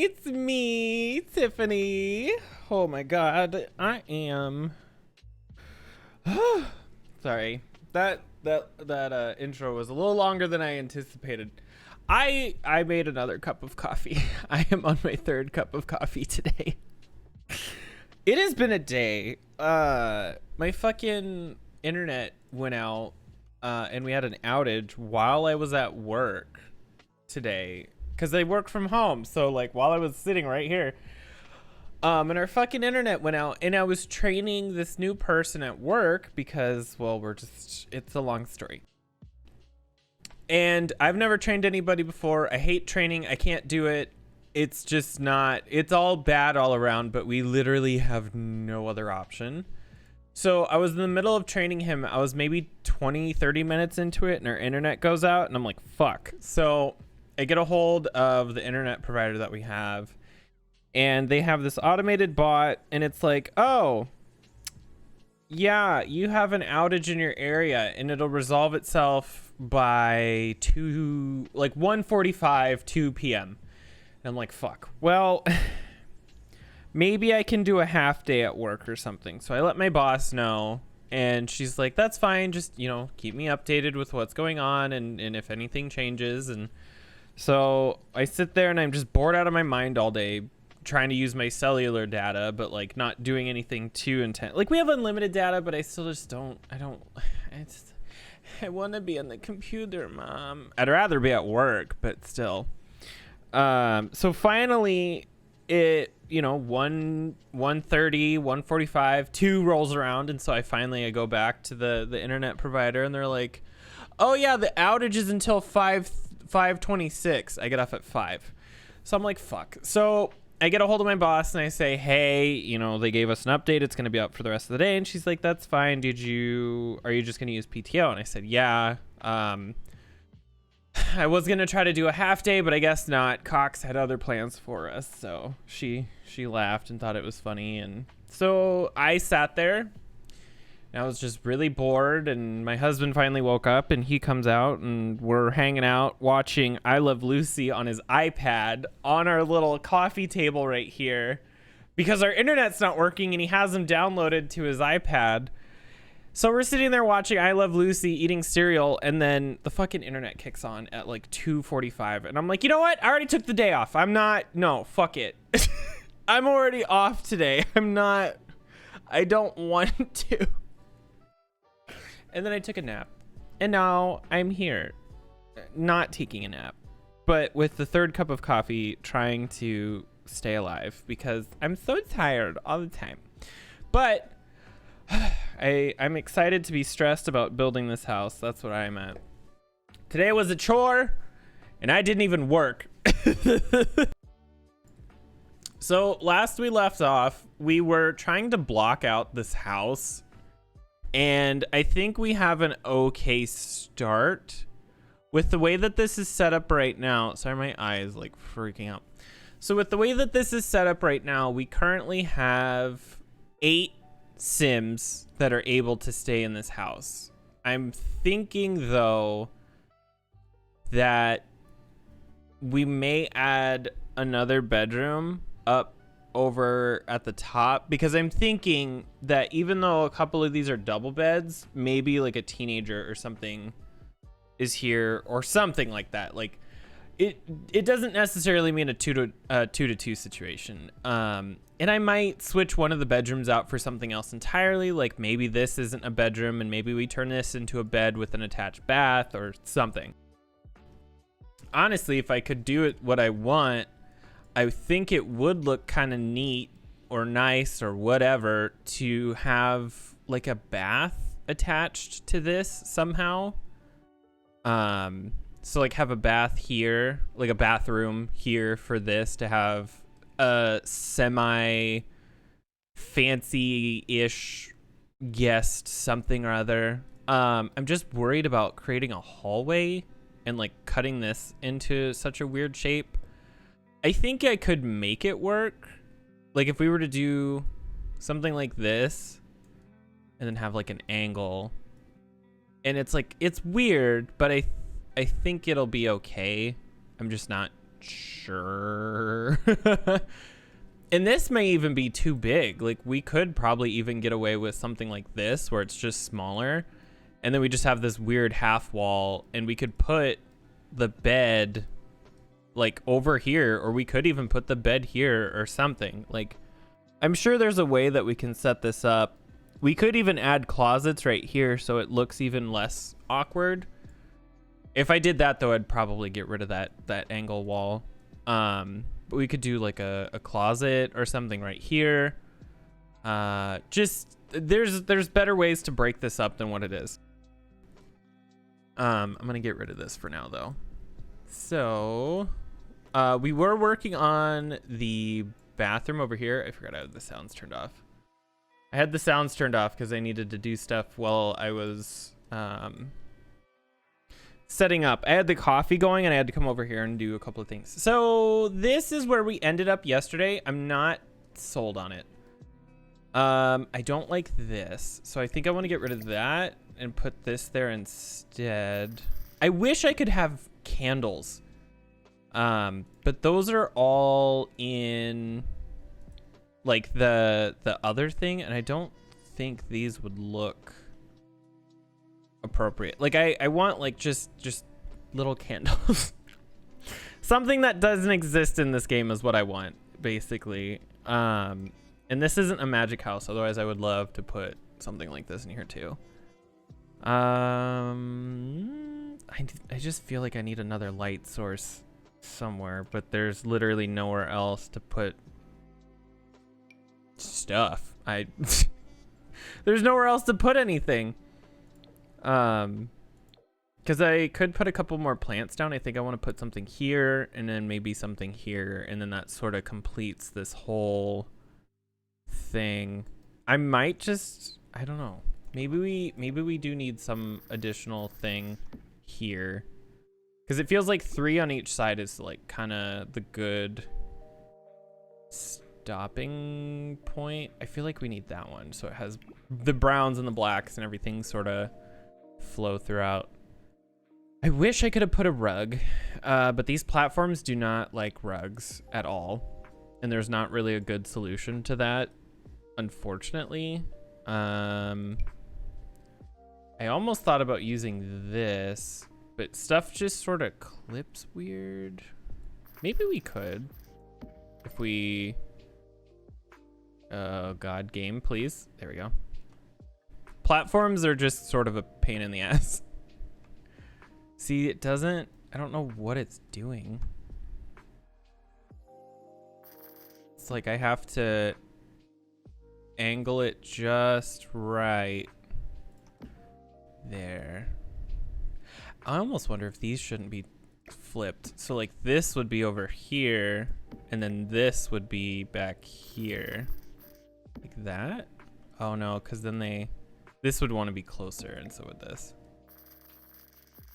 it's me, Tiffany. Oh my god, I am. Sorry, that intro was a little longer than I anticipated. I made another cup of coffee. I am on my third cup of coffee today. It has been a day. My fucking internet went out, and we had an outage while I was at work today. Because I work from home, so like while I was sitting right here, and our fucking internet went out, and I was training this new person at work because, well, it's a long story. And I've never trained anybody before. I hate training. I can't do it. It's just not, it's all bad all around, but we literally have no other option. So I was in the middle of training him. I was maybe 20-30 minutes into it, and our internet goes out, and I'm like, fuck. So I get a hold of the internet provider that we have, and they have this automated bot, and it's like, oh, yeah, you have an outage in your area, and it'll resolve itself by 1:45, 2 p.m. And I'm like, fuck. Well, maybe I can do a half day at work or something. So I let my boss know, and she's like, that's fine. Just, keep me updated with what's going on and if anything changes. And so I sit there and I'm just bored out of my mind all day trying to use my cellular data, but like not doing anything too intense. Like we have unlimited data, but I still just I want to be on the computer, Mom. I'd rather be at work, but still. So finally it, 1:30, 1:45, 2 rolls around. And so I go back to the internet provider, and they're like, oh yeah, the outage is until 5:26. I get off at 5. So I'm like, fuck. So I get a hold of my boss and I say, hey, they gave us an update. It's going to be up for the rest of the day. And she's like, that's fine. Are you just going to use PTO? And I said, yeah. I was going to try to do a half day, but I guess not. Cox had other plans for us. So she laughed and thought it was funny. And so I sat there. I was just really bored, and my husband finally woke up, and he comes out, and we're hanging out watching I Love Lucy on his iPad on our little coffee table right here because our internet's not working, and he has them downloaded to his iPad. So we're sitting there watching I Love Lucy, eating cereal, and then the fucking internet kicks on at like 2:45, and I'm like, you know what? I already took the day off. Fuck it. I'm already off today. I don't want to. And then I took a nap, and now I'm here, not taking a nap, but with the third cup of coffee, trying to stay alive because I'm so tired all the time. But I'm excited to be stressed about building this house. That's what I'm at. Today was a chore, and I didn't even work. So last we left off, we were trying to block out this house. And I think we have an okay start with the way that this is set up right now. Sorry, my eye is like freaking out. So with the way that this is set up right now, we currently have 8 Sims that are able to stay in this house. I'm thinking, though, that we may add another bedroom up over at the top, because I'm thinking that even though a couple of these are double beds, maybe like a teenager or something is here or something like that. Like it doesn't necessarily mean a 2-to-2 situation. And I might switch one of the bedrooms out for something else entirely. Like maybe this isn't a bedroom and maybe we turn this into a bed with an attached bath or something. Honestly, if I could do it what I want, I think it would look kind of neat or nice or whatever to have like a bath attached to this somehow. So like have a bath here, like a bathroom here for this to have a semi fancy-ish guest something or other. I'm just worried about creating a hallway and like cutting this into such a weird shape. I think I could make it work. Like if we were to do something like this and then have like an angle, and it's like, it's weird, but I think it'll be okay. I'm just not Sure. And this may even be too big. Like, we could probably even get away with something like this where it's just smaller. And then we just have this weird half wall, and we could put the bed like over here, or we could even put the bed here or something. Like, I'm sure there's a way that we can set this up. We could even add closets right here so it looks even less awkward. If I did that, though, I'd probably get rid of that angle wall. But we could do like a closet or something right here. Just there's better ways to break this up than what it is. I'm gonna get rid of this for now, though. So we were working on the bathroom over here. I forgot I had the sounds turned off. I had the sounds turned off because I needed to do stuff while I was setting up. I had the coffee going and I had to come over here and do a couple of things. So this is where we ended up yesterday. I'm not sold on it. I don't like this. So I think I want to get rid of that and put this there instead. I wish I could have candles. But those are all in like the other thing, and I don't think these would look appropriate. Like I want like just little candles. Something that doesn't exist in this game is what I want, basically. And this isn't a magic house, otherwise I would love to put something like this in here too. I just feel like I need another light source somewhere, but there's literally nowhere else to put stuff. There's nowhere else to put anything. Because I could put a couple more plants down. I think I want to put something here and then maybe something here, and then that sort of completes this whole thing. I might just, I don't know. Maybe we do need some additional thing here. Because it feels like 3 on each side is like kind of the good stopping point. I feel like we need that one. So it has the browns and the blacks and everything sort of flow throughout. I wish I could have put a rug, but these platforms do not like rugs at all. And there's not really a good solution to that, unfortunately. I almost thought about using this, but stuff just sort of clips weird. Maybe we could. If we... Oh god, game, please. There we go. Platforms are just sort of a pain in the ass. See, it doesn't... I don't know what it's doing. It's like I have to angle it just right. There. I almost wonder if these shouldn't be flipped. So like this would be over here, and then this would be back here. Like that? Oh no, because then this would want to be closer, and so would this.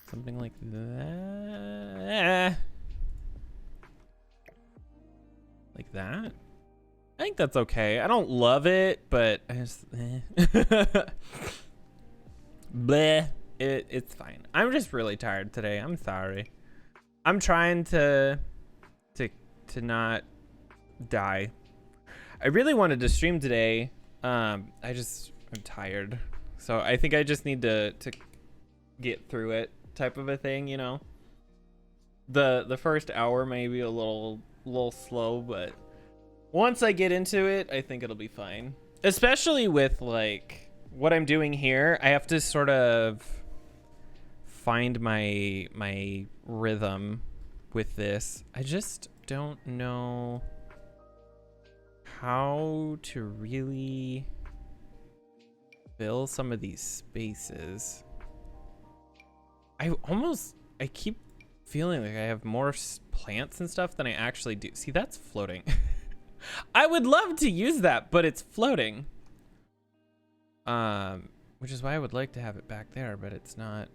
Something like that. Like that? I think that's okay. I don't love it, but I just... Bleh. It's fine. I'm just really tired today. I'm sorry. I'm trying to not die. I really wanted to stream today. I'm tired. So I think I just need to get through it, type of a thing, you know. The first hour may be a little slow, but once I get into it, I think it'll be fine. Especially with like what I'm doing here, I have to sort of find my rhythm with this. I just don't know how to really fill some of these spaces. I keep feeling like I have more plants and stuff than I actually do. See, that's floating. I would love to use that, but it's floating. Which is why I would like to have it back there, but it's not.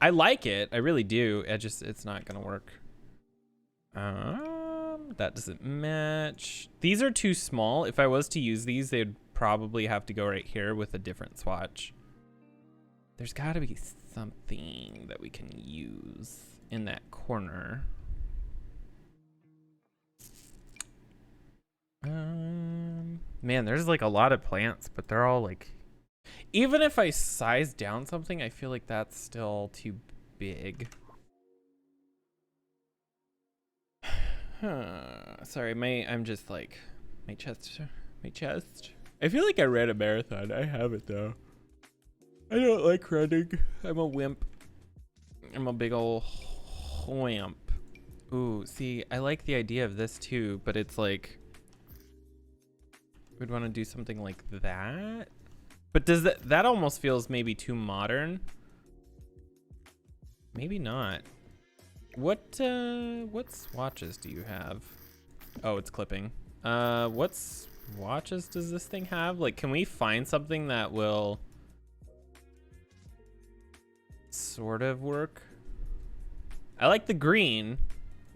I like it. I really do. It's not gonna work. That doesn't match. These are too small. If I was to use these, they'd probably have to go right here with a different swatch. There's gotta be something that we can use in that corner. Man, there's like a lot of plants, but they're all like, even if I size down something, I feel like that's still too big. Sorry, I'm just like, my chest. I feel like I ran a marathon. I haven't though. I don't like running. I'm a wimp. I'm a big ol' wimp. Ooh, see, I like the idea of this too, but it's like, we'd want to do something like that. But does that almost feels maybe too modern? Maybe not. What swatches do you have? Oh, it's clipping. What swatches does this thing have? Like, can we find something that will sort of work? I like the green.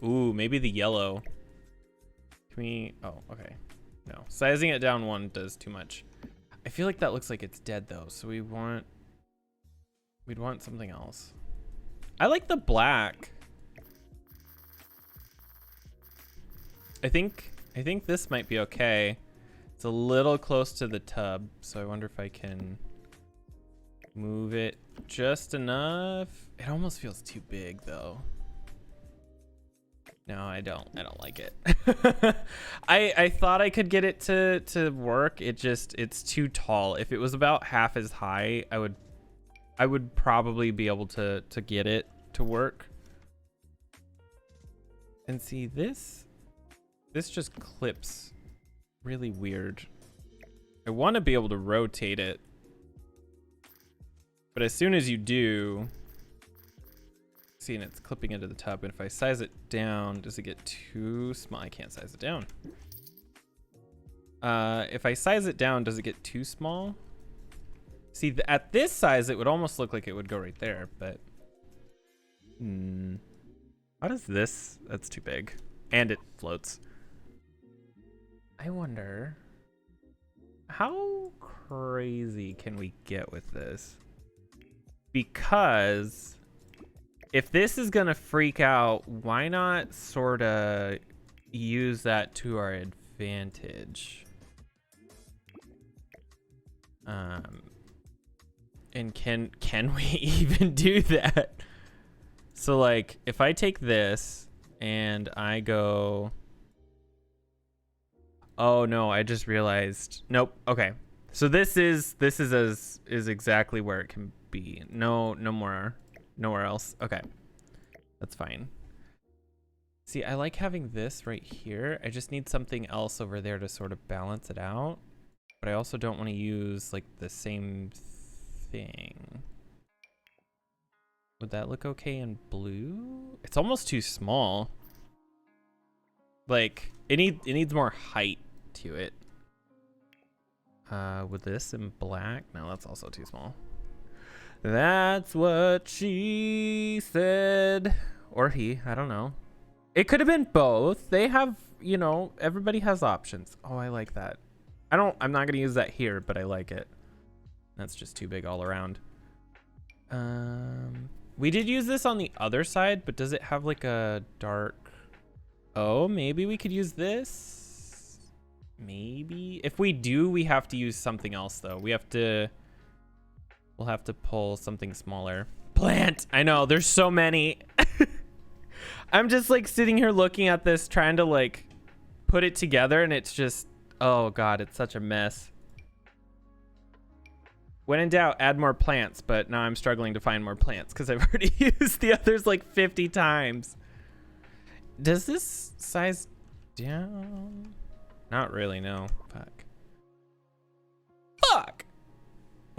Ooh, maybe the yellow. Can we, oh, okay. No, sizing it down one does too much. I feel like that looks like it's dead though, so we'd want something else. I like the black. I think this might be okay. It's a little close to the tub, so I wonder if I can move it just enough. It almost feels too big though. No, I don't like it. I thought I could get it to work. It's too tall. If it was about half as high, I would probably be able to get it to work. And see, this just clips really weird. I want to be able to rotate it, but as soon as you do, see, and it's clipping into the tub, and if I size it down, does it get too small? I can't size it down. If I size it down, does it get too small? See, at this size, it would almost look like it would go right there, but how does this? That's too big, and it floats. I wonder, how crazy can we get with this? Because if this is gonna freak out, why not sort of use that to our advantage? And can we even do that? So like, if I take this and I go, oh no, I just realized, nope. Okay, so this is exactly where it can be. No more. Nowhere else. Okay, that's fine. See, I like having this right here. I just need something else over there to sort of balance it out. But I also don't want to use like the same thing. Would that look okay in blue? It's almost too small. Like, it needs more height to it. With this in black? No, that's also too small. That's what she said. Or he, I don't know. It could have been both. They have, you know, everybody has options. Oh, I like that. I'm not gonna use that here, but I like it. That's just too big all around. We did use this on the other side, but does it have like a dark? Oh, maybe we could use this. Maybe. If we do, we have to use something else though. We'll have to pull something smaller. Plant. I know, there's so many. I'm just like sitting here looking at this, trying to like put it together, and it's just, oh God, it's such a mess. When in doubt, add more plants, but now I'm struggling to find more plants because I've already used the others like 50 times. Does this size down? Not really, no. Fuck.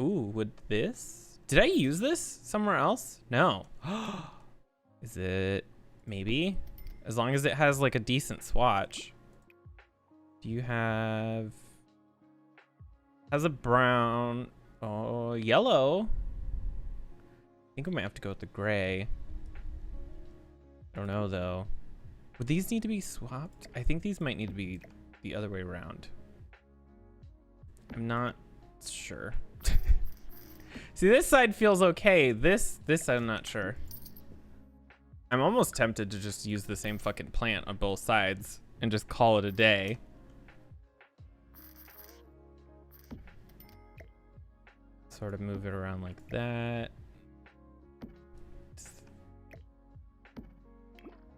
Ooh, would this? Did I use this somewhere else? No. Is it? Maybe. As long as it has like a decent swatch. Do you have? Has a brown. Oh, yellow. I think we might have to go with the gray. I don't know though. Would these need to be swapped? I think these might need to be the other way around. I'm not sure. See, this side feels okay. This I'm not sure. I'm almost tempted to just use the same fucking plant on both sides and just call it a day. sort of move it around like that.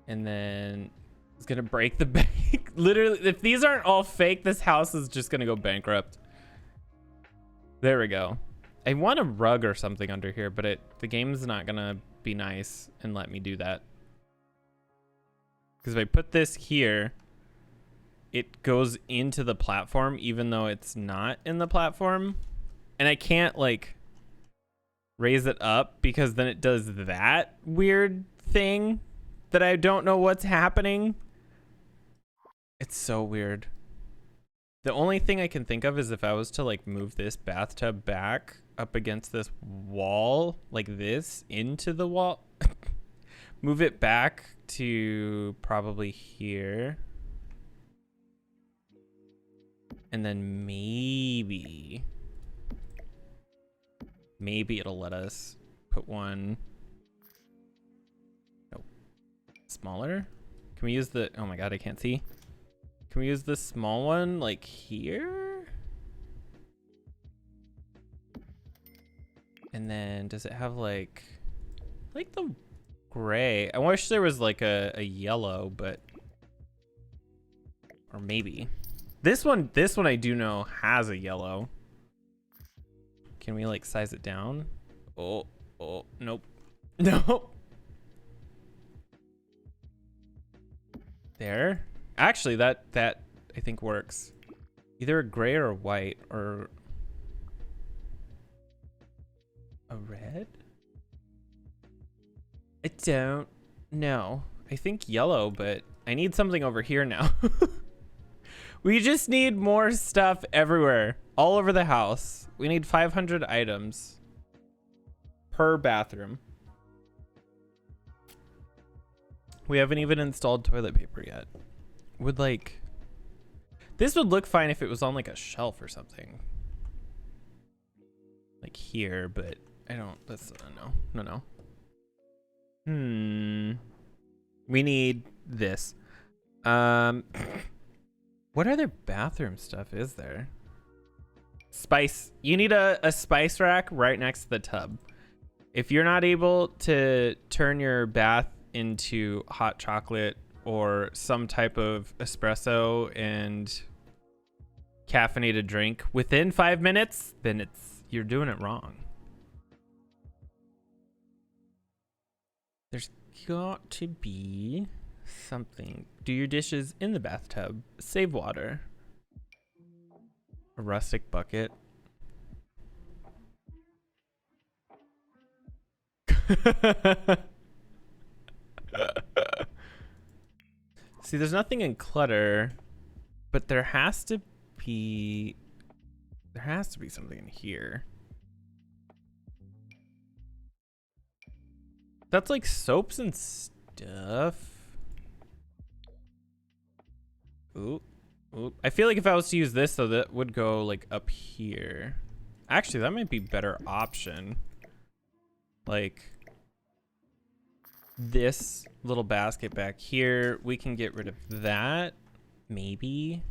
And then it's gonna break the bank. Literally, if these aren't all fake, this house is just gonna go bankrupt. There we go. I want a rug or something under here, but the game's not gonna be nice and let me do that. Because if I put this here, it goes into the platform even though it's not in the platform. And I can't like raise it up because then it does that weird thing that I don't know what's happening. It's so weird. The only thing I can think of is if I was to like move this bathtub back up against this wall like this into the wall. Move it back to probably here. And then maybe it'll let us put one. Nope. Smaller? Can we use the, oh my God, I can't see. Can we use the small one like here? And then does it have like the gray? I wish there was like a yellow, but, or maybe. This one I do know has a yellow. Can we like size it down? Oh, nope. Nope. There. Actually, that I think works. Either a gray or a white or a red? I don't know. I think yellow, but I need something over here now. We just need more stuff everywhere, all over the house. We need 500 items per bathroom. We haven't even installed toilet paper yet. Would like, this would look fine if it was on like a shelf or something. Like here, but I don't, that's, no. We need this. What other bathroom stuff is there? Spice. You need a spice rack right next to the tub. If you're not able to turn your bath into hot chocolate or some type of espresso and caffeinated drink within 5 minutes, then you're doing it wrong. There's got to be something. Do your dishes in the bathtub. Save water. A rustic bucket. See, there's nothing in clutter, but there has to be something in here. That's like soaps and stuff. Ooh. I feel like if I was to use this, though, that would go like up here. Actually, that might be a better option. Like this little basket back here, we can get rid of that, maybe.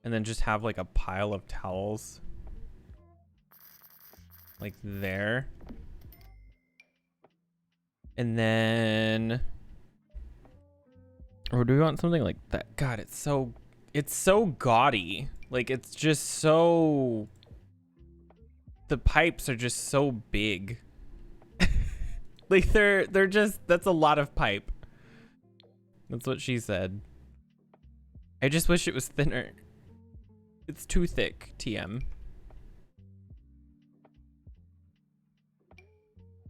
And then just have like a pile of towels. Like there. And then, or do we want something like that? God, it's so gaudy. Like it's just so, the pipes are just so big. Like they're just, that's a lot of pipe. That's what she said. I just wish it was thinner. It's too thick, TM.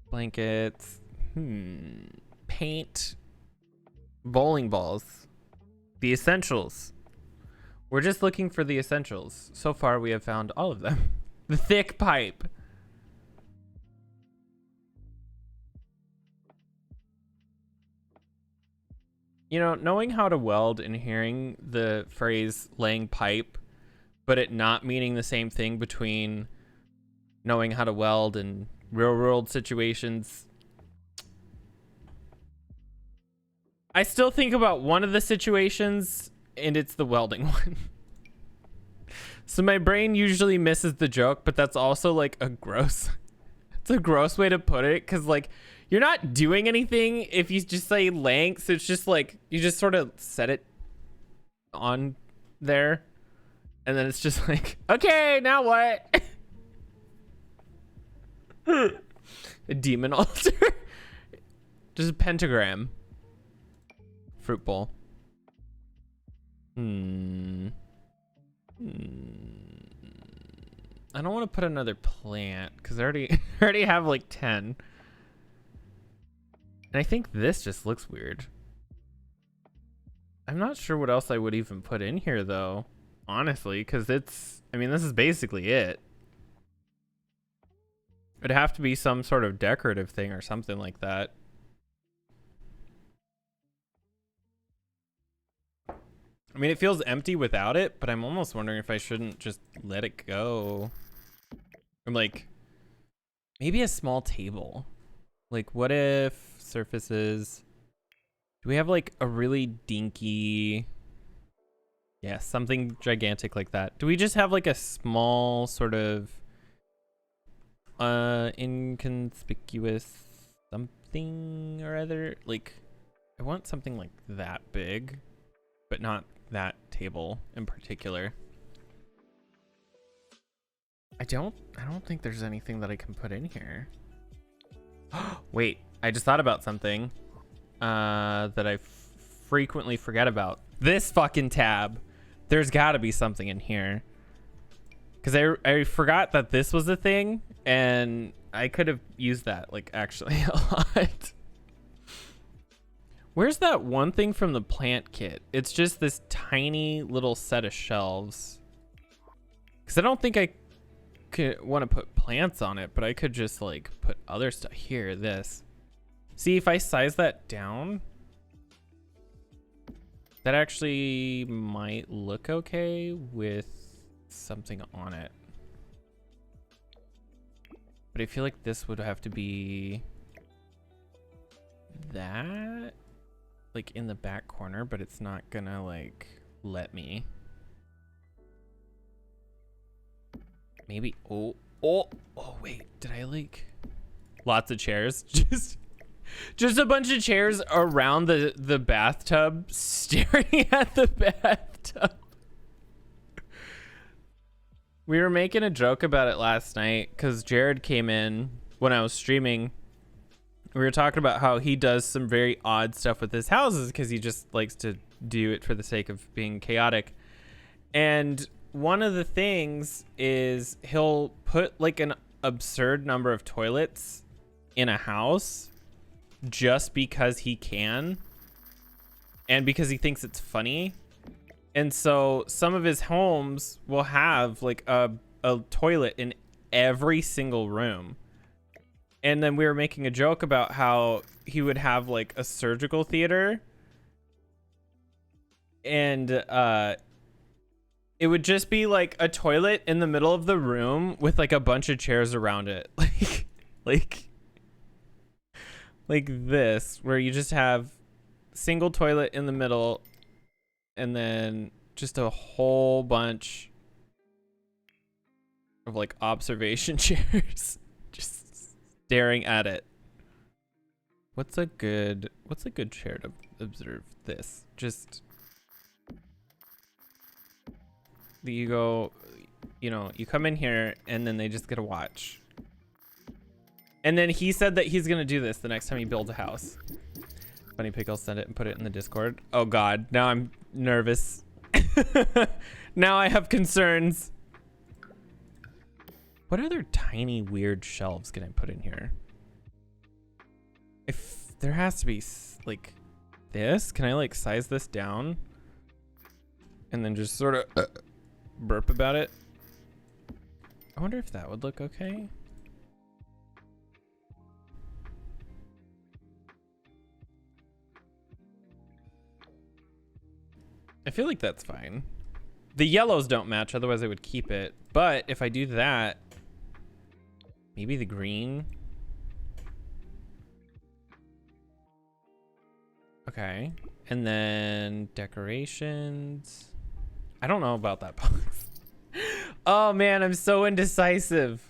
Blankets. Paint. Bowling balls. The essentials. We're just looking for the essentials. So far, we have found all of them. The thick pipe. You know, knowing how to weld and hearing the phrase laying pipe, but it not meaning the same thing between knowing how to weld and real world situations. I still think about one of the situations, and it's the welding one. So my brain usually misses the joke, but that's also like a gross, it's a gross way to put it. Cause like you're not doing anything if you just say lengths. It's just like, you just sort of set it on there. And then it's just like, okay, now what? A demon altar. Just a pentagram. Fruit bowl. I don't want to put another plant because I already have like 10. And I think this just looks weird. I'm not sure what else I would even put in here though, honestly, because I mean, this is basically it. It'd have to be some sort of decorative thing or something like that. I mean, it feels empty without it, but I'm almost wondering if I shouldn't just let it go. I'm like, maybe a small table. Like, what if surfaces... Do we have like a really dinky... Yeah, something gigantic like that. Do we just have like a small sort of inconspicuous something or other? Like, I want something like that big, but not that table in particular. I don't think there's anything that I can put in here. Wait, I just thought about something that I frequently forget about. This fucking tab. There's got to be something in here. Because I forgot that this was a thing, and I could have used that, like, actually a lot. Where's that one thing from the plant kit? It's just this tiny little set of shelves. Because I don't think I could want to put plants on it, but I could just, like, put other stuff. Here, this. See, if I size that down, that actually might look okay with something on it. But I feel like this would have to be that, like in the back corner, but it's not gonna like let me. Maybe, oh wait, did I like, lots of chairs, just a bunch of chairs around the bathtub, staring at the bathtub. We were making a joke about it last night because Jared came in when I was streaming. We were talking about how he does some very odd stuff with his houses because he just likes to do it for the sake of being chaotic. And one of the things is he'll put like an absurd number of toilets in a house just because he can and because he thinks it's funny. And so some of his homes will have like a toilet in every single room. And then we were making a joke about how he would have like a surgical theater, and it would just be like a toilet in the middle of the room with like a bunch of chairs around it. like this, where you just have single toilet in the middle and then just a whole bunch of like observation chairs just staring at it. What's a good chair to observe this? Just, you go, you come in here and then they just get to watch. And then he said that he's gonna do this the next time he builds a house. Funny Pickle, send it and put it in the Discord. Oh God, now I'm nervous. Now I have concerns. What other tiny weird shelves can I put in here? If there has to be like this, can I like size this down and then just sort of burp about it? I wonder if that would look okay. I feel like that's fine. The yellows don't match, otherwise I would keep it. But if I do that, maybe the green. Okay. And then decorations. I don't know about that box. Oh man, I'm so indecisive.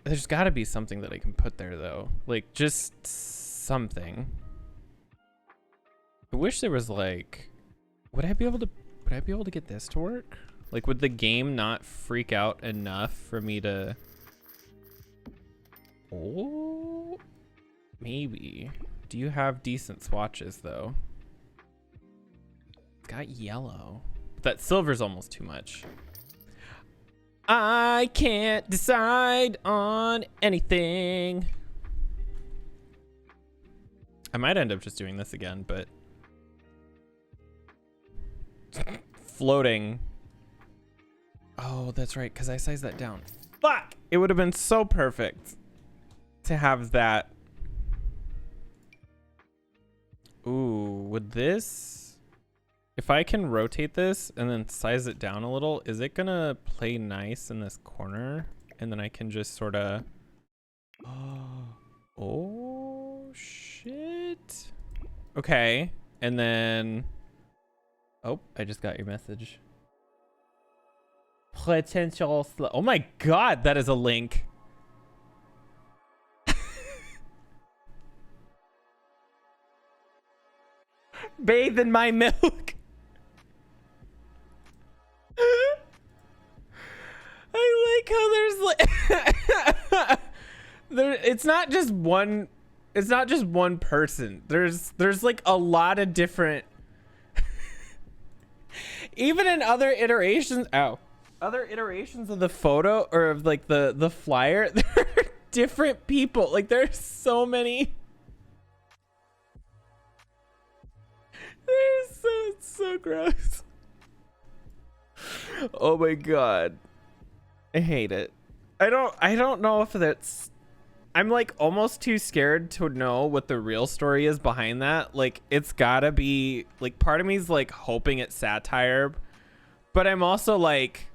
There's got to be something that I can put there though. Like just something. I wish there was like, would I be able to get this to work? Like would the game not freak out enough for me to, oh, maybe. Do you have decent swatches though? It's got yellow. That silver's almost too much. I can't decide on anything. I might end up just doing this again, but floating. Oh, that's right, because I sized that down. Fuck! It would have been so perfect to have that. Ooh, would this, if I can rotate this and then size it down a little, is it gonna play nice in this corner? And then I can just sort of, oh shit. Okay, and then, oh, I just got your message. Potential slow. Oh my god, that is a link. Bathe in my milk. I like how there's like there, it's not just one person. There's like a lot of different even in other iterations of the photo or of like the flyer, there are different people. Like there's so many. It's so gross. Oh my god. I hate it. I don't know if that's, I'm like almost too scared to know what the real story is behind that. Like it's gotta be like, part of me is like hoping it's satire, but I'm also like,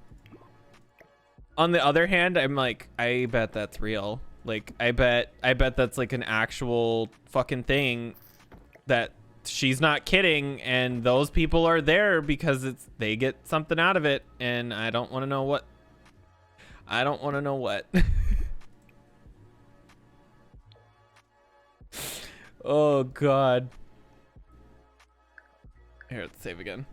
on the other hand, I'm like, I bet that's real. Like I bet that's like an actual fucking thing, that she's not kidding, and those people are there because they get something out of it, and I don't want to know what. Oh god. Here, let's save again.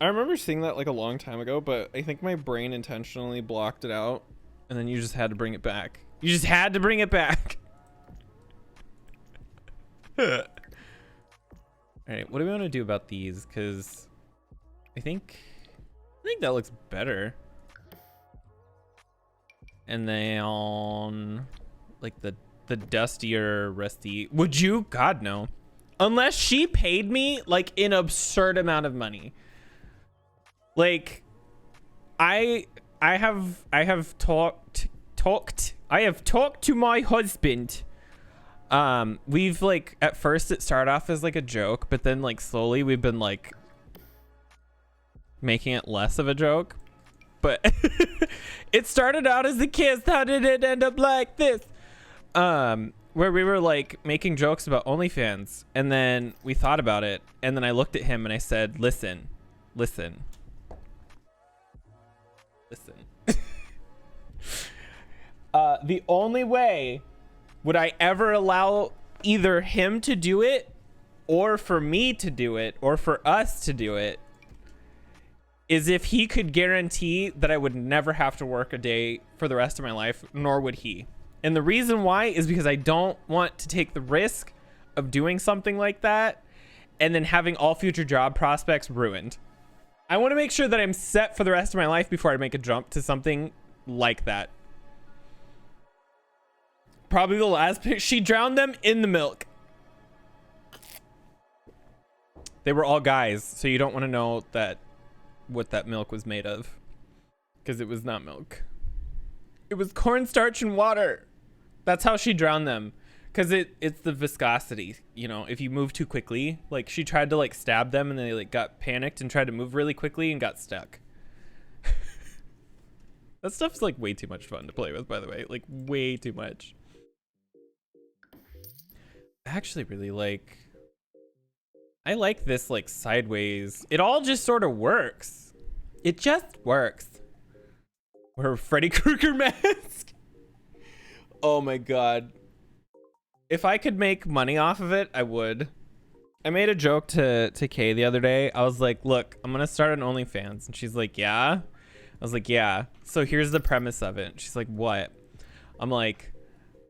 I remember seeing that like a long time ago, but I think my brain intentionally blocked it out, and then you just had to bring it back. You just had to bring it back. All right, what do we want to do about these? Because I think that looks better. And then like the dustier, rusty. Would you? God no. Unless she paid me like an absurd amount of money. Like I have talked to my husband. We've like, at first it started off as like a joke, but then like slowly we've been like making it less of a joke. But it started out as a kiss. How did it end up like this? Where we were like making jokes about OnlyFans, and then we thought about it, and then I looked at him and I said, listen. The only way would I ever allow either him to do it, or for me to do it, or for us to do it, is if he could guarantee that I would never have to work a day for the rest of my life, nor would he. And the reason why is because I don't want to take the risk of doing something like that and then having all future job prospects ruined. I want to make sure that I'm set for the rest of my life before I make a jump to something like that. Probably the last pic. She drowned them in the milk. They were all guys, so you don't want to know that what that milk was made of, because it was not milk. It was cornstarch and water. That's how she drowned them, because it's the viscosity. You know, if you move too quickly, like she tried to like stab them, and they like got panicked and tried to move really quickly and got stuck. That stuff's like way too much fun to play with, by the way, like way too much. I actually really like, I like this like sideways. It all just sort of works. It just works. Wear a Freddy Krueger mask. Oh my god. If I could make money off of it, I would. I made a joke to Kay the other day. I was like, look, I'm gonna start an OnlyFans. And she's like, yeah? I was like, yeah. So here's the premise of it. She's like, what? I'm like,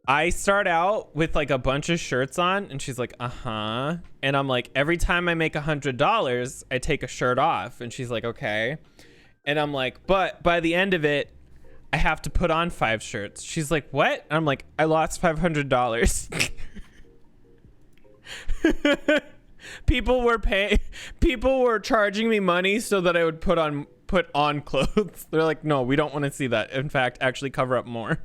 I start out with like a bunch of shirts on, and she's like, uh-huh. And I'm like, every time I make $100, I take a shirt off. And she's like, okay. And I'm like, but by the end of it, I have to put on 5 shirts. She's like, what? And I'm like, I lost $500. People were charging me money so that I would put on clothes. They're like, no, we don't want to see that. In fact, actually cover up more.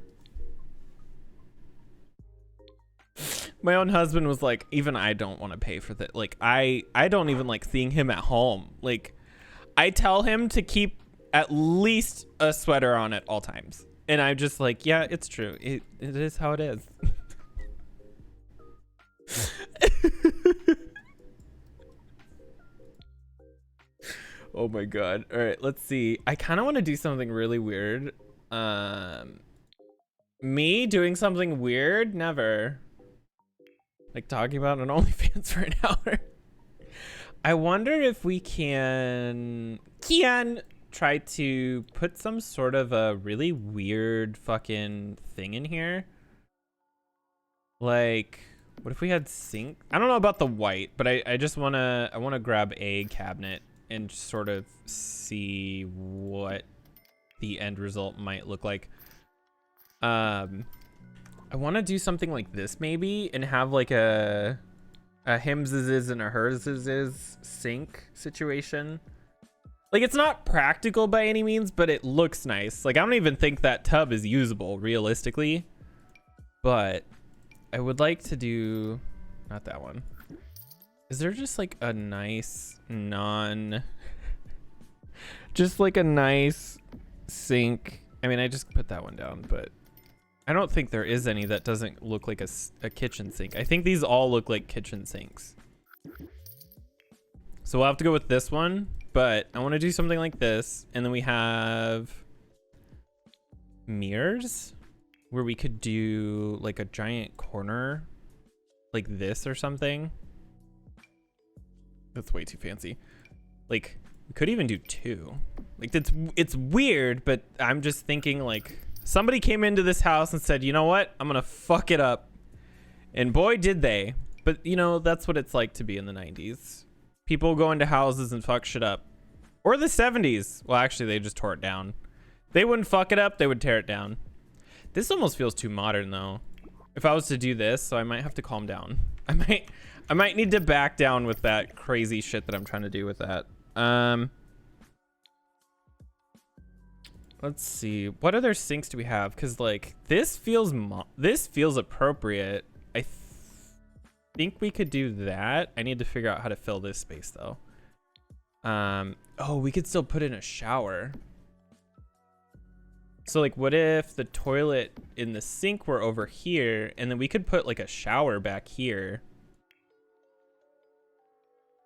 My own husband was like, even I don't want to pay for that. Like, I don't even like seeing him at home. Like, I tell him to keep at least a sweater on at all times. And I'm just like, yeah, it's true. It is how it is. Oh my god. All right, let's see. I kind of want to do something really weird. Me doing something weird? Never. Like talking about an OnlyFans for an hour. I wonder if we can try to put some sort of a really weird fucking thing in here. Like, what if we had sink? I don't know about the white, but I just want to grab a cabinet and sort of see what the end result might look like. I want to do something like this maybe and have like a him's is and a hers is sink situation. Like, it's not practical by any means, but it looks nice. Like, I don't even think that tub is usable realistically, but I would like to do, not that one. Is there just like a nice just like a nice sink? I mean, I just put that one down, but I don't think there is any that doesn't look like a kitchen sink. I think these all look like kitchen sinks. So we'll have to go with this one, but I want to do something like this. And then we have mirrors where we could do like a giant corner like this or something. That's way too fancy. Like, we could even do 2. Like, it's weird, but I'm just thinking like somebody came into this house and said, you know what? I'm going to fuck it up. And boy, did they. But, you know, that's what it's like to be in the 90s. People go into houses and fuck shit up. Or the 70s. Well, actually, they just tore it down. They wouldn't fuck it up. They would tear it down. This almost feels too modern, though. If I was to do this, so I might have to calm down. I might need to back down with that crazy shit that I'm trying to do with that. Let's see. What other sinks do we have? Because, like, this feels appropriate. I think we could do that. I need to figure out how to fill this space, though. Oh, we could still put in a shower. So, like, what if the toilet in the sink were over here, and then we could put, like, a shower back here?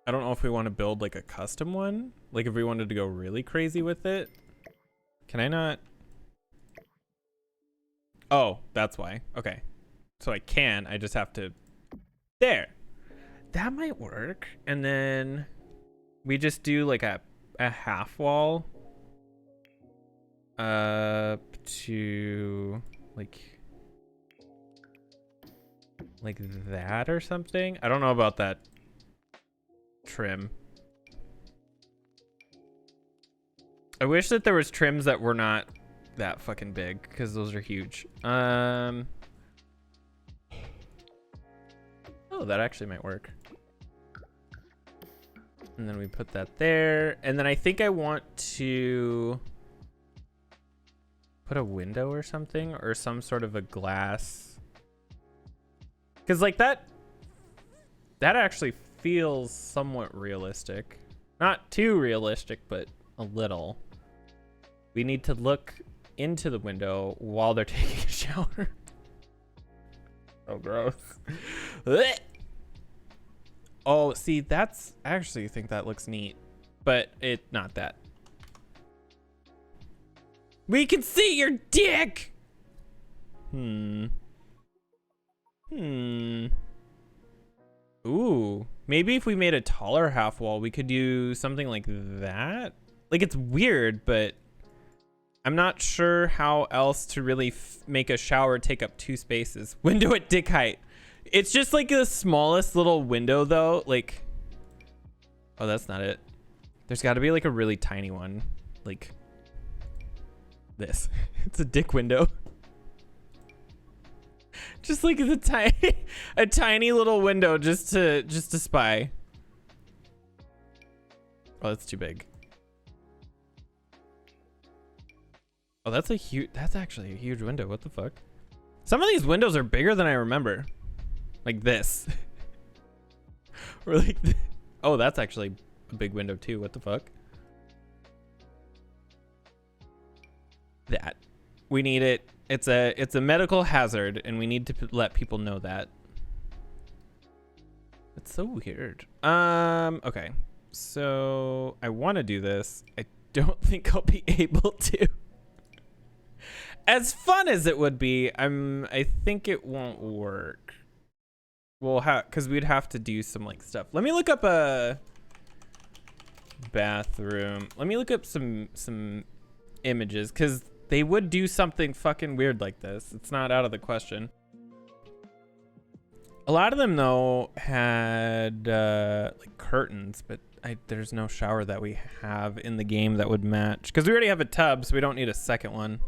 I don't know if we want to build, like, a custom one. Like, if we wanted to go really crazy with it. Can I not? Oh, that's why. Okay. So I can. I just have to... There. That might work. And then we just do, like, a half wall. To like that or something. I don't know about that trim. I wish that there was trims that were not that fucking big, because those are huge. Oh, that actually might work. And then we put that there, and then I think I want to put a window or something, or some sort of a glass, because like that actually feels somewhat realistic. Not too realistic, but a little. We need to look into the window while they're taking a shower. Oh, gross. Oh, see, I actually think that looks neat, but not that. We can see your dick. Ooh, maybe if we made a taller half wall, we could do something like that. Like, it's weird, but I'm not sure how else to really make a shower take up 2 spaces. Window at dick height. It's just like the smallest little window though. Like, oh, that's not it. There's got to be like a really tiny one. Like this. It's a dick window. Just like the a tiny little window just to spy. Oh, that's too big. Oh, that's actually a huge window. What the fuck? Some of these windows are bigger than I remember. Like this. Or like oh, that's actually a big window too. What the fuck? That. We need it. It's a medical hazard, and we need to let people know that. It's so weird. Okay. So I want to do this. I don't think I'll be able to. As fun as it would be, I think it won't work. We'll because we'd have to do some like stuff. Let me look up a bathroom. Let me look up some images, because they would do something fucking weird like this. It's not out of the question. A lot of them though had like curtains, but there's no shower that we have in the game that would match, because we already have a tub, so we don't need a second one.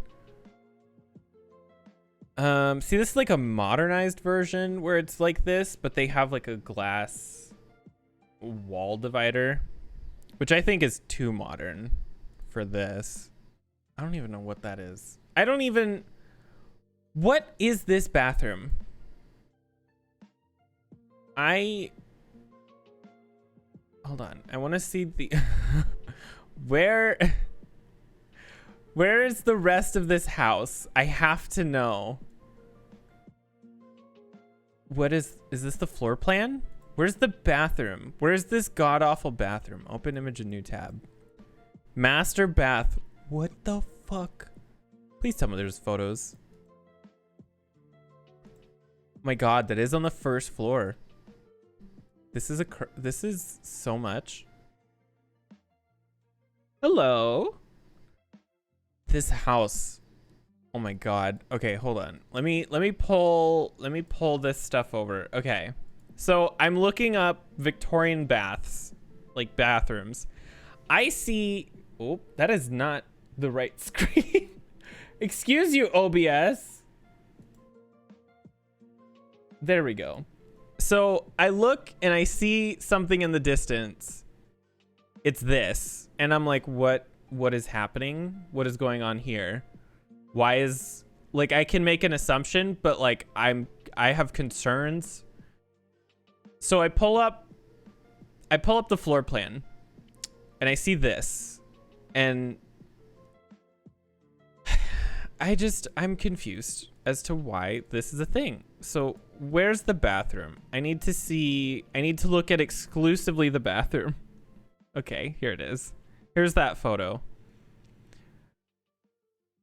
See, this is like a modernized version where it's like this, but they have like a glass wall divider, which I think is too modern for this. I don't even know what that is. What is this bathroom? Hold on. I want to see the, where is the rest of this house? I have to know. What is this the floor plan? Where's the bathroom? Where's this god-awful bathroom? Open image, a new tab. Master bath. What the fuck? Please tell me there's photos. Oh my god, that is on the first floor. This is so much. Hello. This house. Oh my god. Okay, hold on. Let me pull this stuff over. Okay. So I'm looking up Victorian baths, like bathrooms. I see, oh, that is not the right screen. Excuse you, OBS. There we go. So I look and I see something in the distance. It's this. And I'm like, what is happening? What is going on here? Why is, like, I can make an assumption, but like I have concerns. So I pull up the floor plan and I see this, and I'm confused as to why this is a thing. So where's the bathroom? I need to look at exclusively the bathroom. Okay, here it is. Here's that photo.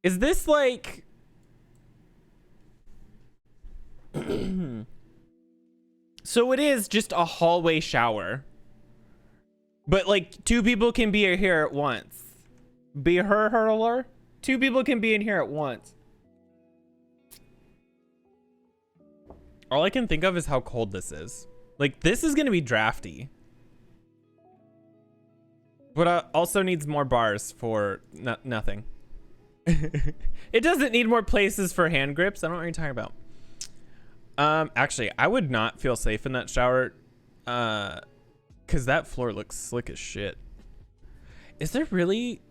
Is this like so it is just a hallway shower, but like 2 people can be here at once. Be her hurler? 2 people can be in here at once. All I can think of is how cold this is. Like, this is gonna be drafty, but also needs more bars for nothing. It doesn't need more places for hand grips. I don't know what you're talking about. Actually, I would not feel safe in that shower, because that floor looks slick as shit. Is there really?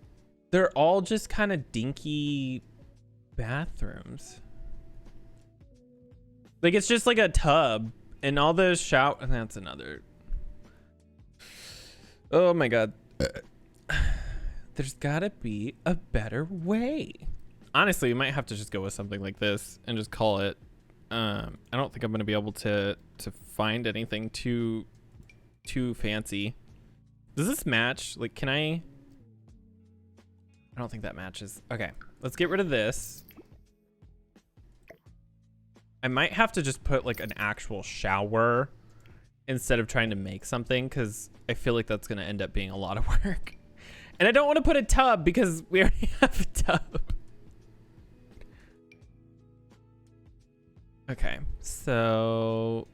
They're all just kind of dinky bathrooms. Like, it's just like a tub and all the shower. And that's another. Oh my god. There's gotta be a better way. Honestly, you might have to just go with something like this and just call it. I don't think I'm gonna be able to find anything too fancy. Does this match? Like, can I? I don't think that matches. Okay, let's get rid of this. I might have to just put like an actual shower instead of trying to make something, because I feel like that's going to end up being a lot of work. And I don't want to put a tub because we already have a tub. Okay, so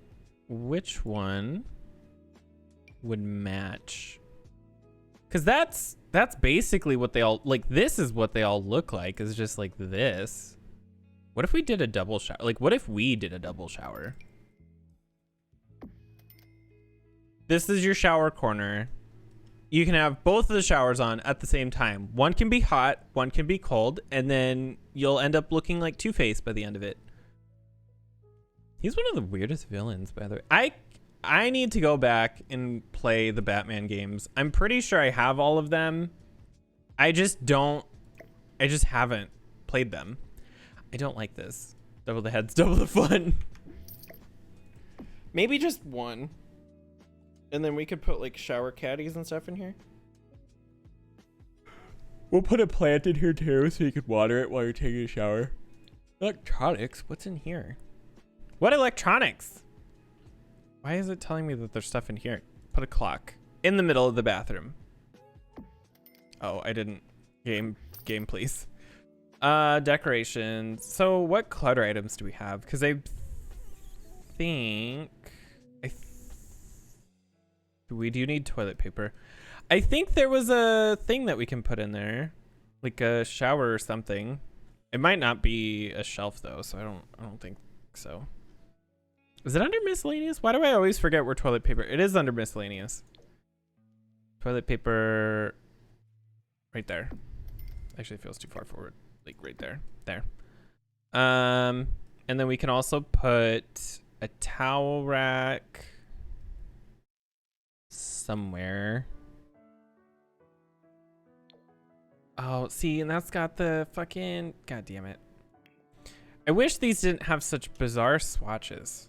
which one would match? Because that's basically what they all, like, this is what they all look like, is just like this. What if we did a double shower? Like, what if we did a double shower? This is your shower corner. You can have both of the showers on at the same time. One can be hot, one can be cold, and then you'll end up looking like Two-Face by the end of it. He's one of the weirdest villains, by the way. I need to go back and play the Batman games. I'm pretty sure I have all of them. I just haven't played them. I don't like this. Double the heads, double the fun. Maybe just one. And then we could put like shower caddies and stuff in here. We'll put a plant in here too so you can water it while you're taking a shower. Electronics? What's in here? What electronics? Why is it telling me that there's stuff in here? Put a clock in the middle of the bathroom. Oh, I didn't. Game, please. Decorations. So what clutter items do we have? Because I think we do need toilet paper. I think there was a thing that we can put in there, like a shower or something. It might not be a shelf though, so I don't think so. Is it under miscellaneous? Why do I always forget where toilet paper? It is under miscellaneous. Toilet paper right there. Actually, it feels too far forward. Like right there. There. And then we can also put a towel rack somewhere. Oh, see, and that's got the fucking, god damn it. I wish these didn't have such bizarre swatches.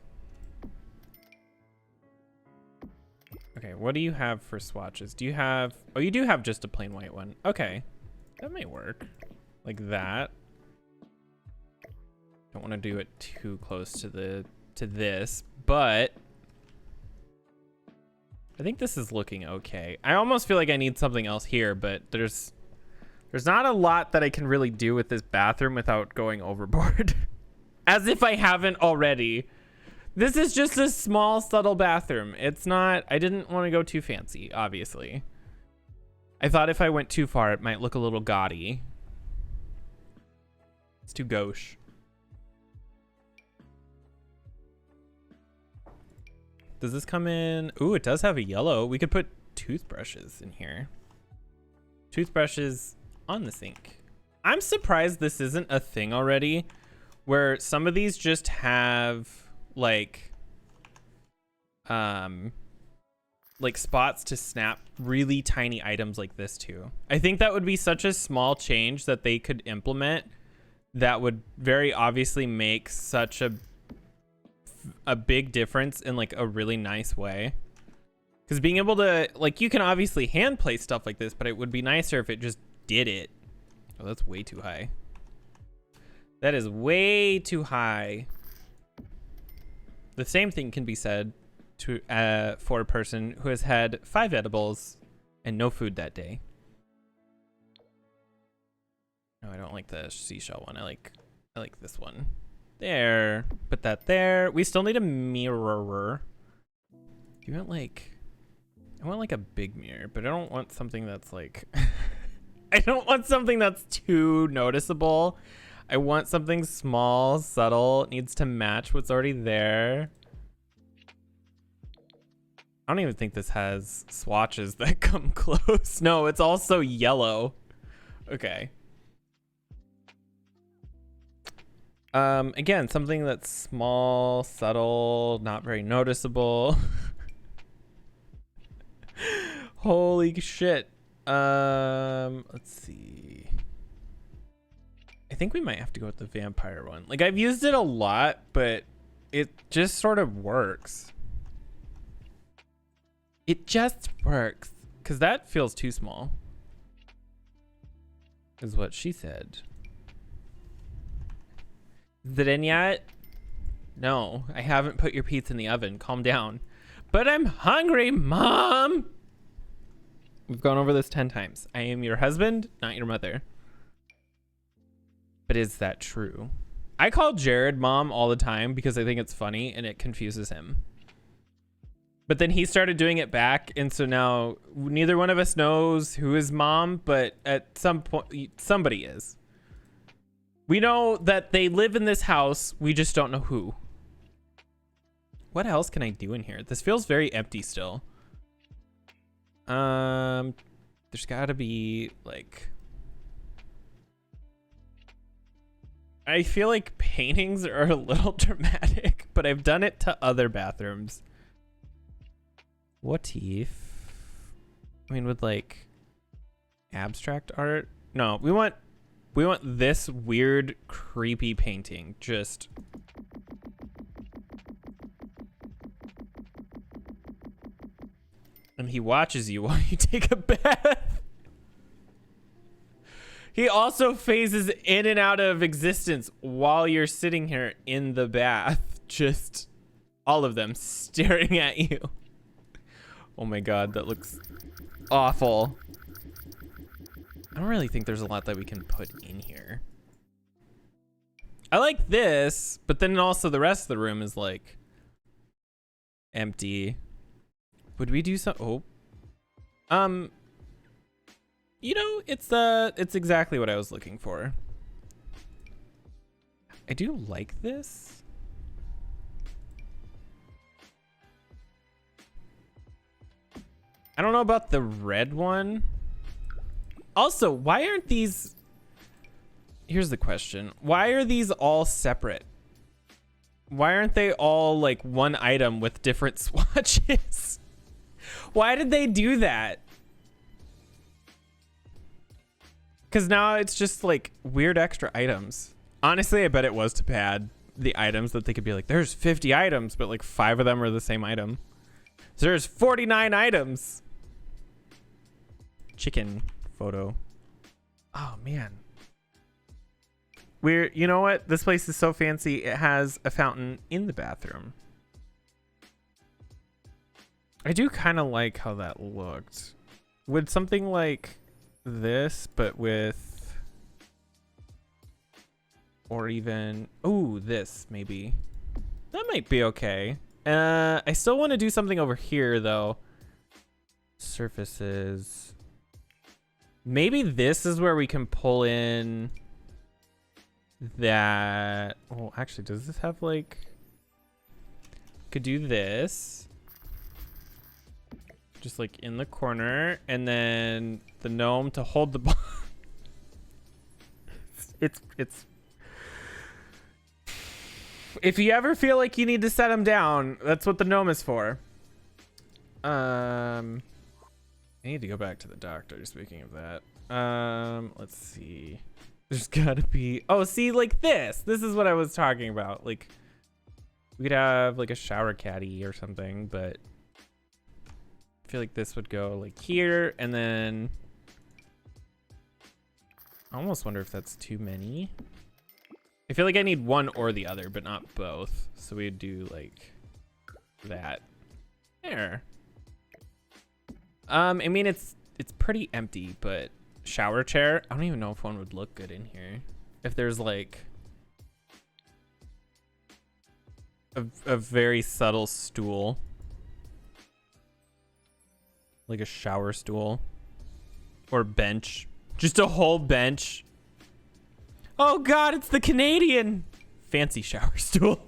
Okay, what do you have for swatches? Do you have, oh, you do have just a plain white one. Okay, that might work. Like that. Don't want to do it too close to this, but I think this is looking okay. I almost feel like I need something else here, but there's not a lot that I can really do with this bathroom without going overboard. As if I haven't already. This is just a small, subtle bathroom. It's not, I didn't want to go too fancy, obviously. I thought if I went too far, it might look a little gaudy. It's too gauche. Does this come in? Ooh, it does have a yellow. We could put toothbrushes in here. Toothbrushes on the sink. I'm surprised this isn't a thing already, where some of these just have like spots to snap really tiny items like this too. I think that would be such a small change that they could implement that would very obviously make such a big difference in like a really nice way. Because being able to, like, you can obviously hand place stuff like this, but it would be nicer if it just did it. Oh, that's way too high. That is way too high. The same thing can be said to for a person who has had 5 edibles and no food that day. No, I don't like the seashell one. I like this one. There. Put that there. We still need a mirror. Do you want like, I want like a big mirror, but I don't want something that's like I don't want something that's too noticeable. I want something small, subtle. It needs to match what's already there. I don't even think this has swatches that come close. No, it's also yellow. Okay. Again, something that's small, subtle, not very noticeable. Holy shit. Let's see. I think we might have to go with the vampire one. Like, I've used it a lot, but it just sort of works. It just works. Because that feels too small. is what she said. Is it in yet? No, I haven't put your pizza in the oven. Calm down. But I'm hungry, Mom! We've gone over this 10 times. I am your husband, not your mother. But is that true? I call Jared Mom all the time because I think it's funny and it confuses him. But then he started doing it back, and so now neither one of us knows who is Mom, but at some point, somebody is. We know that they live in this house, we just don't know who. What else can I do in here? This feels very empty still. There's gotta be, like... I feel like paintings are a little dramatic, but I've done it to other bathrooms. What if... I mean, with, like, abstract art? No, we want this weird, creepy painting. Just... And he watches you while you take a bath. He also phases in and out of existence while you're sitting here in the bath. Just all of them staring at you. Oh my God, that looks awful. I don't really think there's a lot that we can put in here. I like this, but then also the rest of the room is like empty. Would we do some? Oh, you know, it's exactly what I was looking for. I do like this. I don't know about the red one. Also, why aren't these... Here's the question. Why are these all separate? Why aren't they all like one item with different swatches? Why did they do that? Because now it's just like weird extra items. Honestly, I bet it was to pad the items that they could be like, there's 50 items, but like 5 of them are the same item. So there's 49 items. Chicken photo. Oh man. You know what? This place is so fancy. It has a fountain in the bathroom. I do kind of like how that looked. Would something like this, but with, or even, ooh, this maybe. That might be okay. I still want to do something over here though. Surfaces. Maybe this is where we can pull in that. Oh, actually, does this have like, could do this. Just like in the corner, and then the gnome to hold the ball. It's if you ever feel like you need to set him down, that's what the gnome is for. I need to go back to the doctor, speaking of that. Let's see. There's gotta be, oh, see, like this is what I was talking about. Like we could have like a shower caddy or something, but I feel like this would go like here, and then I almost wonder if that's too many. I feel like I need one or the other, but not both. So we'd do like that. There. I mean, it's pretty empty, but shower chair. I don't even know if one would look good in here. If there's like a very subtle stool. Like a shower stool or bench, just a whole bench. Oh God, it's the Canadian fancy shower stool.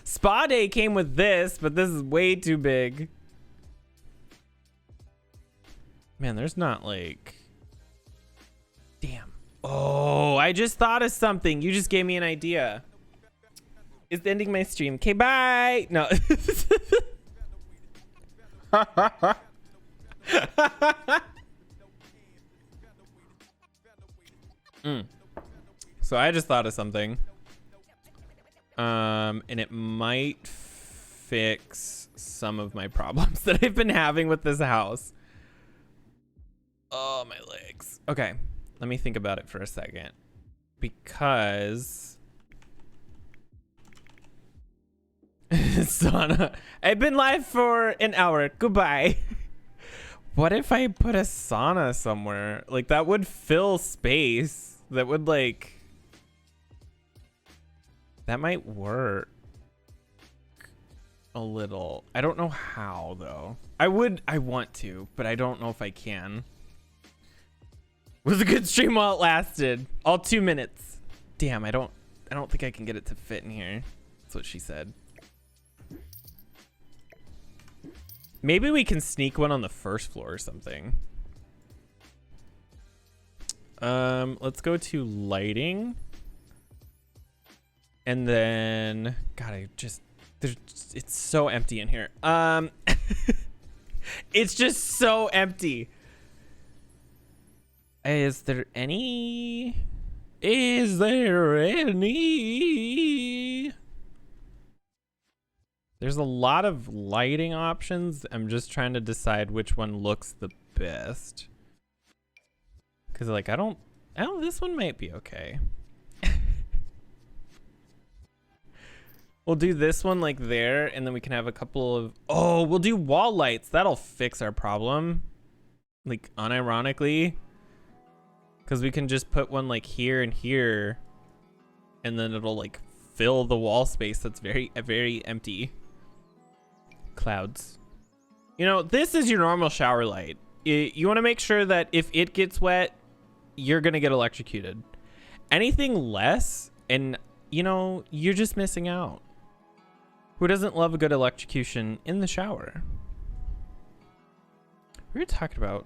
Spa day came with this, but this is way too big. Man, there's not like, damn. Oh, I just thought of something. You just gave me an idea. It's ending my stream. Okay, bye. No. So I just thought of something, and it might fix some of my problems that I've been having with this house. Oh, my legs. sucks. Okay, let me think about it for a second. Because sauna. I've been live for an hour. Goodbye. What if I put a sauna somewhere? Like, that would fill space. That would, like... That might work a little. I don't know how, though. I want to, but I don't know if I can. Was a good stream while it lasted. All 2 minutes. Damn, I don't think I can get it to fit in here. That's what she said. Maybe we can sneak one on the first floor or something. Let's go to lighting. And then, God, it's so empty in here. It's just so empty. Is there any? There's a lot of lighting options. I'm just trying to decide which one looks the best. Cause like, this one might be okay. We'll do this one like there, and then we can have a couple of, we'll do wall lights. That'll fix our problem. Like, unironically. Cause we can just put one like here and here, and then it'll like fill the wall space that's very, very empty. Clouds. You know, this is your normal shower light. You want to make sure that if it gets wet, you're gonna get electrocuted. Anything less, and you know, you're just missing out. Who doesn't love a good electrocution in the shower? We were talking about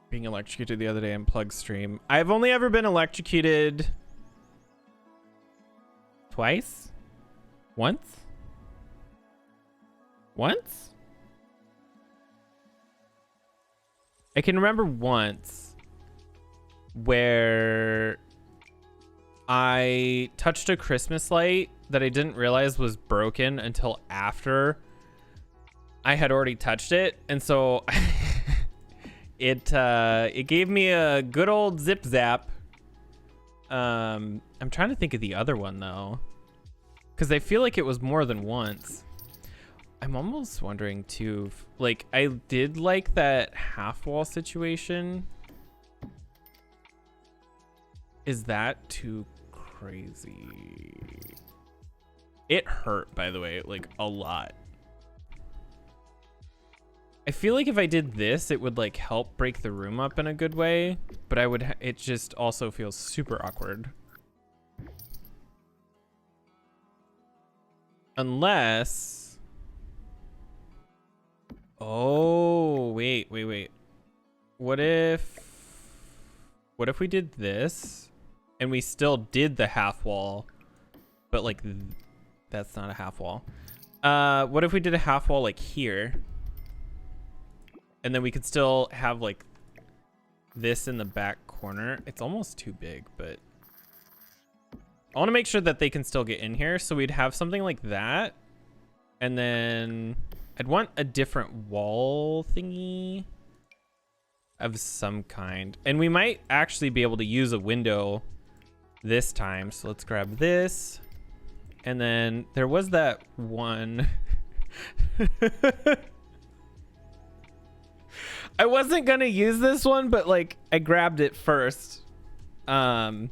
being electrocuted the other day in Plug Stream. I've only ever been electrocuted twice? Once? I can remember once where I touched a Christmas light that I didn't realize was broken until after I had already touched it. And so it gave me a good old zip zap. I'm trying to think of the other one though, because I feel like it was more than once. I'm almost wondering too, if, like, I did like that half wall situation. Is that too crazy? It hurt, by the way, like a lot. I feel like if I did this, it would like help break the room up in a good way, but it just also feels super awkward. Unless, oh, wait. What if we did this and we still did the half wall, but like, that's not a half wall. What if we did a half wall like here? And then we could still have like this in the back corner. It's almost too big, but I want to make sure that they can still get in here. So we'd have something like that. And then I'd want a different wall thingy of some kind. And we might actually be able to use a window this time. So let's grab this. And then there was that one. I wasn't gonna use this one, but like I grabbed it first. I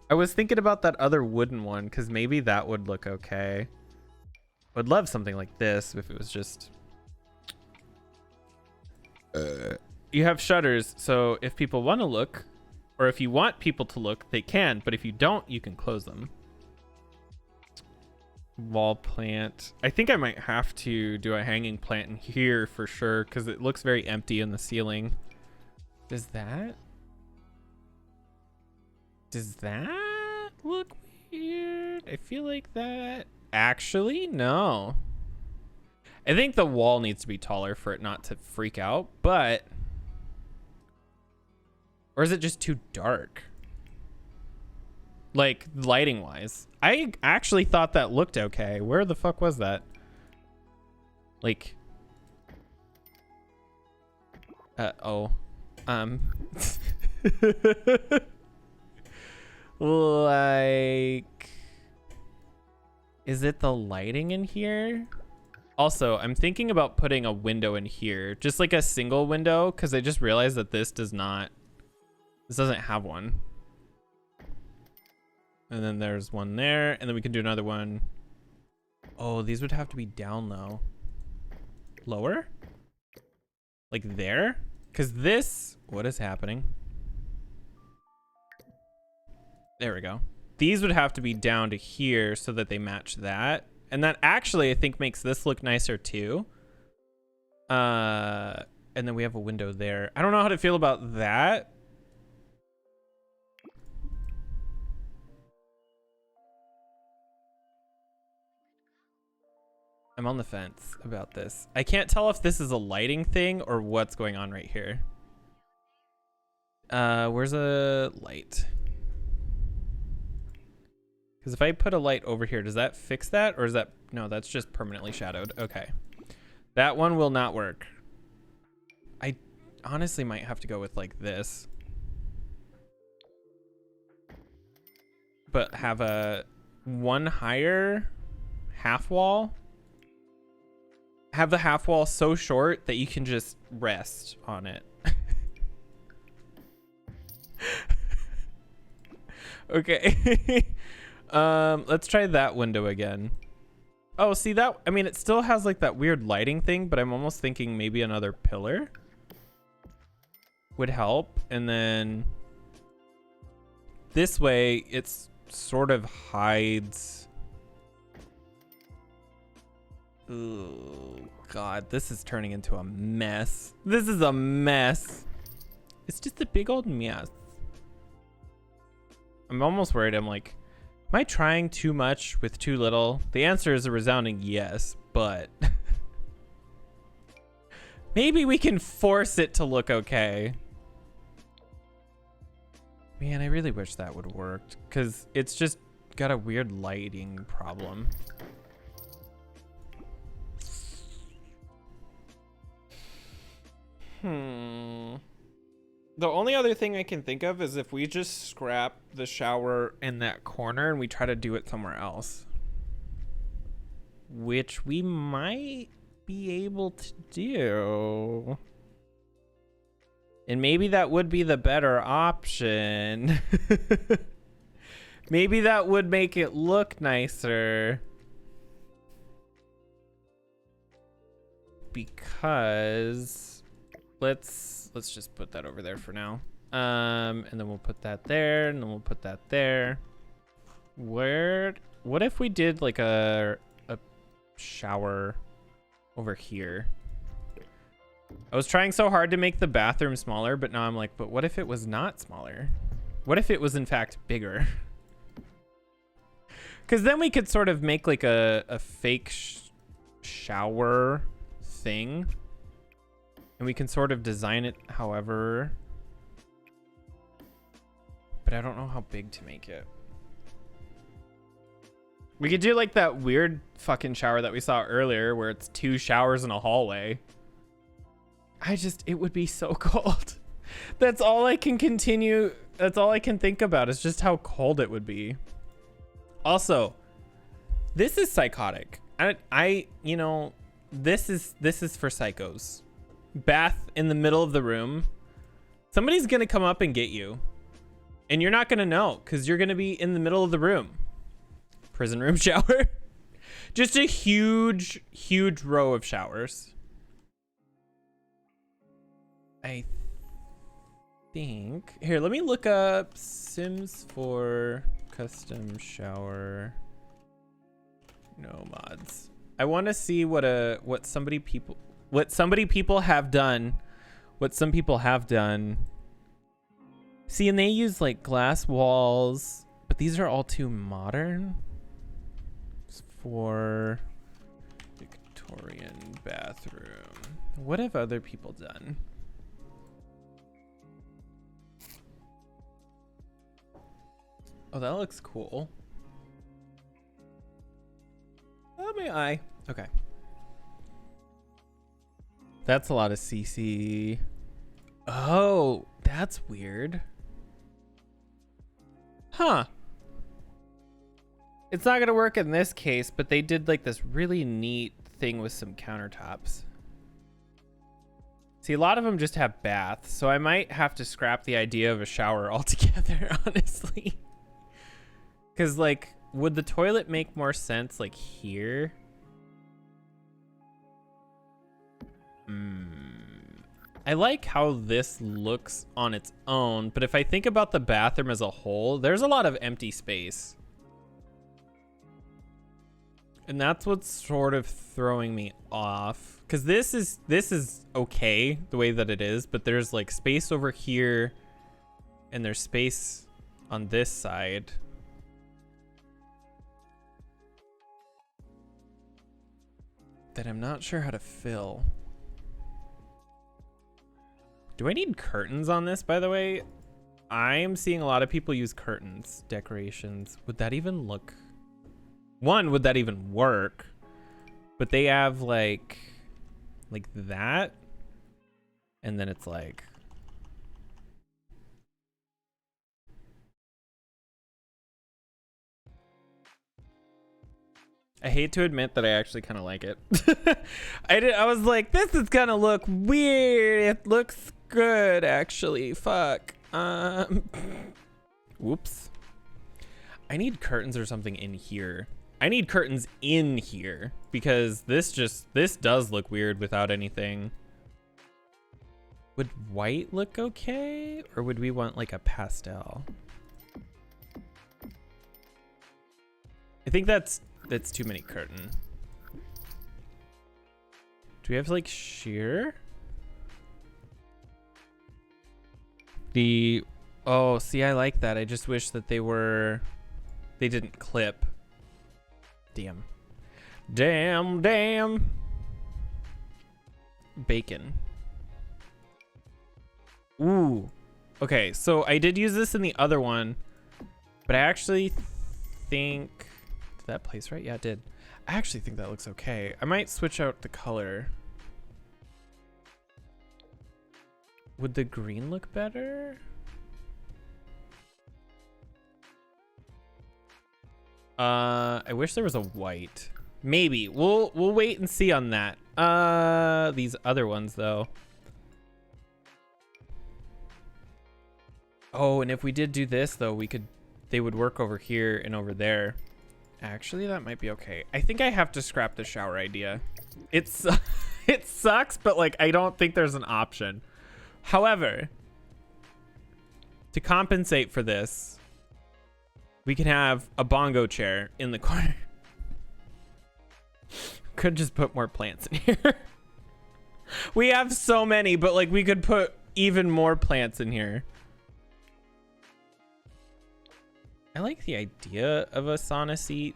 was thinking about that other wooden one because maybe that would look okay. Would love something like this if it was just. You have shutters, so if people want to look, or if you want people to look, they can. But if you don't, you can close them. Wall plant. I think I might have to do a hanging plant in here for sure because it looks very empty in the ceiling. Does that look weird? I feel like that. Actually, no. I think the wall needs to be taller for it not to freak out, but. Or is it just too dark? Like, lighting wise. I actually thought that looked okay. Where the fuck was that? Like. Like, is it the lighting in here? Also, I'm thinking about putting a window in here, just like a single window, because I just realized that this doesn't have one. And then there's one there, and then we can do another one. Oh, these would have to be down low. Lower? Like there? Because this, what is happening? There we go. These would have to be down to here so that they match that. And that actually, I think, makes this look nicer too. And then we have a window there. I don't know how to feel about that. I'm on the fence about this. I can't tell if this is a lighting thing or what's going on right here. Where's a light? Because if I put a light over here, does that fix that? Or is that... No, that's just permanently shadowed. Okay. That one will not work. I honestly might have to go with like this. But have a one higher half wall. Have the half wall so short that you can just rest on it. Okay. Let's try that window again. Oh, see that? I mean, it still has like that weird lighting thing, but I'm almost thinking maybe another pillar would help. And then this way it's sort of hides. Oh God, this is turning into a mess. This is a mess. It's just a big old mess. I'm almost worried. I'm like, am I trying too much with too little? The answer is a resounding yes, but maybe we can force it to look okay. Man, I really wish that would have worked because it's just got a weird lighting problem. The only other thing I can think of is if we just scrap the shower in that corner and we try to do it somewhere else. Which we might be able to do. And maybe that would be the better option. Maybe that would make it look nicer. Because let's just put that over there for now. And then we'll put that there, and then we'll put that there. What if we did like a shower over here? I was trying so hard to make the bathroom smaller, but now I'm like, but what if it was not smaller? What if it was in fact bigger? Because then we could sort of make like a fake shower thing. And we can sort of design it however. But I don't know how big to make it. We could do like that weird fucking shower that we saw earlier where it's 2 showers in a hallway. It would be so cold. That's all I can continue. That's all I can think about is just how cold it would be. Also, this is psychotic. You know, this is for psychos. Bath in the middle of the room. Somebody's gonna come up and get you. And you're not gonna know because you're gonna be in the middle of the room. Prison room shower. Just a huge, huge row of showers. I think here, let me look up Sims 4 custom shower. No mods. I want to see what some people have done. What some people have done. See, and they use like glass walls, but these are all too modern. It's for Victorian bathroom. What have other people done? Oh, that looks cool. Oh, my eye. Okay. That's a lot of CC. Oh, That's weird. Huh. It's not gonna work in this case, but they did like this really neat thing with some countertops. See, a lot of them just have baths, so I might have to scrap the idea of a shower altogether, honestly. Because, like, would the toilet make more sense, like, here? I like how this looks on its own, but if I think about the bathroom as a whole, there's a lot of empty space. And that's what's sort of throwing me off. Because this is okay the way that it is, but there's like space over here and there's space on this side. That I'm not sure how to fill. Do I need curtains on this, by the way? I am seeing a lot of people use curtains, decorations. Would that even look... One, would that even work? But they have like that. And then it's like... I hate to admit that I actually kind of like it. I was like, this is gonna look weird. It looks good, actually. Fuck. Whoops. I need curtains or something in here. I need curtains in here because this does look weird without anything. Would white look okay? Or would we want like a pastel? I think that's too many curtain. Do we have like sheer? Oh, see, I like that. I just wish that they didn't clip. Damn. Bacon. Ooh. Okay, so I did use this in the other one, but I actually think... Did that place right? Yeah, it did. I actually think that looks okay. I might switch out the color. Would the green look better? I wish there was a white. Maybe. We'll wait and see on that. These other ones though. Oh, and if we did do this though, they would work over here and over there. Actually, that might be okay. I think I have to scrap the shower idea. It sucks, but like I don't think there's an option. However, to compensate for this, we can have a bongo chair in the corner. Could just put more plants in here. We have so many, but like we could put even more plants in here. I like the idea of a sauna seat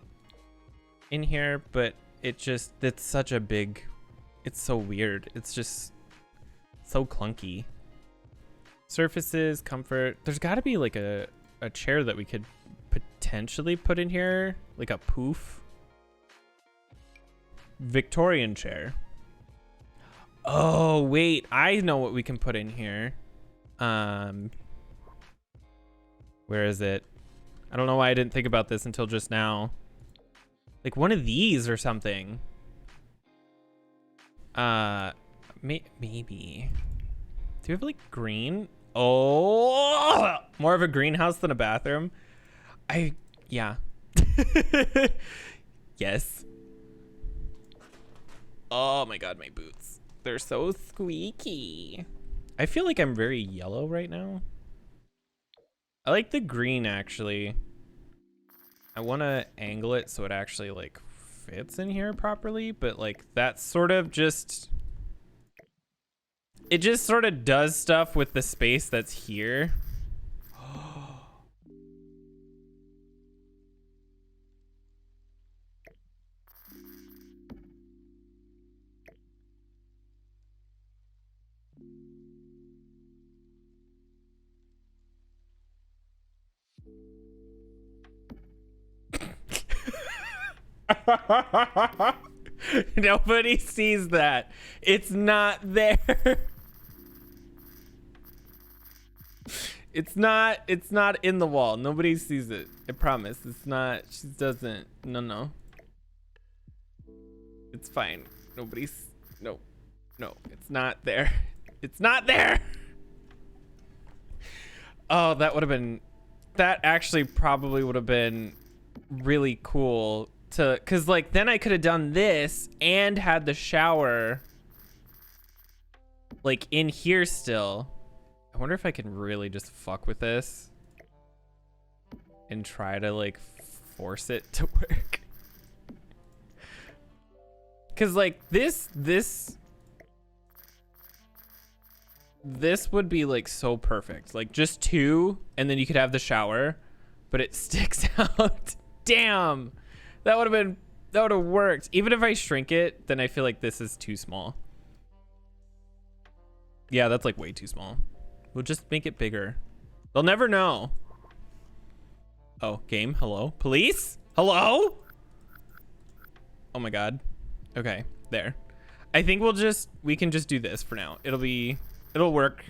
in here, but it's such a big, it's so weird. It's just so clunky. Surfaces, comfort. There's got to be like a chair that we could potentially put in here, like a poof. Victorian chair. Oh, wait. I know what we can put in here. Where is it? I don't know why I didn't think about this until just now. Like one of these or something. Maybe. Do you have like green? Oh, more of a greenhouse than a bathroom. Yeah. Yes. Oh my God, my boots. They're so squeaky. I feel like I'm very yellow right now. I like the green actually. I want to angle it so it actually like fits in here properly, but like that's sort of just, it just sort of does stuff with the space that's here. Nobody sees that. It's not there. It's not in the wall. Nobody sees it. I promise. It's not. She doesn't. No. It's fine. Nobody's. No. It's not there. It's not there. Oh, that would have been. That actually probably would have been really cool to, cause like then I could have done this and had the shower like in here still. I wonder if I can really just fuck with this and try to like force it to work. Cause like this would be like so perfect. Like just two and then you could have the shower, but it sticks out. Damn. That would have worked. Even if I shrink it, then I feel like this is too small. Yeah, that's like way too small. We'll just make it bigger. They'll never know. Oh, game. Hello. Police? Hello? Oh my God. Okay, there. I think we can just do this for now. It'll work.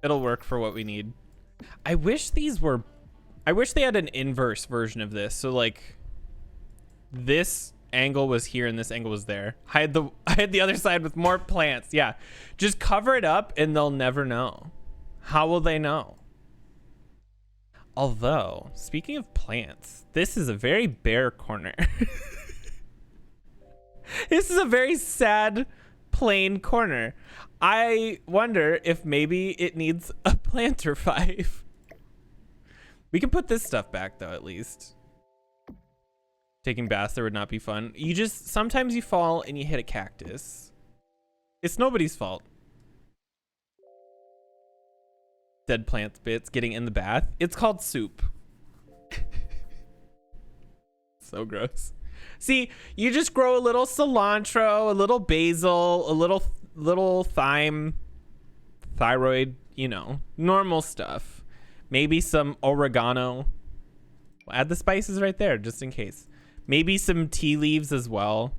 It'll work for what we need. I wish they had an inverse version of this. So like this angle was here and this angle was there. I had the other side with more plants. Yeah. Just cover it up and they'll never know. How will they know? Although, speaking of plants, this is a very bare corner. This is a very sad, plain corner. I wonder if maybe it needs a planter 5. We can put this stuff back though, at least. Taking baths there would not be fun. Sometimes you fall and you hit a cactus. It's nobody's fault. Dead plant bits getting in the bath. It's called soup. So gross. See, you just grow a little cilantro, a little basil, a little thyme, thyroid, you know, normal stuff. Maybe some oregano. We'll add the spices right there, just in case. Maybe some tea leaves as well.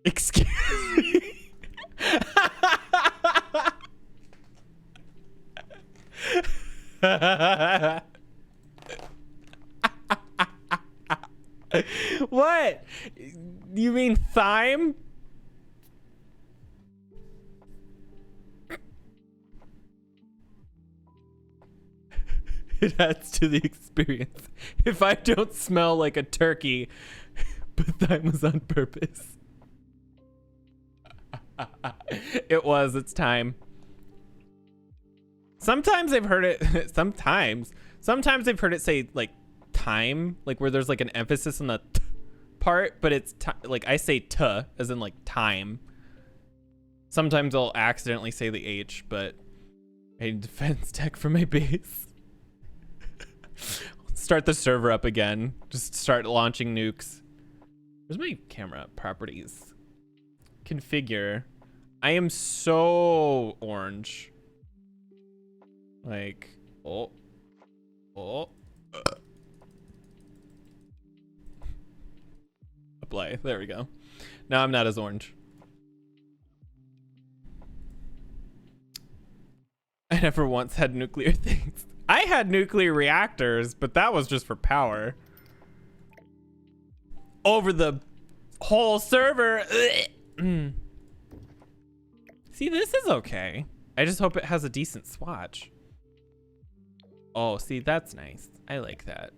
Excuse me. What? You mean thyme? It adds to the experience. If I don't smell like a turkey, but thyme was on purpose. It's time. Sometimes I've heard it, sometimes I've heard it say like time, like where there's like an emphasis on the t part, but it's like I say t as in like time. Sometimes I'll accidentally say the H, but I need defense tech for my base. Start the server up again. Just start launching nukes. Where's my camera properties? Configure. I am so orange. Like, apply. There we go. Now I'm not as orange. I never once had nuclear things. I had nuclear reactors, but that was just for power. Over the whole server. See, this is okay. I just hope it has a decent swatch. Oh, see, that's nice. I like that.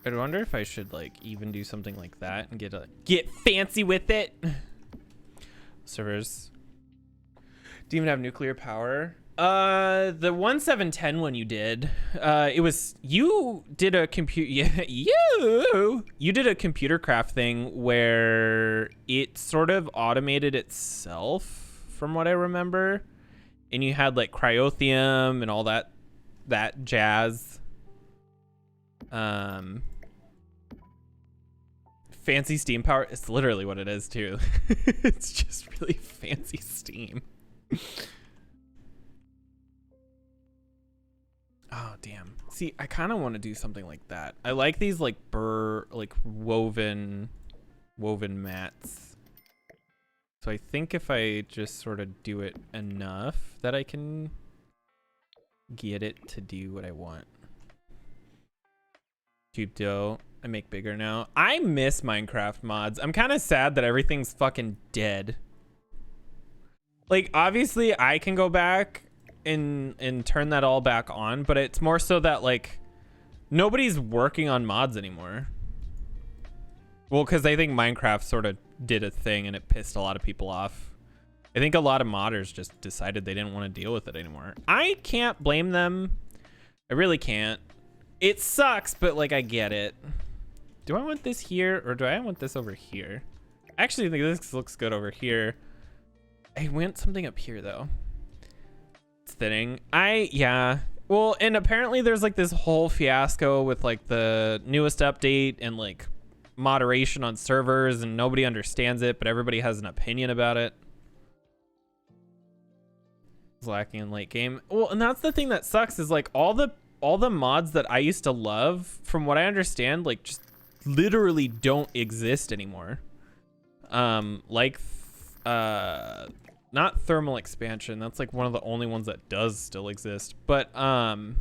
I wonder if I should like even do something like that and get fancy with it. Servers. Do you even have nuclear power? The 1710 one you did. You did a you did a computer craft thing where it sort of automated itself, from what I remember. And you had like cryothium and all that jazz. Fancy steam power. It's literally what it is too. It's just really fancy steam. Oh damn. See, I kind of want to do something like that. I like these like woven mats. So I think if I just sort of do it enough that I can get it to do what I want. Tube dough. I make bigger now. I miss Minecraft mods. I'm kind of sad that everything's fucking dead. Like, obviously I can go back and turn that all back on, but it's more so that like nobody's working on mods anymore. Well, because I think Minecraft sort of did a thing and it pissed a lot of people off. I think a lot of modders just decided they didn't want to deal with it anymore. I can't blame them. I really can't. It sucks, but like I get it. Do I want this here or do I want this over here? I actually think this looks good over here. I want something up here though. It's thinning. Yeah. Well, and apparently there's like this whole fiasco with like the newest update and like moderation on servers and nobody understands it, but everybody has an opinion about it. It's lacking in late game. Well, and that's the thing that sucks is like all the mods that I used to love, from what I understand, like just literally don't exist anymore. Like not thermal expansion. That's like one of the only ones that does still exist. But oh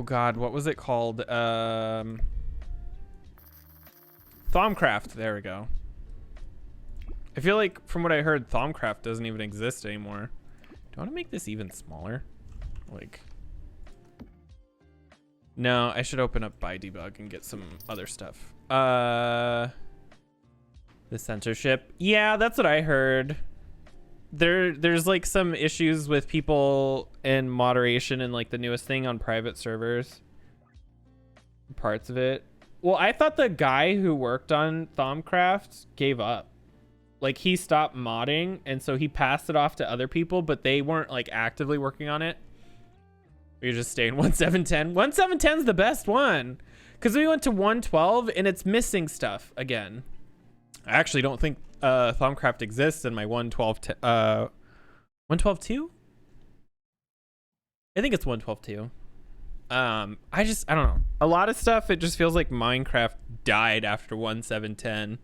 god, what was it called? Thaumcraft. There we go. I feel like from what I heard, Thaumcraft doesn't even exist anymore. Do I want to make this even smaller? Like, no, I should open up by debug and get some other stuff. The censorship. Yeah, that's what I heard. There's like some issues with people and moderation and like the newest thing on private servers. Parts of it. Well, I thought the guy who worked on Thaumcraft gave up. Like he stopped modding and so he passed it off to other people, but they weren't like actively working on it. We just staying 1.7.10. 1.7.10 is the best one because we went to 1.12 and it's missing stuff again. I actually don't think Thaumcraft exists in my 1.12 1.12.2. I think it's 1.12.2. I don't know. A lot of stuff, it just feels like Minecraft died after 1.7.10.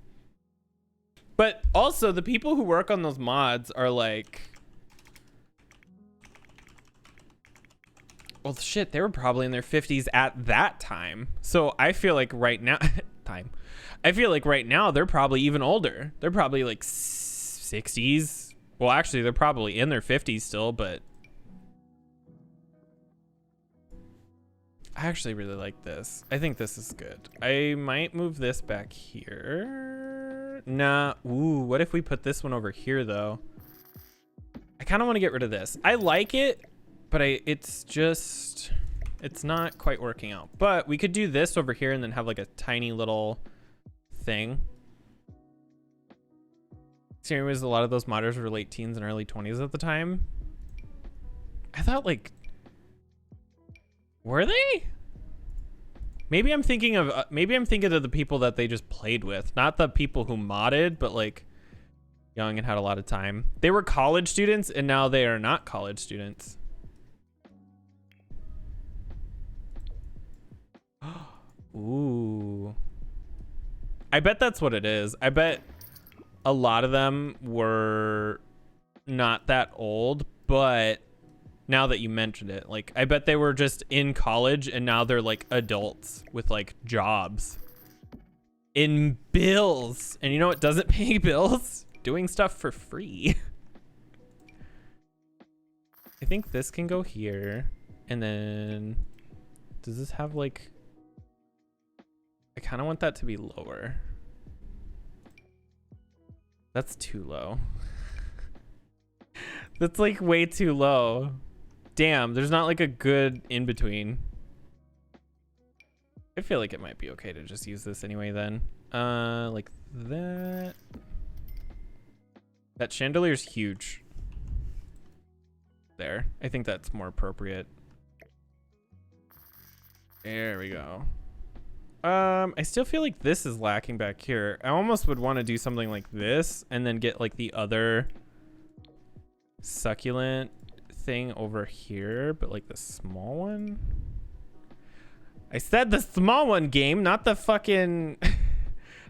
But also the people who work on those mods are like, well, shit, they were probably in their 50s at that time. So I feel like right now, I feel like right now they're probably even older. They're probably like 60s. Well, actually, they're probably in their 50s still, but I actually really like this. I think this is good. I might move this back here. Nah. Ooh, what if we put this one over here, though? I kind of want to get rid of this. I like it, but it's not quite working out. But we could do this over here and then have like a tiny little thing. Anyways, a lot of those modders were late teens and early 20s at the time. I thought like, were they? Maybe I'm thinking of the people that they just played with, not the people who modded, but like young and had a lot of time. They were college students and now they are not college students. Ooh. I bet that's what it is. I bet a lot of them were not that old, but now that you mentioned it, like I bet they were just in college and now they're like adults with like jobs in bills. And you know what doesn't pay bills? Doing stuff for free. I think this can go here. And then does this have like, I kind of want that to be lower. That's too low. That's like way too low. Damn, there's not like a good in between. I feel like it might be okay to just use this anyway then. Like that. That chandelier's huge. There. I think that's more appropriate. There we go. I still feel like this is lacking back here. I almost would want to do something like this and then get like the other succulent thing over here, but like the small one. I said the small one, game, not the fucking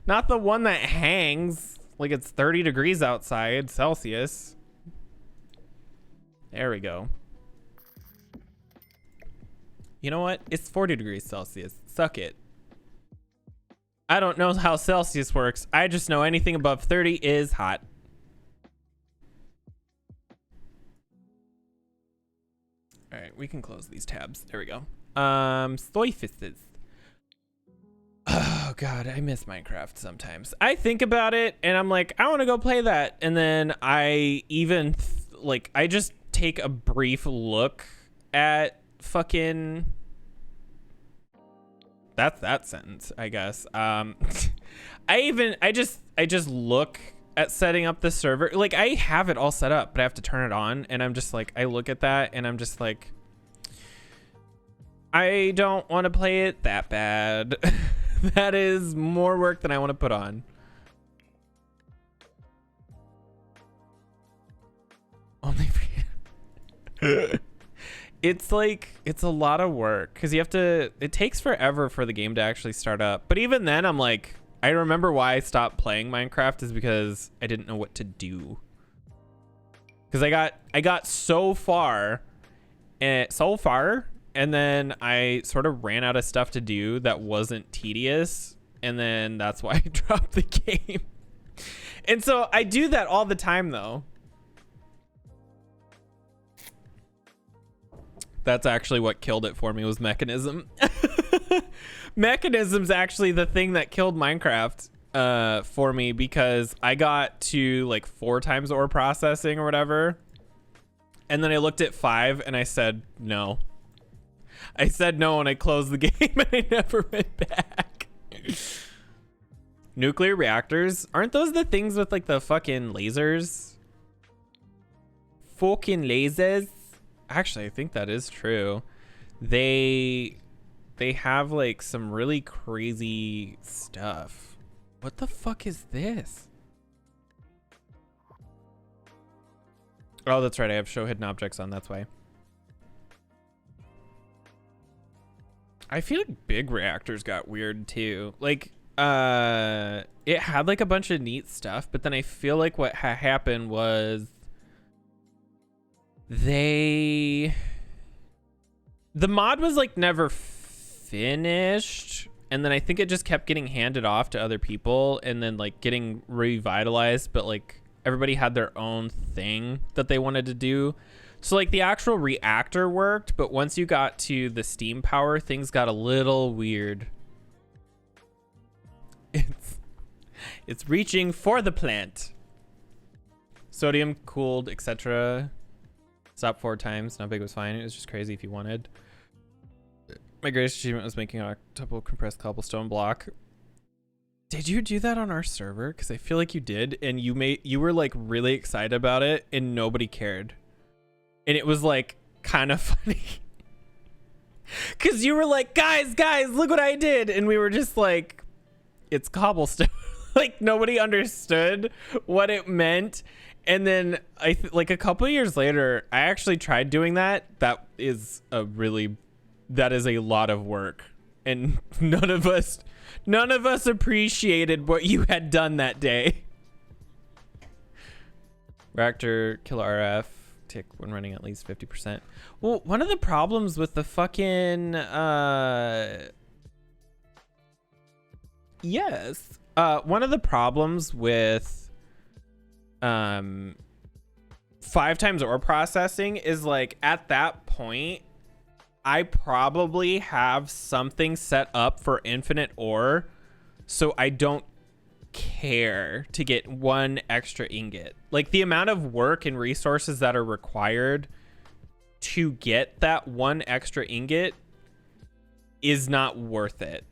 not the one that hangs. like it's 30 degrees outside Celsius. There we go. You know what? It's 40 degrees Celsius. Suck it. I don't know how Celsius works. I just know anything above 30 is hot. All right, we can close these tabs. There we go. Soy fisses. Oh God, I miss Minecraft sometimes. I think about it and I'm like, I want to go play that. And then I even like, I just take a brief look at fucking, that's that sentence, I guess. I just look at setting up the server. Like I have it all set up, but I have to turn it on. And I'm just like, I look at that and I'm just like, I don't want to play it that bad. That is more work than I want to put on. Only for it's like, it's a lot of work because you have to, it takes forever for the game to actually start up. But even then I'm like, I remember why I stopped playing Minecraft is because I didn't know what to do. Because I got so far and then I sort of ran out of stuff to do that wasn't tedious. And then that's why I dropped the game. And so I do that all the time though. That's actually what killed it for me was Mechanism. Mechanism's actually the thing that killed Minecraft for me because I got to like 4 times ore processing or whatever. And then I looked at 5 and I said, no. I said no and I closed the game and I never went back. Nuclear reactors? Aren't those the things with like the fucking lasers? Fucking lasers? Actually, I think that is true. They have like some really crazy stuff. What the fuck is this? Oh, that's right. I have show hidden objects on. That's why. I feel like big reactors got weird too. Like, it had like a bunch of neat stuff, but then I feel like what happened was the mod was like never finished. And then I think it just kept getting handed off to other people and then like getting revitalized. But like everybody had their own thing that they wanted to do. So like the actual reactor worked, but once you got to the steam power, things got a little weird. It's reaching for the plant. Sodium cooled, etc. Stopped 4 times. Not big was fine. It was just crazy if you wanted. My greatest achievement was making a double compressed cobblestone block. Did you do that on our server? Because I feel like you did, and you were like really excited about it, and nobody cared. And it was like kind of funny. Because you were like, guys, look what I did. And we were just like, it's cobblestone. Like nobody understood what it meant. And then like a couple of years later, I actually tried doing that. That is a lot of work. And none of us appreciated what you had done that day. Reactor, kill RF. Tick when running at least 50%. Well, one of the problems with the fucking one of the problems with 5 times ore processing is like at that point I probably have something set up for infinite ore, so I don't care to get 1 extra ingot. Like the amount of work and resources that are required to get that 1 extra ingot is not worth it.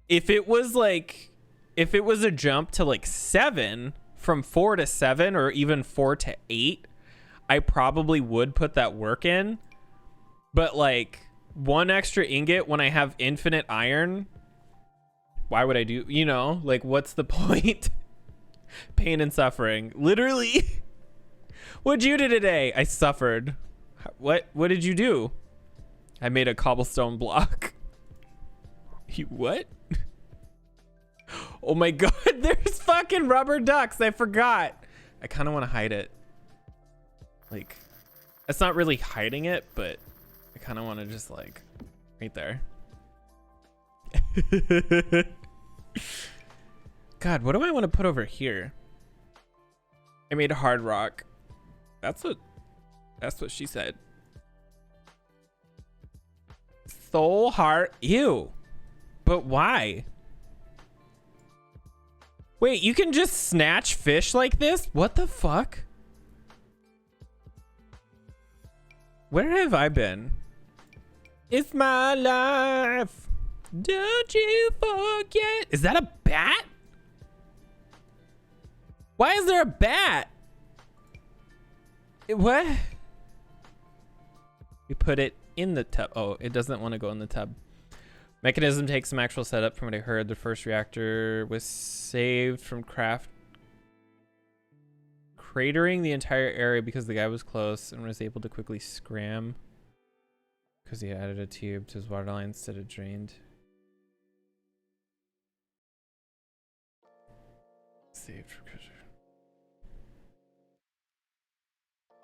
If it was a jump to like 7, from 4 to 7 or even 4 to 8, I probably would put that work in. But like 1 extra ingot when I have infinite iron, why would I do, like what's the point? Pain and suffering. Literally. What'd you do today? I suffered. What did you do? I made a cobblestone block. You what? Oh my god, there's fucking rubber ducks. I forgot. I kind of want to hide it. Like, it's not really hiding it, but I kind of want to just like right there. God, what do I want to put over here? I made hard rock. That's what she said. Soul heart. Ew. But why? Wait, you can just snatch fish like this? What the fuck? Where have I been? It's my life. Don't you forget. Is that a bat? Why is there a bat? What? We put it in the tub. Oh, it doesn't want to go in the tub. Mechanism takes some actual setup. From what I heard, the first reactor was saved from cratering the entire area because the guy was close and was able to quickly scram because he added a tube to his water line instead of drained. Saved from cratering.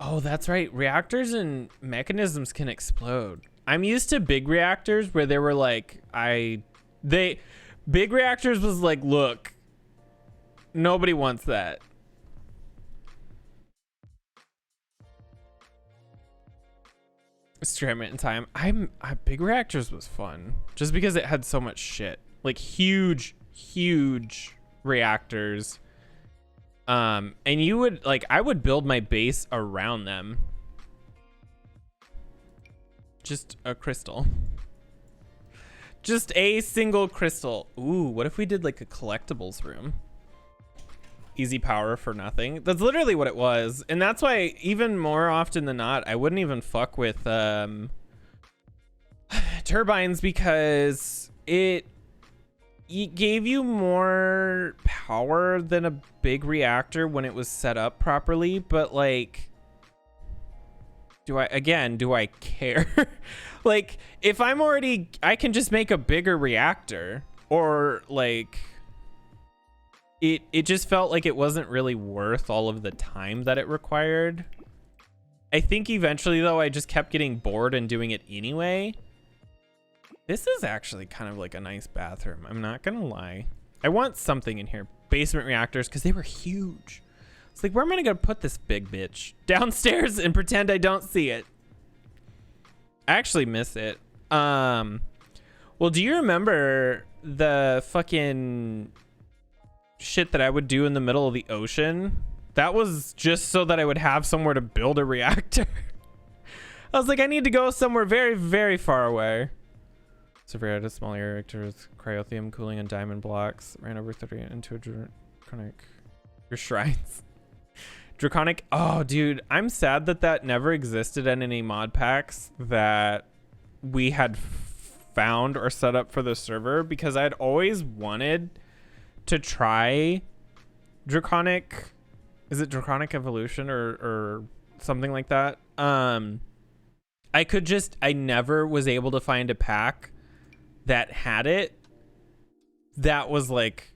Oh, that's right. Reactors and mechanisms can explode. I'm used to big reactors where they were like, big reactors was like, look, nobody wants that. Experiment in time. Big reactors was fun just because it had so much shit, like huge reactors. And you would like, I would build my base around them. Just a crystal. Just a single crystal. Ooh, what if we did like a collectibles room? Easy power for nothing. That's literally what it was. And that's why even more often than not, I wouldn't even fuck with turbines because it gave you more power than a big reactor when it was set up properly. But like, do I care? Like, if I'm already, I can just make a bigger reactor, or like, it just felt like it wasn't really worth all of the time that it required. I think eventually though, I just kept getting bored and doing it anyway. This is actually kind of like a nice bathroom. I'm not gonna lie. I want something in here. Basement reactors, because they were huge. It's like, where am I gonna put this big bitch? Downstairs and pretend I don't see it. I actually miss it. Well, do you remember the fucking shit that I would do in the middle of the ocean? That was just so that I would have somewhere to build a reactor. I was like, I need to go somewhere very, very far away. So if we had a small reactor with cryothium cooling and diamond blocks, ran over 30 into a draconic. Your shrines. Draconic. Oh, dude, I'm sad that that never existed in any mod packs that we had found or set up for the server, because I'd always wanted to try draconic. Is it draconic evolution or something like that? I never was able to find a pack that had it that was like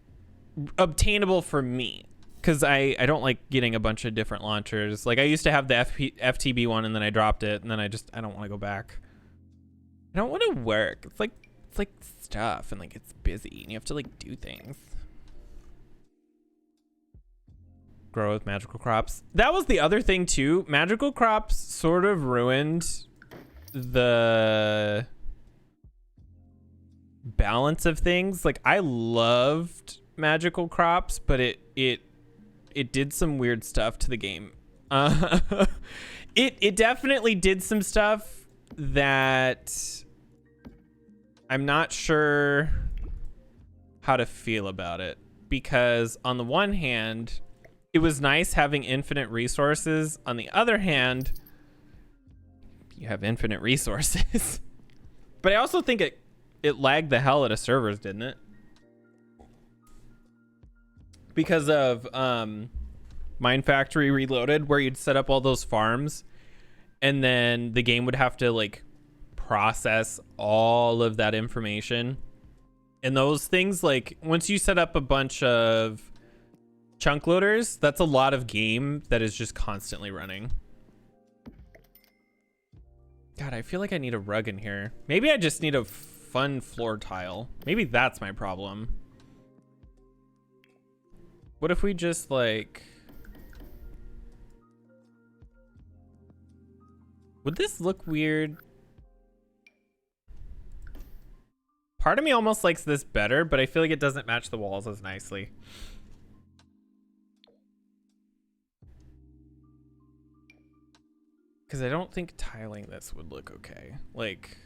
obtainable for me. Because I don't like getting a bunch of different launchers. Like, I used to have the FTB one, and then I dropped it, and then I don't want to go back. I don't want to work. It's like stuff, and like it's busy, and you have to like do things. Grow with magical crops. That was the other thing too. Magical crops sort of ruined the balance of things. Like, I loved magical crops, but it did some weird stuff to the game. It definitely did some stuff that I'm not sure how to feel about it, because on the one hand, it was nice having infinite resources. On the other hand, you have infinite resources. But I also think it lagged the hell out of servers, didn't it? Because of Mine Factory Reloaded, where you'd set up all those farms, and then the game would have to like process all of that information And those things, like, once you set up a bunch of chunk loaders, that's a lot of game that is just constantly running. God, I feel like I need a rug in here. Maybe I just need a fun floor tile. Maybe that's my problem. What if we just, like... Would this look weird? Part of me almost likes this better, but I feel like it doesn't match the walls as nicely. Because I don't think tiling this would look okay. Like...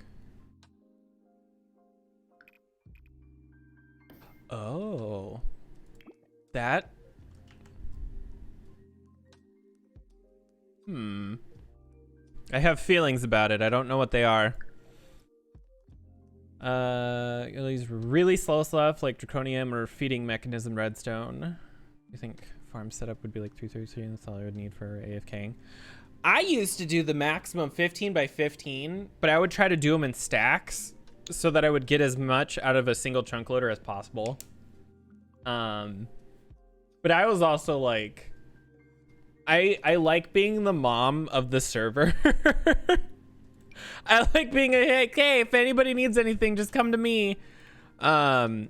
Oh. That... I have feelings about it. I don't know what they are. These really slow stuff like draconium or feeding mechanism redstone. You think farm setup would be like 333 and that's all I would need for AFKing? I used to do the maximum 15 by 15, but I would try to do them in stacks so that I would get as much out of a single chunk loader as possible. But I was also like, I like being the mom of the server. I like being like, hey, if anybody needs anything, just come to me. And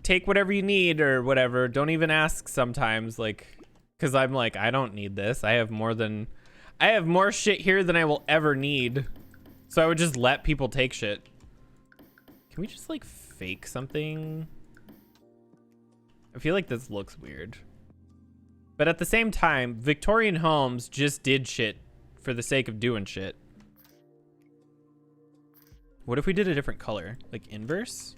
take whatever you need or whatever. Don't even ask sometimes, like, because I'm like, I don't need this. I have more shit here than I will ever need. So I would just let people take shit. Can we just like fake something? I feel like this looks weird. But at the same time, Victorian homes just did shit for the sake of doing shit. What if we did a different color? Like inverse?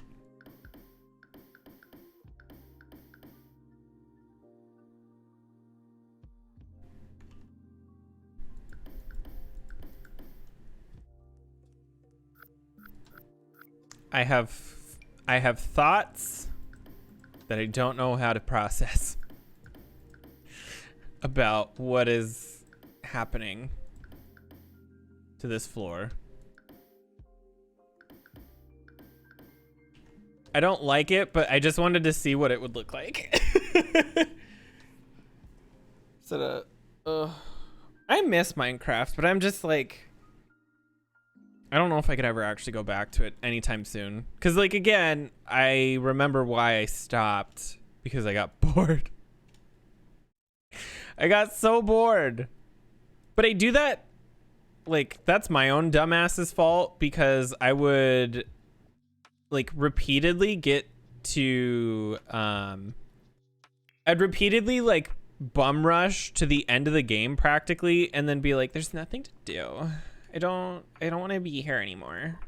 I have thoughts that I don't know how to process about what is happening to this floor. I don't like it, but I just wanted to see what it would look like. I miss Minecraft, but I'm just like, I don't know if I could ever actually go back to it anytime soon. Because, like, again, I remember why I stopped. Because I got bored. I got so bored. But I do that, like, that's my own dumbass's fault. Because I would, like, repeatedly get to, I'd repeatedly, like, bum rush to the end of the game, practically. And then be like, there's nothing to do. I don't want to be here anymore.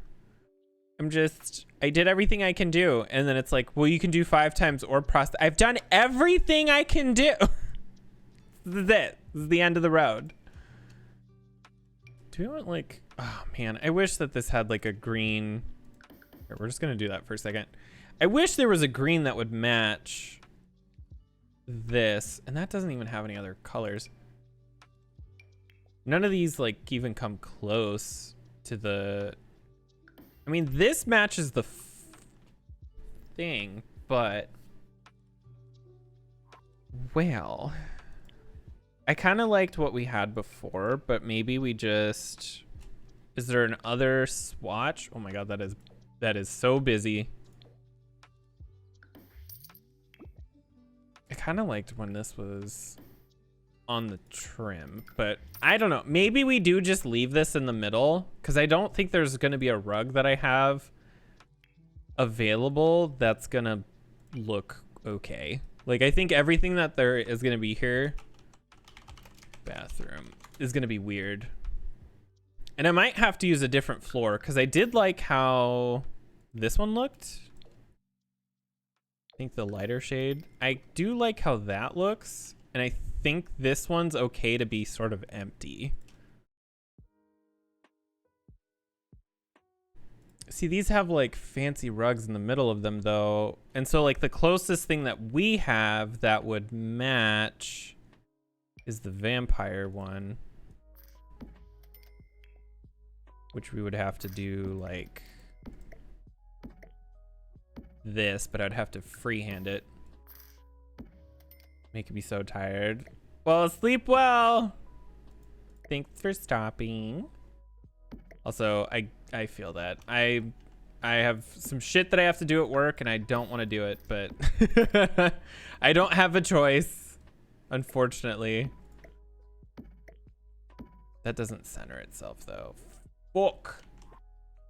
I did everything I can do. And then it's like, well, you can do 5 times or I've done everything I can do. This is the end of the road. Do we want like, oh man, I wish that this had like a green. Here, we're just going to do that for a second. I wish there was a green that would match this. And that doesn't even have any other colors. None of these like even come close to the, I mean, this matches the thing, but well, I kind of liked what we had before, but maybe we just, is there an other swatch? Oh my God, that is so busy. I kind of liked when this was on the trim, but I don't know. Maybe we do just leave this in the middle because I don't think there's going to be a rug that I have available that's going to look okay. Like, I think everything that there is going to be here, bathroom, is going to be weird. And I might have to use a different floor because I did like how this one looked. I think the lighter shade. I do like how that looks. And I think this one's okay to be sort of empty. See, these have like fancy rugs in the middle of them though. And so like the closest thing that we have that would match is the vampire one, which we would have to do like this, but I'd have to freehand it. Making me so tired. Well, sleep well. Thanks for stopping. Also, I feel that. I have some shit that I have to do at work and I don't want to do it, but I don't have a choice, unfortunately. That doesn't center itself though. Fuck.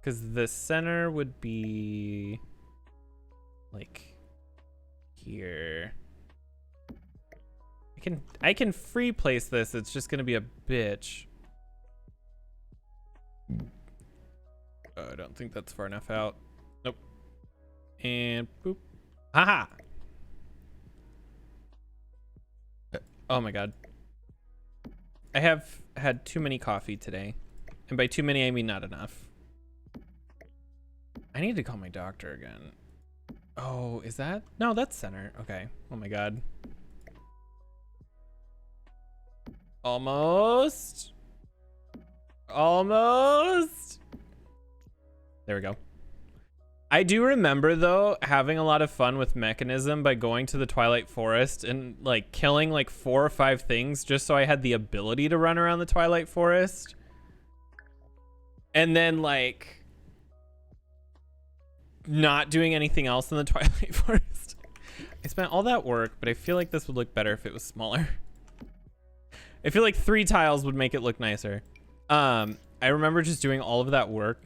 Because the center would be like here. I can free place this. It's just gonna be a bitch. Oh, I don't think that's far enough out. Nope. And boop. Haha. Oh my god. I have had too many coffee today. And by too many, I mean not enough. I need to call my doctor again. Oh, is that? No, that's center. Okay. Oh my god. Almost. Almost. There we go. I do remember though having a lot of fun with Mechanism by going to the Twilight Forest and like killing like 4 or 5 things just so I had the ability to run around the Twilight Forest. And then like not doing anything else in the Twilight Forest. I spent all that work, but I feel like this would look better if it was smaller. I feel like 3 tiles would make it look nicer. I remember just doing all of that work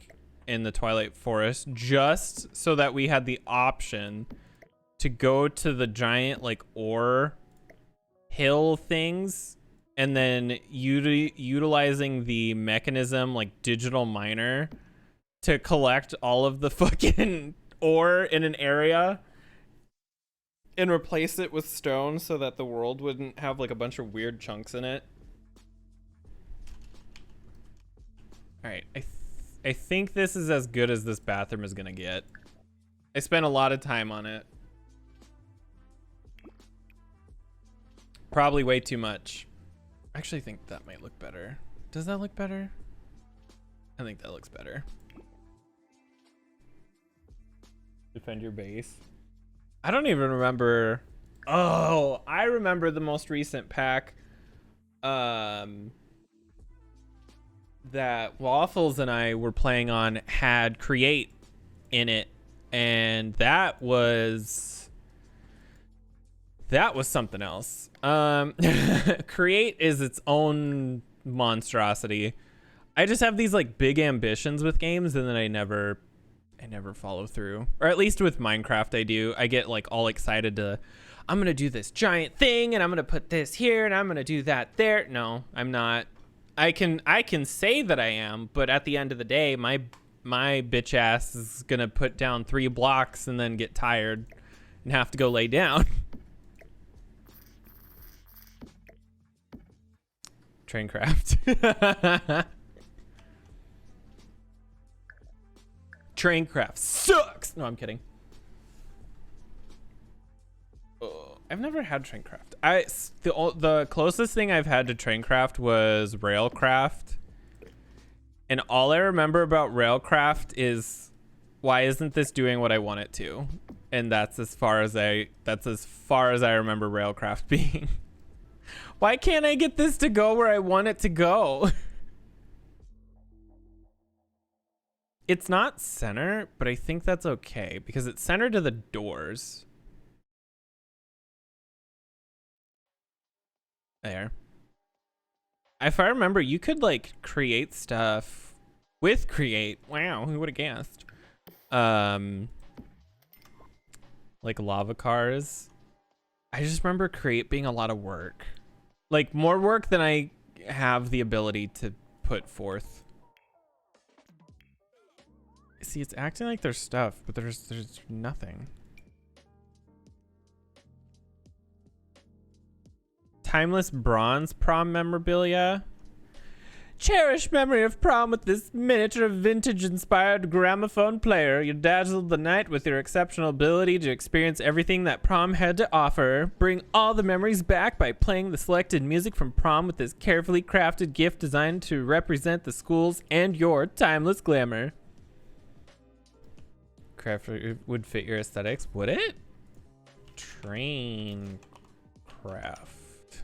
in the Twilight Forest just so that we had the option to go to the giant like ore hill things and then utilizing the Mechanism like digital miner to collect all of the fucking ore in an area and replace it with stone so that the world wouldn't have like a bunch of weird chunks in it. All right, I think this is as good as this bathroom is gonna get. I spent a lot of time on it. Probably way too much. I actually think that might look better. Does that look better? I think that looks better. Defend your base. I don't even remember. Oh, I remember the most recent pack. That Waffles and I were playing on had Create in it, and that was something else. Create is its own monstrosity. I just have these like big ambitions with games and then I never follow through. Or at least with Minecraft I do. I get like all excited to, I'm gonna do this giant thing and I'm gonna put this here and I'm gonna do that there. No, I'm not. I can say that I am, but at the end of the day, my bitch ass is gonna put down 3 blocks and then get tired and have to go lay down. Traincraft. Traincraft sucks. No, I'm kidding. I've never had Traincraft. The closest thing I've had to Traincraft was Railcraft. And all I remember about Railcraft is, why isn't this doing what I want it to? And that's as far as I remember Railcraft being. Why can't I get this to go where I want it to go? It's not center, but I think that's okay because it's centered to the doors. There. If I remember, you could like create stuff with Create. Wow, who would have guessed? Like lava cars. I just remember Create being a lot of work. Like more work than I have the ability to put forth. See, it's acting like there's stuff, but there's nothing. Timeless bronze prom memorabilia. Cherished memory of prom with this miniature vintage-inspired gramophone player. You dazzled the night with your exceptional ability to experience everything that prom had to offer. Bring all the memories back by playing the selected music from prom with this carefully crafted gift designed to represent the school's and your timeless glamour. craft would fit your aesthetics. Would it? Train craft.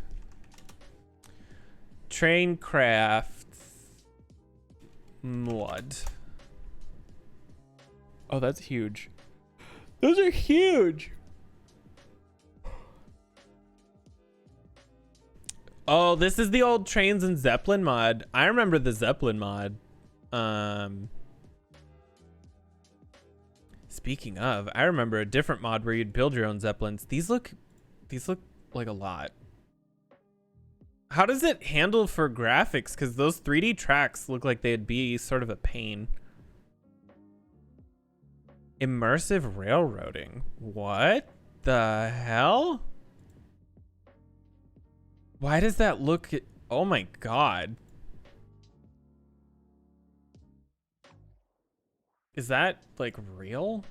Train craft mod. Oh, that's huge. Those are huge. Oh, this is the old Trains and Zeppelin mod. I remember the Zeppelin mod. Speaking of, I remember a different mod where you'd build your own Zeppelins. These look like a lot. How does it handle for graphics? Because those 3D tracks look like they'd be sort of a pain. Immersive railroading. What the hell? Why does that look? Oh my god. Is that like real?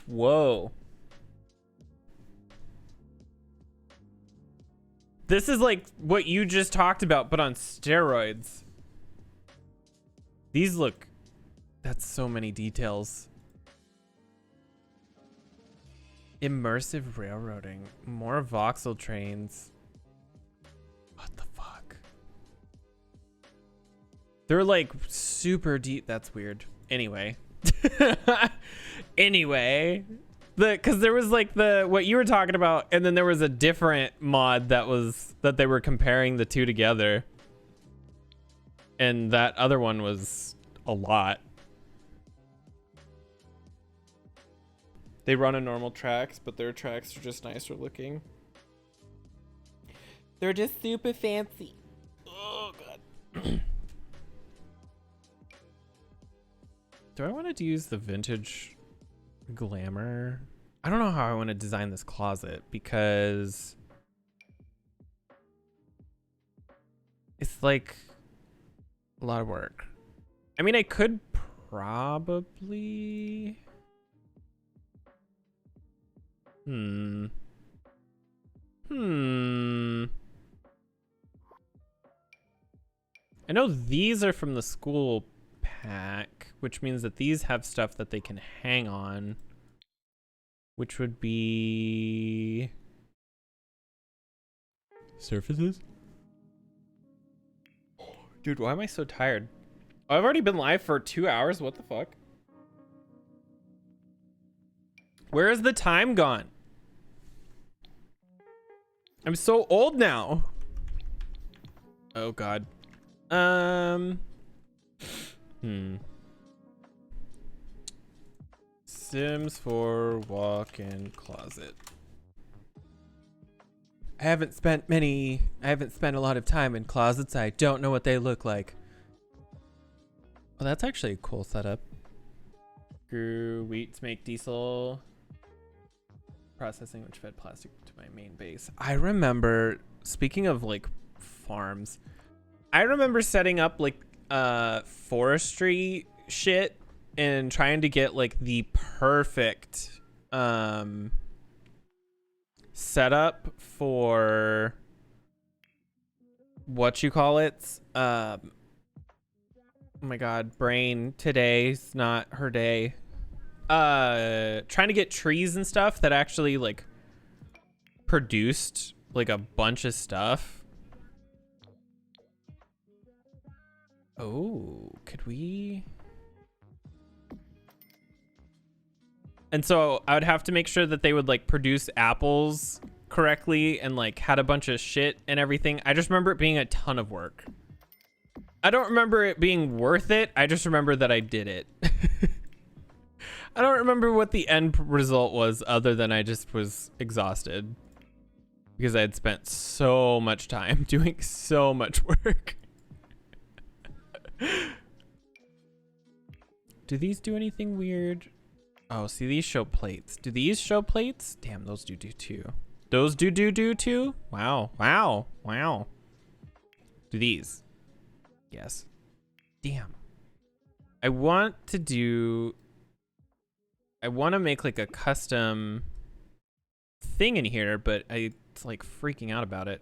Whoa. This is like what you just talked about, but on steroids. These look, that's so many details. Immersive railroading, more voxel trains. What the fuck? They're like super deep. That's weird. Anyway. Anyway, because there was like what you were talking about, and then there was a different mod that they were comparing the two together, and that other one was a lot. They run on normal tracks, but their tracks are just nicer looking. They're just super fancy. Oh god. Do I want to use the vintage glamour? I don't know how I want to design this closet because it's like a lot of work. I mean, I could probably... I know these are from the school pack, which means that these have stuff that they can hang on, which would be surfaces. Dude, why am I so tired? Oh, I've already been live for 2 hours. What the fuck? Where is the time gone? I'm so old now. Oh god. Sims 4 walk-in closet. I haven't spent a lot of time in closets. I don't know what they look like. Well, that's actually a cool setup. Grew wheat to make diesel. Processing which fed plastic to my main base. I remember, speaking of like farms, I remember setting up like forestry shit and trying to get like the perfect setup for what you call it. Oh my god, brain today's not her day. Trying to get trees and stuff that actually like produced like a bunch of stuff. Oh, could we? And so I would have to make sure that they would like produce apples correctly and like had a bunch of shit and everything. I just remember it being a ton of work. I don't remember it being worth it. I just remember that I did it. I don't remember what the end result was other than I just was exhausted because I had spent so much time doing so much work. Do these do anything weird? Oh, see, these show plates. Do these show plates? Damn, those do too. Those do too? Wow, wow, wow. Do these? Yes. Damn. I want to make like a custom thing in here, but it's like freaking out about it.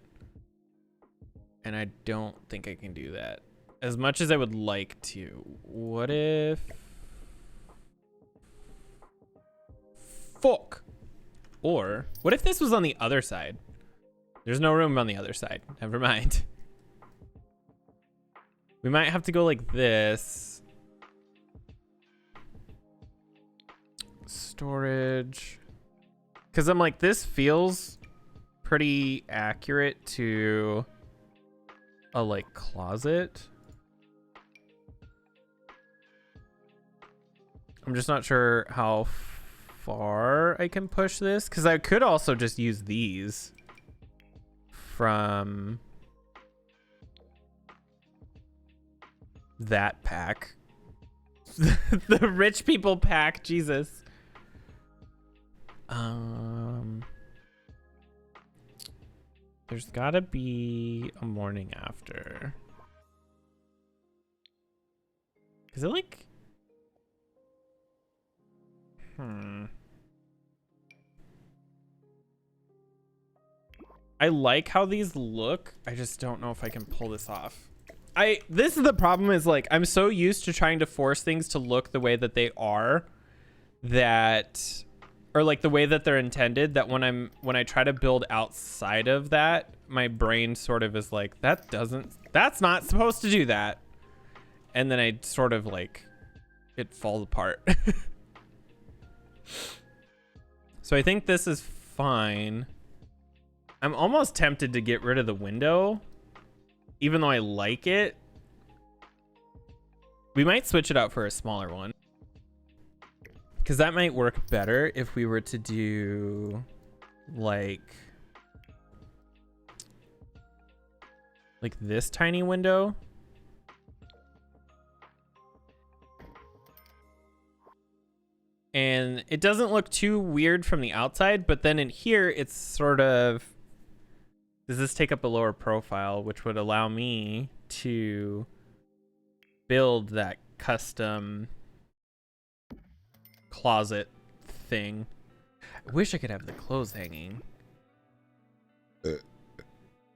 And I don't think I can do that as much as I would like to. What if fuck? Or what if this was on the other side? There's no room on the other side. Never mind. We might have to go like this. Storage. Because I'm like, this feels pretty accurate to a like closet. I'm just not sure how far I can push this, because I could also just use these from that pack. The rich people pack, Jesus. There's gotta be a morning after. Is it like... I like how these look. I just don't know if I can pull this off. This is the problem, is like, I'm so used to trying to force things to look the way that they are, that, or like the way that they're intended, that when I try to build outside of that, my brain sort of is like, that's not supposed to do that. And then I sort of like, it falls apart. So I think this is fine. I'm almost tempted to get rid of the window, even though I like it. We might switch it out for a smaller one, because that might work better if we were to do like this tiny window. And it doesn't look too weird from the outside, but then in here, it's sort of, does this take up a lower profile, which would allow me to build that custom closet thing. I wish I could have the clothes hanging.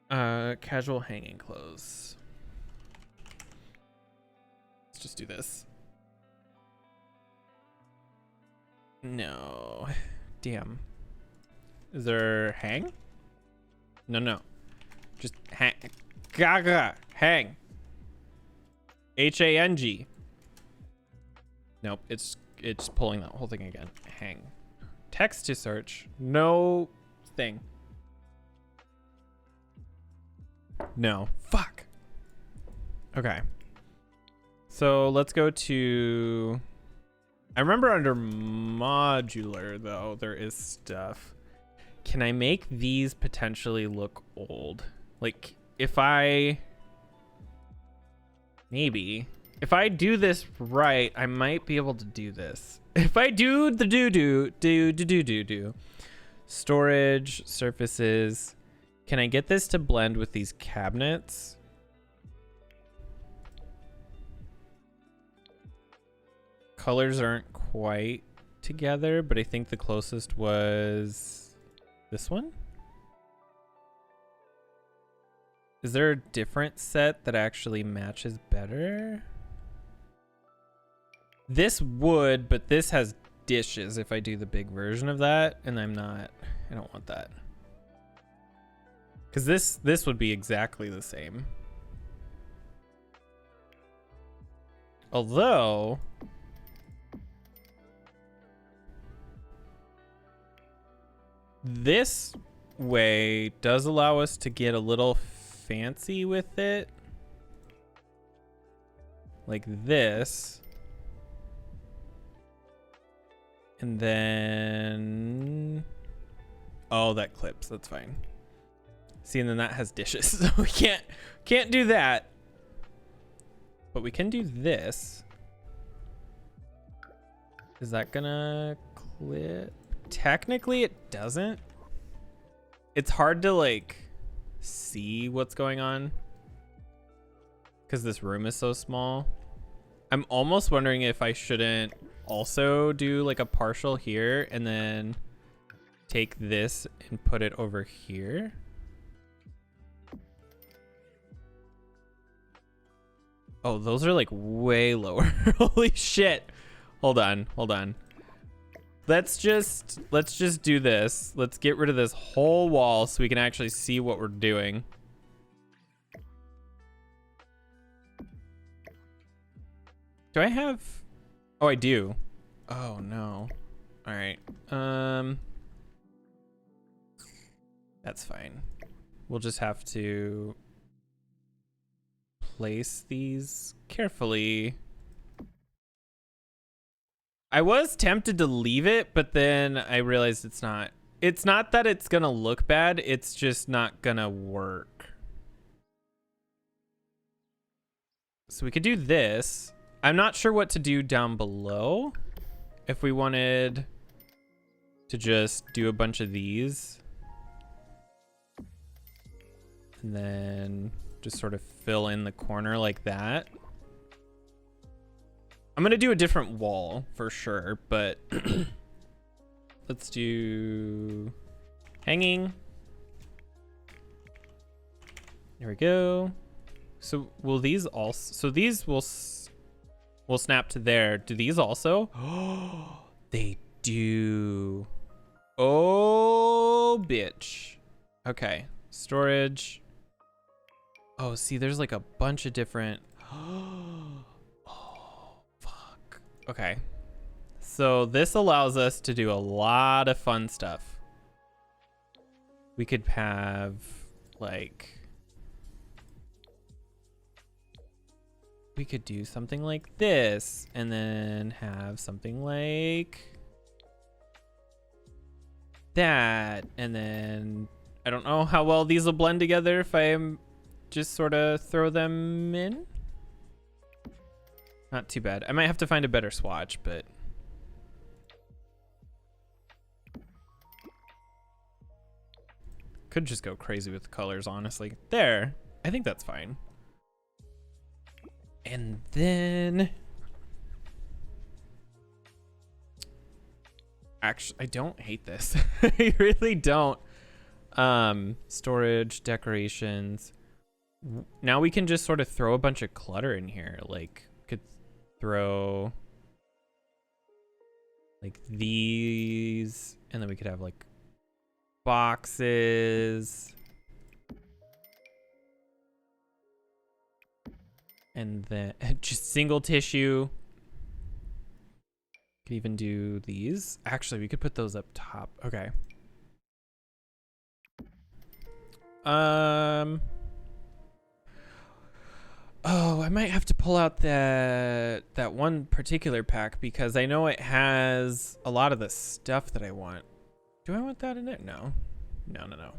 Casual hanging clothes. Let's just do this. No. Damn. Is there hang? No. Just hang. Gaga. Hang. H-A-N-G. Nope. It's pulling that whole thing again. Hang. Text to search. No thing. No. Fuck. Okay. So let's go to... I remember under modular, though, there is stuff. Can I make these potentially look old? Like, if I... Maybe. If I do this right, I might be able to do this. If I do the do. Storage, surfaces. Can I get this to blend with these cabinets? Colors aren't quite together, but I think the closest was this one. Is there a different set that actually matches better? This would, but this has dishes if I do the big version of that, and I don't want that. Because this would be exactly the same. Although... this way does allow us to get a little fancy with it. Like this. And then... oh, that clips. That's fine. See, and then that has dishes. So we can't do that. But we can do this. Is that gonna clip? Technically, it doesn't. It's hard to like see what's going on because this room is so small. I'm almost wondering if I shouldn't also do like a partial here and then take this and put it over here. Oh, those are like way lower. Holy shit. Hold on. let's just do this. Let's get rid of this whole wall so we can actually see what we're doing. Do I have? Oh, I do. Oh no. All right. That's fine. We'll just have to place these carefully. I was tempted to leave it, but then I realized it's not. It's not that it's gonna look bad, it's just not gonna work. So we could do this. I'm not sure what to do down below. If we wanted to just do a bunch of these. And then just sort of fill in the corner like that. I'm gonna do a different wall for sure, but let's do hanging. There we go. So will these also? So these will snap to there. Do these also? Oh, they do. Oh, bitch. Okay, storage. Oh, see, there's like a bunch of different. Okay, so this allows us to do a lot of fun stuff. We could have like, we could do something like this and then have something like that. And then I don't know how well these will blend together if I just sort of throw them in. Not too bad. I might have to find a better swatch, but could just go crazy with the colors, honestly. There. I think that's fine. And then actually, I don't hate this. I really don't. Storage, decorations. Now we can just sort of throw a bunch of clutter in here. Like, could throw like these, and then we could have like boxes, and then just single tissue. Could even do these. Actually, we could put those up top. Okay. Oh, I might have to pull out that one particular pack because I know it has a lot of the stuff that I want. Do I want that in it? No. No.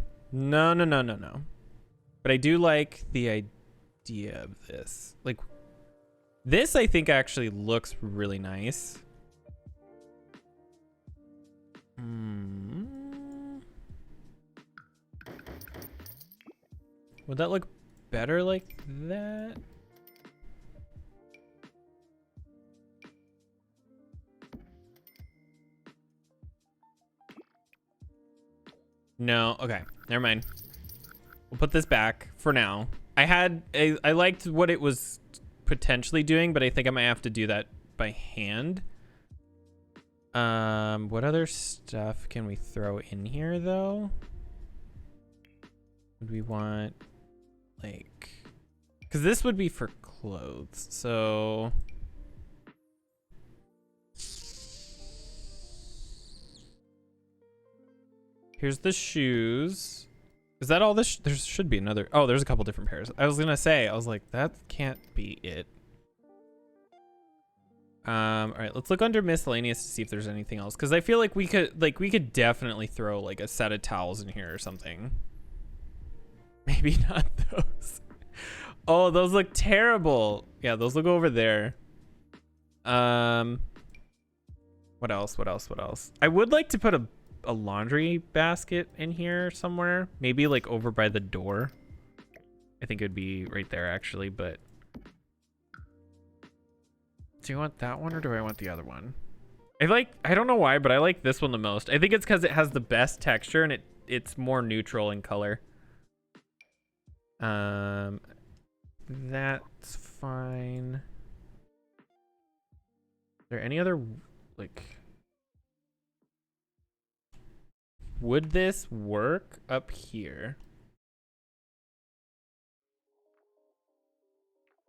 But I do like the idea of this. Like, this I think actually looks really nice. Would that look better like that? No, okay, never mind. We'll put this back for now. I liked what it was potentially doing, but I think I might have to do that by hand. What other stuff can we throw in here though? Would we want like, because this would be for clothes, so here's the shoes. Is that all this? There should be another. Oh, there's a couple different pairs. I was gonna say, I was like, that can't be it. All right, let's look under miscellaneous to see if there's anything else, because I feel like we could definitely throw like a set of towels in here or something. Maybe not those. Oh, those look terrible. Yeah, those look over there. What else? I would like to put a laundry basket in here somewhere. Maybe like over by the door. I think it'd be right there actually, but do you want that one or do I want the other one? I don't know why, but I like this one the most. I think it's because it has the best texture and it's more neutral in color. That's fine. Is there any other like would this work up here?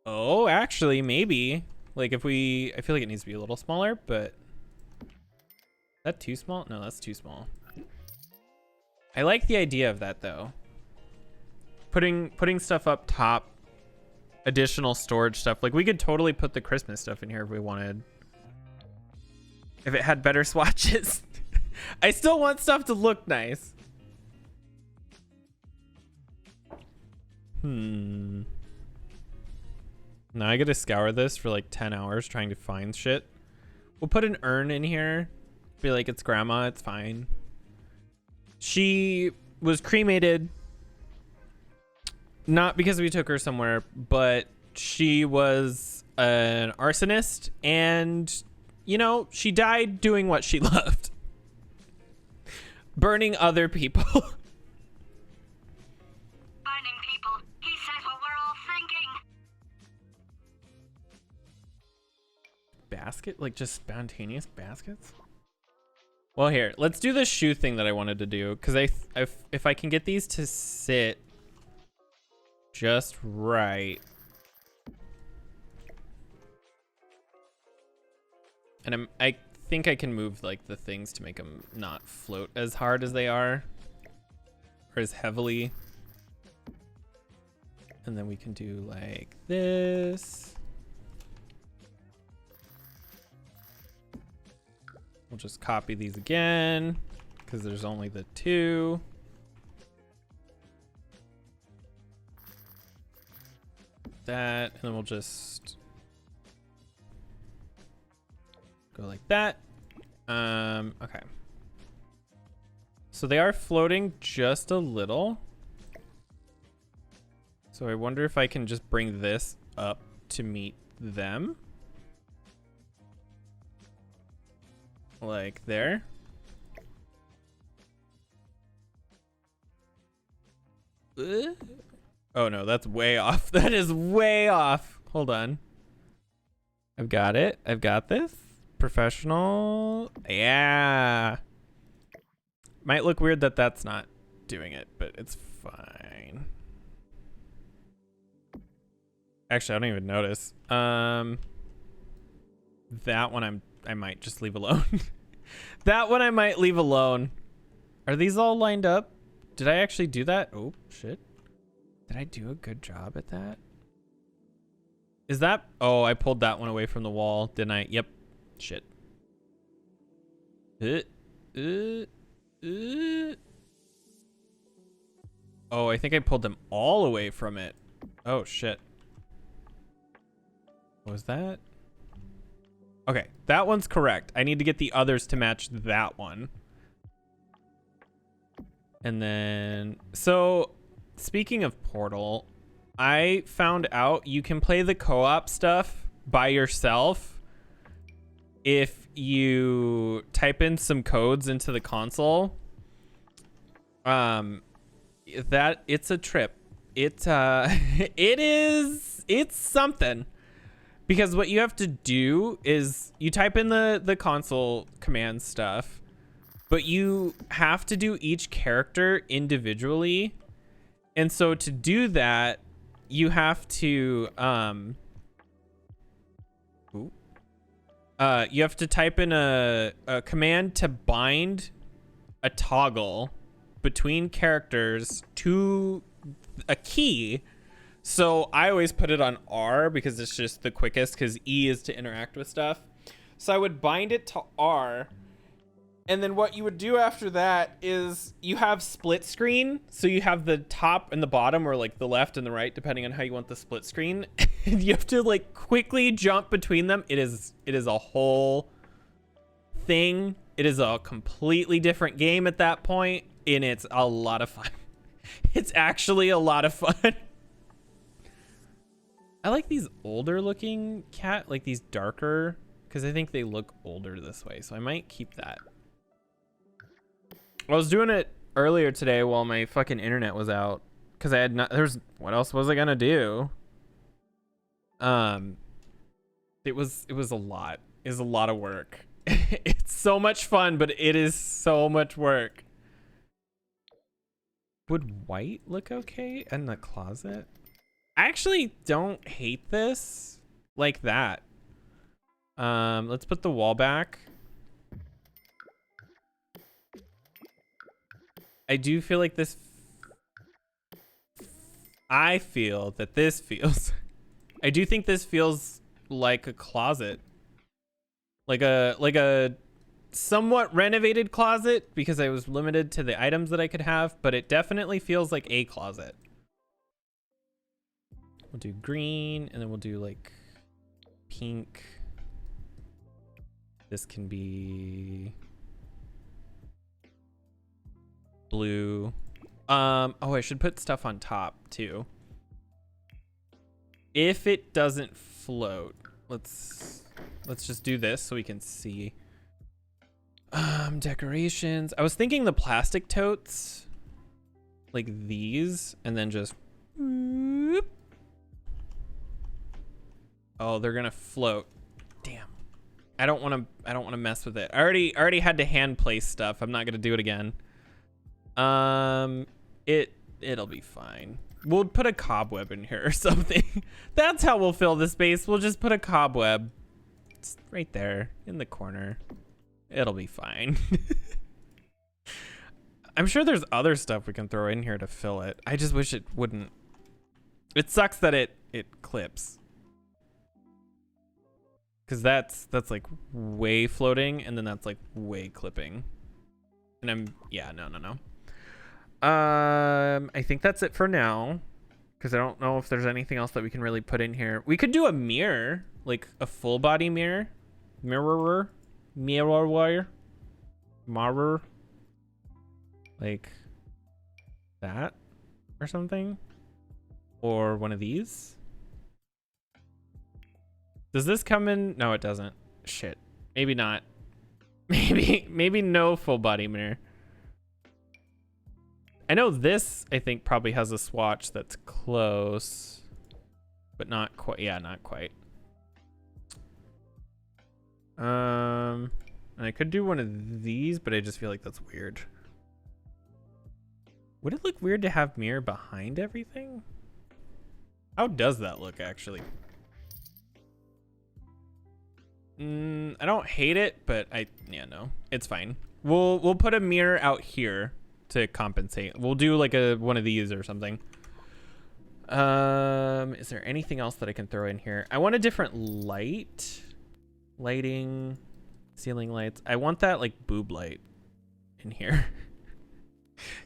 Oh, actually, maybe. Like if we, I feel like it needs to be a little smaller, but is that too small? No, that's too small. I like the idea of that though. Putting stuff up top, additional storage stuff. Like we could totally put the Christmas stuff in here if we wanted. If it had better swatches. I still want stuff to look nice. Now I gotta scour this for like 10 hours trying to find shit. We'll put an urn in here. Be like, it's grandma, it's fine. She was cremated, not because we took her somewhere, but she was an arsonist and, you know, she died doing what she loved. Burning other people. Burning people. He said what we're all thinking. Basket? Like just spontaneous baskets? Well, here, let's do the shoe thing that I wanted to do. Because if I can get these to sit just right. And I think I can move like the things to make them not float as hard as they are. Or as heavily. And then we can do like this. We'll just copy these again because there's only the two. That, and then we'll just go like that. Okay. So they are floating just a little. So I wonder if I can just bring this up to meet them. Like there. Oh no, that's way off. That is way off. Hold on. I've got it. I've got this. Professional. Yeah. Might look weird that that's not doing it, but it's fine. Actually, I don't even notice. That one I might just leave alone. That one I might leave alone. Are these all lined up? Did I actually do that? Oh, shit. Did I do a good job at that? Is that... Oh, I pulled that one away from the wall, didn't I? Yep. Shit. Oh, I think I pulled them all away from it. Oh, shit. What was that? Okay, that one's correct. I need to get the others to match that one. And then, so speaking of Portal, I found out you can play the co-op stuff by yourself if you type in some codes into the console. That it's a trip. It's something. Because what you have to do is you type in the console command stuff, but you have to do each character individually. And so to do that, you have to you have to type in a command to bind a toggle between characters to a key. So I always put it on R because it's just the quickest, because E is to interact with stuff. So I would bind it to R. And then what you would do after that is you have split screen. So you have the top and the bottom, or like the left and the right, depending on how you want the split screen. And you have to like quickly jump between them. It is a whole thing. It is a completely different game at that point, and it's a lot of fun. It's actually a lot of fun. I like these older looking cat, like these darker, because I think they look older this way. So I might keep that. I was doing it earlier today while my fucking internet was out, because I had not, what else was I gonna do? It was a lot. It was a lot of work. It's so much fun, but it is so much work. Would white look okay in the closet? I actually don't hate this like that. Let's put the wall back. I do feel like this. I feel that this feels. I do think this feels like a closet, like a somewhat renovated closet because I was limited to the items that I could have, but it definitely feels like a closet. We'll do green and then we'll do like pink. This can be blue. Oh, I should put stuff on top too. If it doesn't float, let's just do this so we can see. Decorations. I was thinking the plastic totes, like these, and then just. Oh, they're gonna float. Damn. I don't want to mess with it. I already had to hand place stuff. I'm not gonna do it again. It'll be fine. We'll put a cobweb in here or something. That's how we'll fill the space. We'll just put a cobweb. It's right there in the corner. It'll be fine. I'm sure there's other stuff we can throw in here to fill it. I just wish it wouldn't. It sucks that it clips. Cause that's like way floating and then that's like way clipping. And no. I think that's it for now. Cause I don't know if there's anything else that we can really put in here. We could do a mirror, like a full body mirror. Mirror. Like that or something. Or one of these. Does this come in? No, it doesn't. Shit. Maybe not. Maybe no full body mirror. I know this, I think, probably has a swatch that's close, but not quite. Yeah, not quite. And I could do one of these, but I just feel like that's weird. Would it look weird to have mirror behind everything? How does that look, actually? I don't hate it, but no, it's fine. We'll put a mirror out here to compensate. We'll do like one of these or something. Is there anything else that I can throw in here? I want a different lighting, ceiling lights. I want that like boob light in here.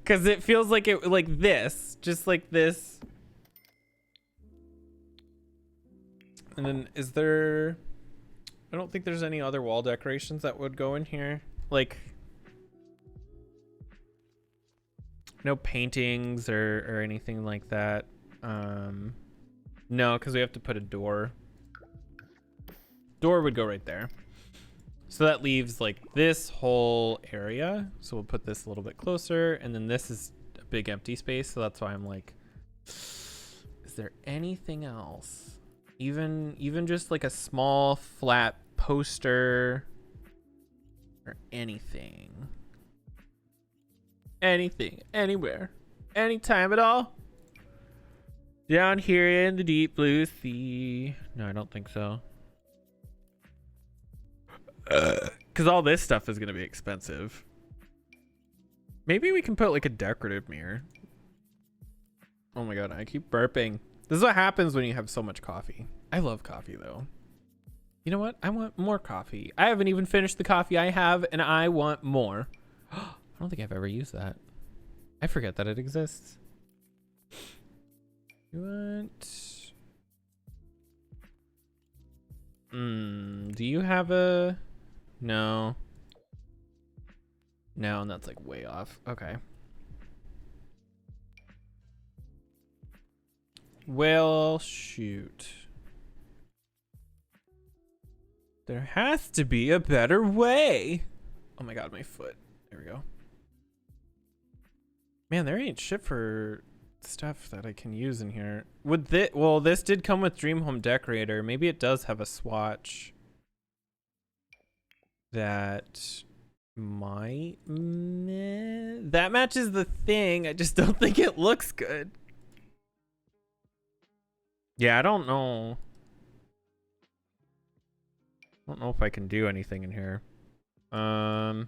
Cause it feels like it like this, just like this. And then is there, I don't think there's any other wall decorations that would go in here. Like no paintings or anything like that. No, because we have to put a door. Door would go right there. So that leaves like this whole area. So we'll put this a little bit closer. And then this is a big empty space. So that's why I'm like, is there anything else? Even just like a small flat poster or anything. Anything, anywhere, anytime at all. Down here in the deep blue sea. No, I don't think so. Because all this stuff is going to be expensive. Maybe we can put like a decorative mirror. Oh my god, I keep burping. This is what happens when you have so much coffee. I love coffee though. You know what? I want more coffee. I haven't even finished the coffee I have and I want more. I don't think I've ever used that. I forget that it exists. You want... do you have a... No. No, and that's like way off. Okay. Well, shoot. There has to be a better way. Oh my god, my foot. There we go. Man, there ain't shit for stuff that I can use in here. Would this... Well, this did come with Dream Home Decorator. Maybe it does have a swatch that That matches the thing. I just don't think it looks good. Yeah, I don't know. I don't know if I can do anything in here. 'Cause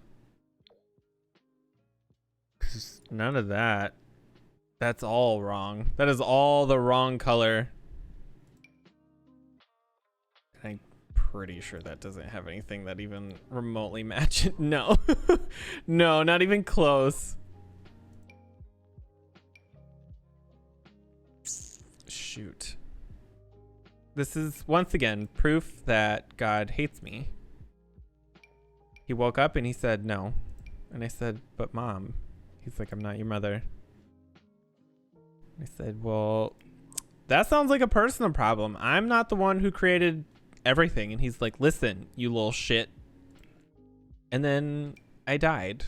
none of that. That's all wrong. That is all the wrong color. I'm pretty sure that doesn't have anything that even remotely matches. No. No, not even close. Shoot. This is, once again, proof that God hates me. He woke up and he said, no. And I said, but Mom. He's like, I'm not your mother. I said, well, that sounds like a personal problem. I'm not the one who created everything. And he's like, listen, you little shit. And then I died.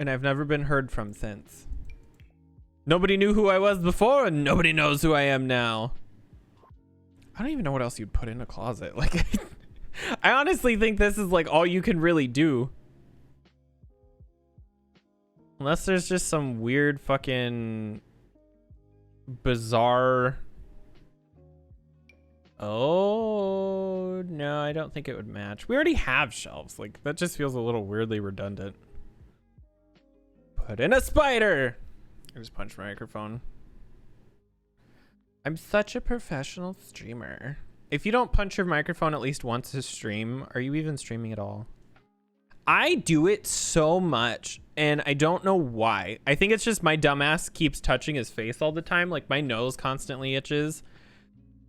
And I've never been heard from since. Nobody knew who I was before, and nobody knows who I am now. I don't even know what else you'd put in a closet. Like, I honestly think this is like all you can really do. Unless there's just some weird fucking bizarre. Oh, no, I don't think it would match. We already have shelves. Like, that just feels a little weirdly redundant. Put in a spider. I just punched my microphone. I'm such a professional streamer. If you don't punch your microphone at least once a stream, are you even streaming at all? I do it so much, and I don't know why. I think it's just my dumbass keeps touching his face all the time. Like, my nose constantly itches.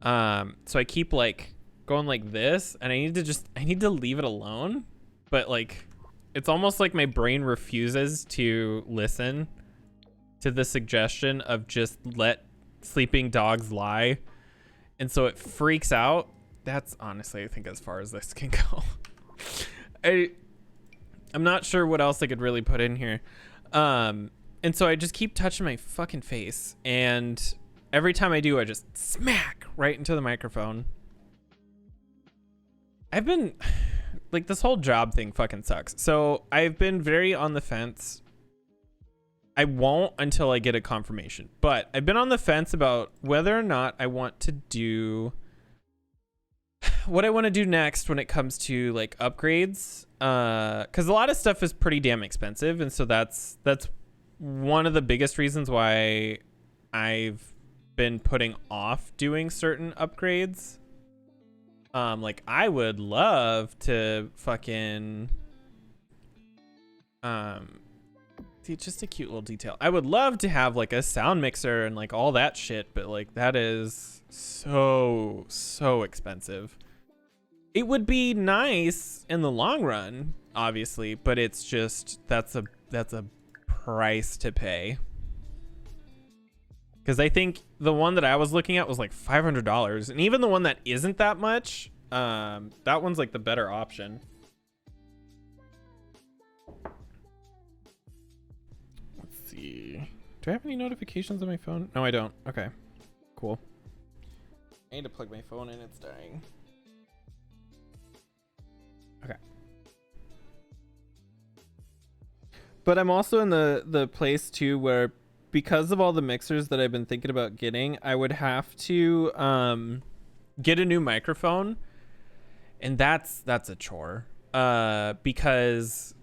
So I keep like going like this, and I need to leave it alone. But like, it's almost like my brain refuses to listen to the suggestion of just let sleeping dogs lie. And so it freaks out. That's honestly, I think, as far as this can go. I'm not sure what else I could really put in here. And so I just keep touching my fucking face, and every time I do, I just smack right into the microphone. I've been like, this whole job thing fucking sucks. So I've been very on the fence. I won't until I get a confirmation, but I've been on the fence about whether or not I want to do what I want to do next when it comes to like upgrades. Cause a lot of stuff is pretty damn expensive. And so that's one of the biggest reasons why I've been putting off doing certain upgrades. Like, I would love to fucking, see, it's just a cute little detail. I would love to have like a sound mixer and like all that shit, but like, that is so expensive. It would be nice in the long run, obviously, but it's just, that's a price to pay. Because I think the one that I was looking at was like $500, and even the one that isn't that much, that one's like the better option. Let's see. Do I have any notifications on my phone? No, I don't. Okay, cool. I need to plug my phone in. It's dying. Okay. But I'm also in the place too where, because of all the mixers that I've been thinking about getting, I would have to get a new microphone, and that's a chore, because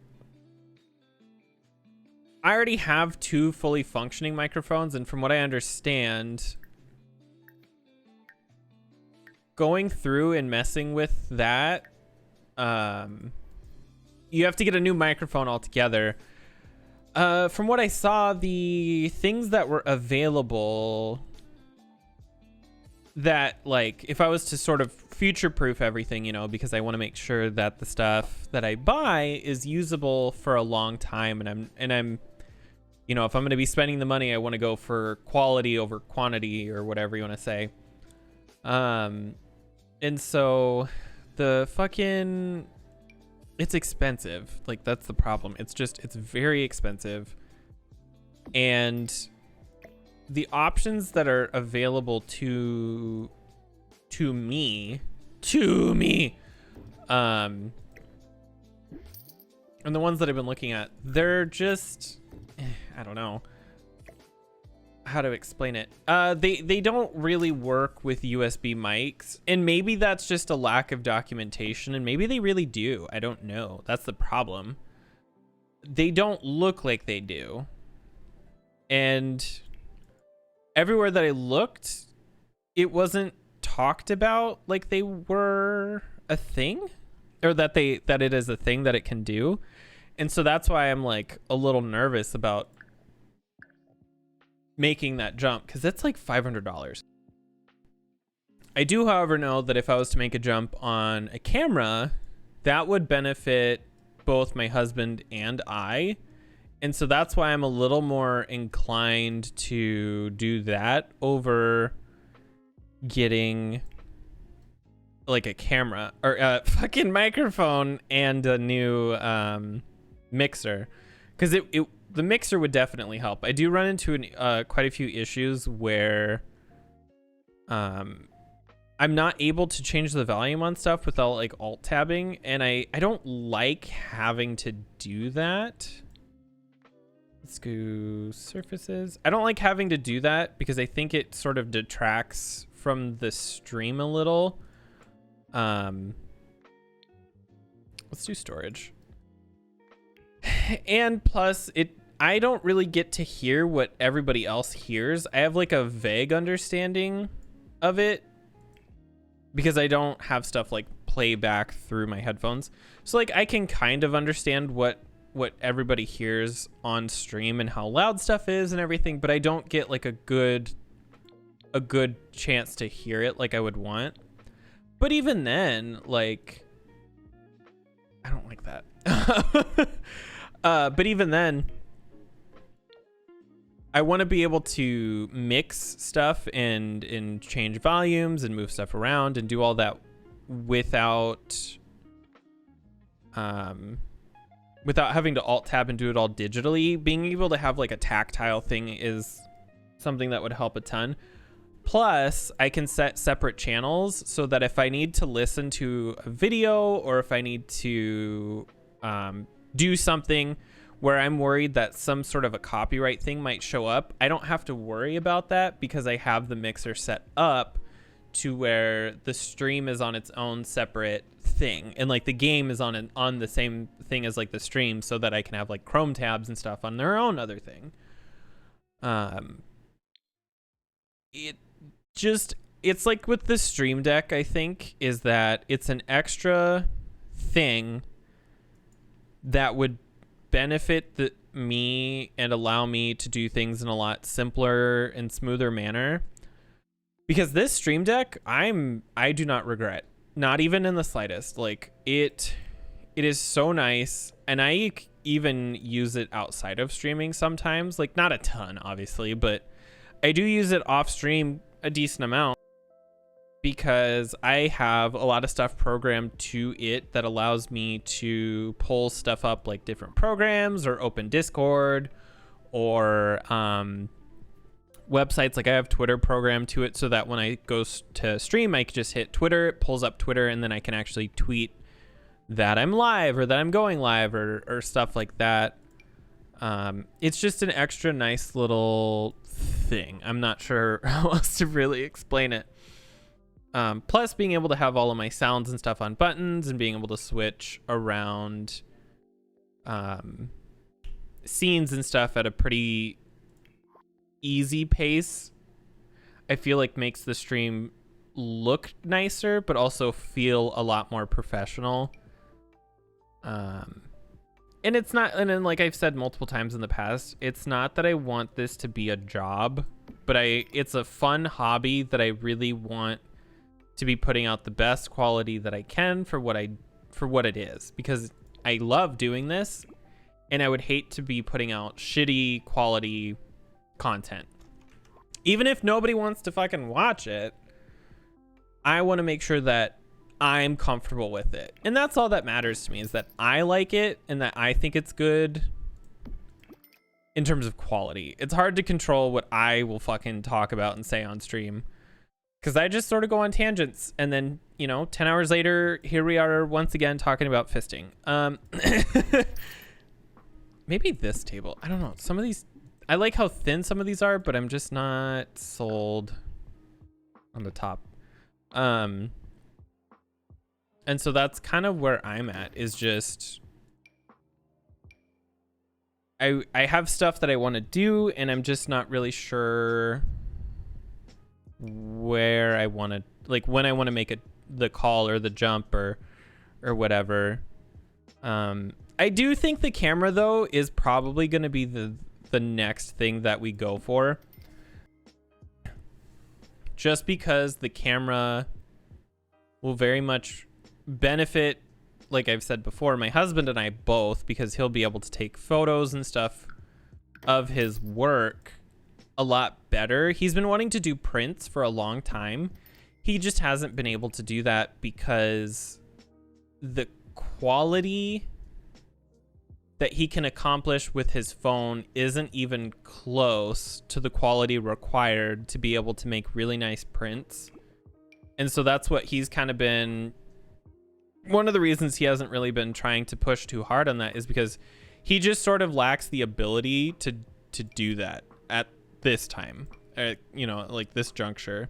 I already have 2 fully functioning microphones, and from what I understand, going through and messing with that, you have to get a new microphone altogether. From what I saw, the things that were available that, like, if I was to sort of future-proof everything, you know, because I want to make sure that the stuff that I buy is usable for a long time, and I'm, you know, if I'm going to be spending the money, I want to go for quality over quantity, or whatever you want to say. And so the fucking, it's expensive. Like, that's the problem. It's very expensive. And the options that are available to me, and the ones that I've been looking at, they're just, I don't know how to explain it. They don't really work with USB mics, and maybe that's just a lack of documentation, and maybe they really do. I don't know. That's the problem. They don't look like they do. And everywhere that I looked, it wasn't talked about like they were a thing, or that it is a thing that it can do. And so that's why I'm like a little nervous about making that jump, because it's like $500. I do, however, know that if I was to make a jump on a camera, that would benefit both my husband and I. And so that's why I'm a little more inclined to do that over getting like a camera or a fucking microphone and a new mixer, because the mixer would definitely help. I do run into quite a few issues where I'm not able to change the volume on stuff without like alt tabbing, and I don't like having to do that. Let's go surfaces. I don't like having to do that because I think it sort of detracts from the stream a little. Let's do storage. And plus, I don't really get to hear what everybody else hears. I have like a vague understanding of it because I don't have stuff like play back through my headphones. So like I can kind of understand what everybody hears on stream and how loud stuff is and everything, but I don't get like a good chance to hear it like I would want. But even then, like, I don't like that. But even then, I want to be able to mix stuff and change volumes and move stuff around and do all that without having to alt tab and do it all digitally. Being able to have like a tactile thing is something that would help a ton. Plus, I can set separate channels so that if I need to listen to a video or if I need to do something where I'm worried that some sort of a copyright thing might show up, I don't have to worry about that because I have the mixer set up to where the stream is on its own separate thing, and like the game is on the same thing as like the stream, so that I can have like Chrome tabs and stuff on their own other thing. It's like with the Stream Deck, I think, is that it's an extra thing that would benefit me and allow me to do things in a lot simpler and smoother manner. Because this Stream Deck, I do not regret, not even in the slightest. Like it is so nice, and I even use it outside of streaming sometimes. Like not a ton, obviously, but I do use it off stream a decent amount because I have a lot of stuff programmed to it that allows me to pull stuff up, like different programs or open Discord or websites. Like I have Twitter programmed to it so that when I go to stream, I can just hit Twitter, it pulls up Twitter, and then I can actually tweet that I'm live or that I'm going live or stuff like that. It's just an extra nice little thing. I'm not sure how else to really explain it. Plus being able to have all of my sounds and stuff on buttons and being able to switch around scenes and stuff at a pretty easy pace, I feel like makes the stream look nicer, but also feel a lot more professional. And it's not, and then like I've said multiple times in the past, it's not that I want this to be a job, but it's a fun hobby that I really want to be putting out the best quality that I can for what it is, because I love doing this and I would hate to be putting out shitty quality content. Even if nobody wants to fucking watch it, I want to make sure that I'm comfortable with it. And that's all that matters to me, is that I like it and that I think it's good in terms of quality. It's hard to control what I will fucking talk about and say on stream, Because I just sort of go on tangents, and then, you know, 10 hours later, here we are once again talking about fisting. Maybe this table. I don't know. Some of these, I like how thin some of these are, but I'm just not sold on the top. And so that's kind of where I'm at, is just, I have stuff that I want to do, and I'm just not really sure where I want to, like, when I want to make the call or the jump or whatever. I do think the camera, though, is probably going to be the next thing that we go for, just because the camera will very much benefit, like I've said before, my husband and I both, because he'll be able to take photos and stuff of his work a lot better. He's been wanting to do prints for a long time. He just hasn't been able to do that because the quality that he can accomplish with his phone isn't even close to the quality required to be able to make really nice prints. And so that's what he's kind of been, one of the reasons he hasn't really been trying to push too hard on that is because he just sort of lacks the ability to do that at this time, you know, like this juncture.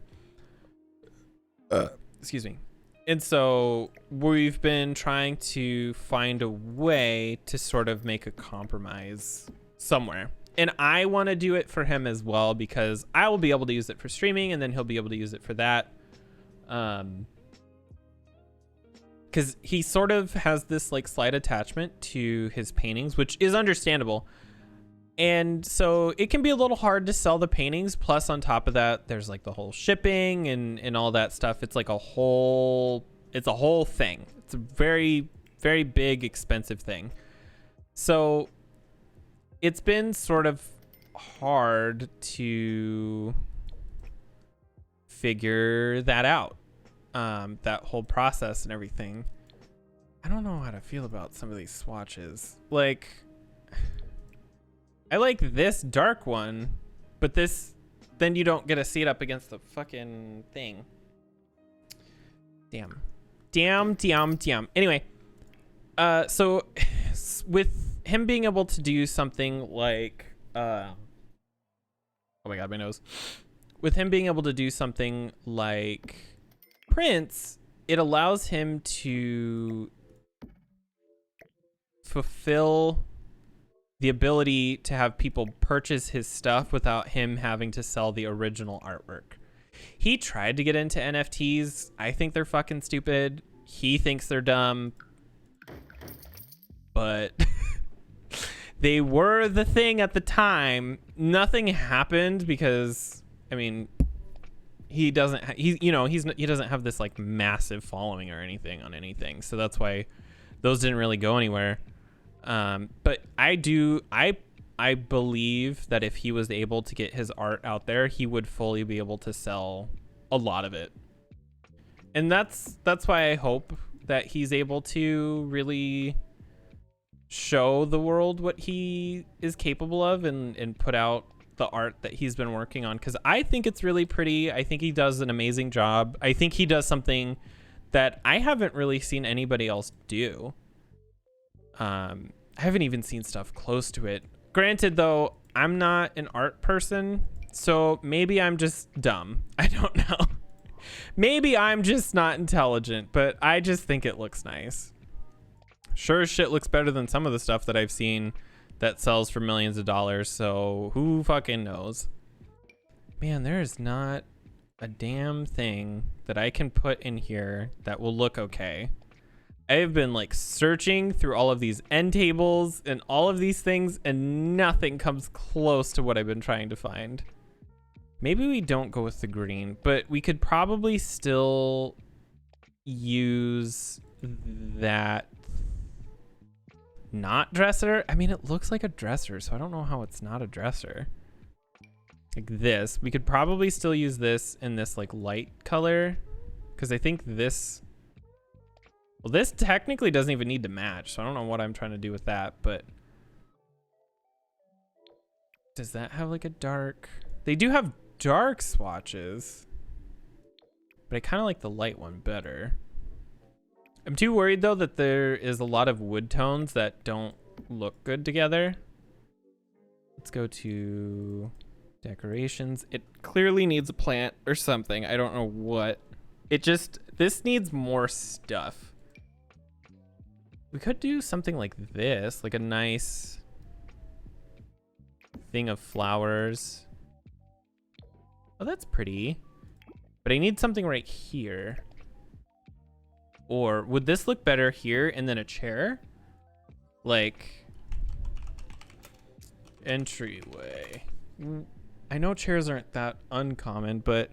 Excuse me. And so we've been trying to find a way to sort of make a compromise somewhere. And I want to do it for him as well, because I will be able to use it for streaming, and then he'll be able to use it for that. Because he sort of has this like slight attachment to his paintings, which is understandable. And so it can be a little hard to sell the paintings. Plus, on top of that, there's like the whole shipping and all that stuff. It's like it's a whole thing. It's a very, very big, expensive thing. So it's been sort of hard to figure that out, that whole process and everything. I don't know how to feel about some of these swatches. Like, I like this dark one, but this, then you don't get to see it up against the fucking thing. Damn. Anyway, so with him being able to do something like, oh my God, my nose. With him being able to do something like prints, it allows him to fulfill the ability to have people purchase his stuff without him having to sell the original artwork. He tried to get into NFTs. I think they're fucking stupid. He thinks they're dumb. But they were the thing at the time. Nothing happened because, I mean, he doesn't have this like massive following or anything on anything. So that's why those didn't really go anywhere. But I believe that if he was able to get his art out there, he would fully be able to sell a lot of it. And that's why I hope that he's able to really show the world what he is capable of and put out the art that he's been working on. 'Cause I think it's really pretty. I think he does an amazing job. I think he does something that I haven't really seen anybody else do. I haven't even seen stuff close to it. Granted, though, I'm not an art person, so maybe I'm just dumb. I don't know. Maybe I'm just not intelligent, but I just think it looks nice. Sure as shit looks better than some of the stuff that I've seen that sells for millions of dollars, so who fucking knows? Man, there is not a damn thing that I can put in here that will look okay. I've been like searching through all of these end tables and all of these things, and nothing comes close to what I've been trying to find. Maybe we don't go with the green, but we could probably still use that not dresser. I mean, it looks like a dresser, so I don't know how it's not a dresser. Like this, we could probably still use this in this like light color, because I think this, well, this technically doesn't even need to match, so I don't know what I'm trying to do with that, but does that have like a dark? They do have dark swatches. but I kind of like the light one better. I'm too worried though that there is a lot of wood tones that don't look good together. Let's go to decorations. It clearly needs a plant or something. I don't know what. This needs more stuff. We could do something like this, like a nice thing of flowers. Oh, that's pretty. But I need something right here. Or would this look better here and then a chair? Like entryway. I know chairs aren't that uncommon, but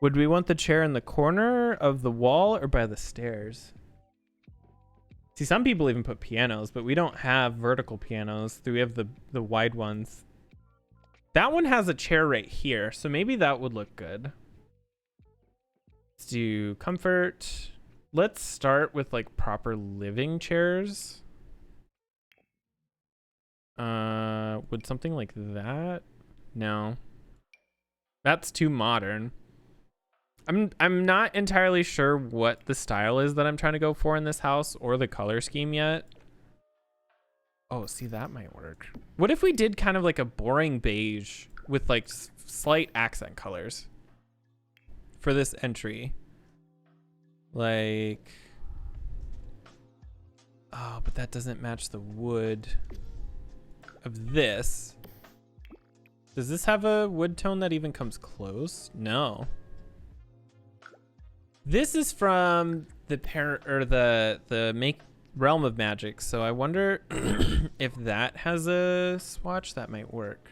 would we want the chair in the corner of the wall or by the stairs? See, some people even put pianos, but we don't have vertical pianos. We have the wide ones. That one has a chair right here, so maybe that would look good. Let's do comfort. Let's start with like proper living chairs. Would something like that? No. That's too modern. I'm not entirely sure what the style is that I'm trying to go for in this house or the color scheme yet. Oh, see, that might work. What if we did kind of like a boring beige with like slight accent colors for this entry? Like, oh, but that doesn't match the wood of this. Does this have a wood tone that even comes close? No. This is from the make Realm of Magic, so I wonder if that has a swatch that might work.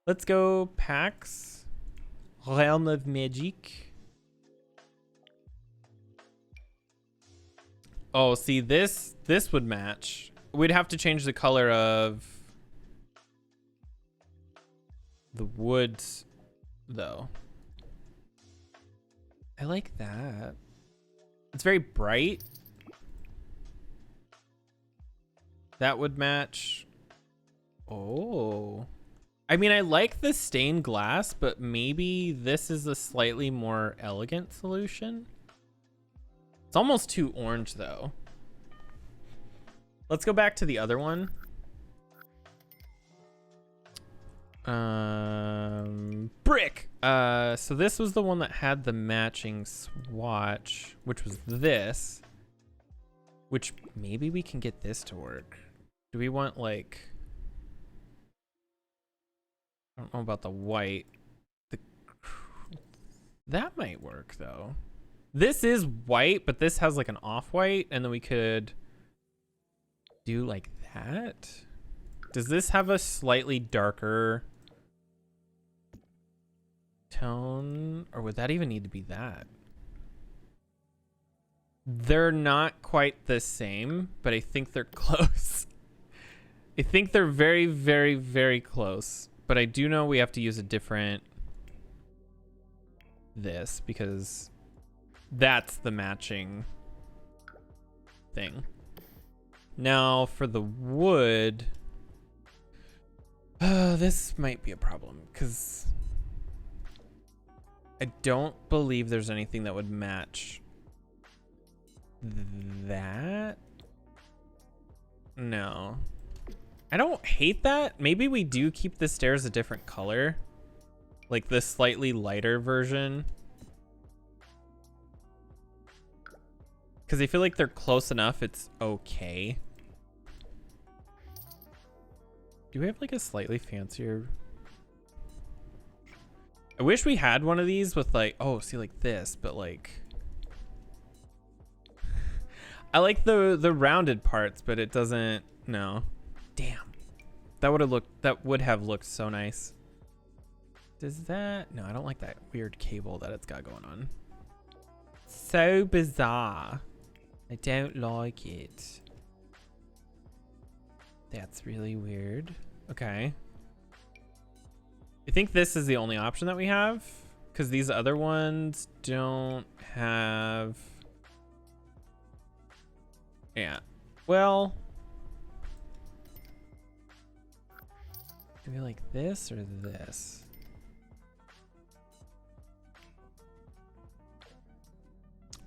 Let's go PAX Realm of Magic. Oh, see, this would match. We'd have to change the color of the woods, though. I like that. It's very bright. That would match. Oh. I mean, I like the stained glass, but maybe this is a slightly more elegant solution. It's almost too orange, though. Let's go back to the other one. Brick. So this was the one that had the matching swatch, which was this. Which maybe we can get this to work. Do we want like... I don't know about the white. That might work though. This is white, but this has like an off-white, and then we could do like that. Does this have a slightly darker tone, or would that even need to be that? They're not quite the same, but I think they're close. I think they're very, very, very close, but I do know we have to use a different this because that's the matching thing. Now for the wood, this might be a problem because I don't believe there's anything that would match that. No, I don't hate that. Maybe we do keep the stairs a different color, like the slightly lighter version, because I feel like they're close enough. It's okay. Do we have like a slightly fancier? I wish we had one of these with like, oh, see, like this, but like I like the rounded parts, but it doesn't. No, damn, that would have looked so nice. Does that? No, I don't like that weird cable that it's got going on. So bizarre. I don't like it. That's really weird. Okay. I think this is the only option that we have, because these other ones don't have. Yeah. Well, do we like this or this?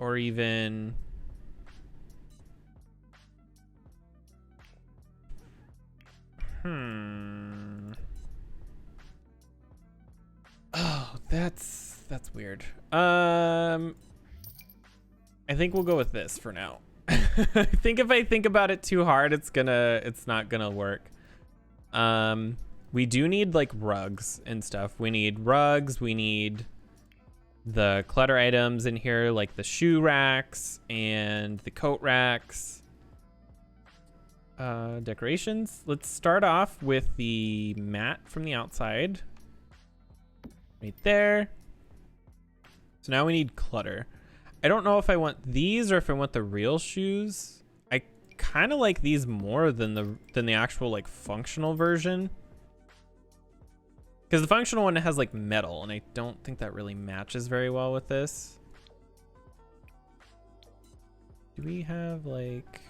or even oh, that's weird. I think we'll go with this for now. I think if I think about it too hard, it's not gonna work. We do need like rugs and stuff. We need rugs, we need the clutter items in here, like the shoe racks and the coat racks. Decorations. Let's start off with the mat from the outside. Right there. So now we need clutter. I don't know if I want these or if I want the real shoes. I kind of like these more than the actual like functional version. Because the functional one has like metal, and I don't think that really matches very well with this. Do we have like...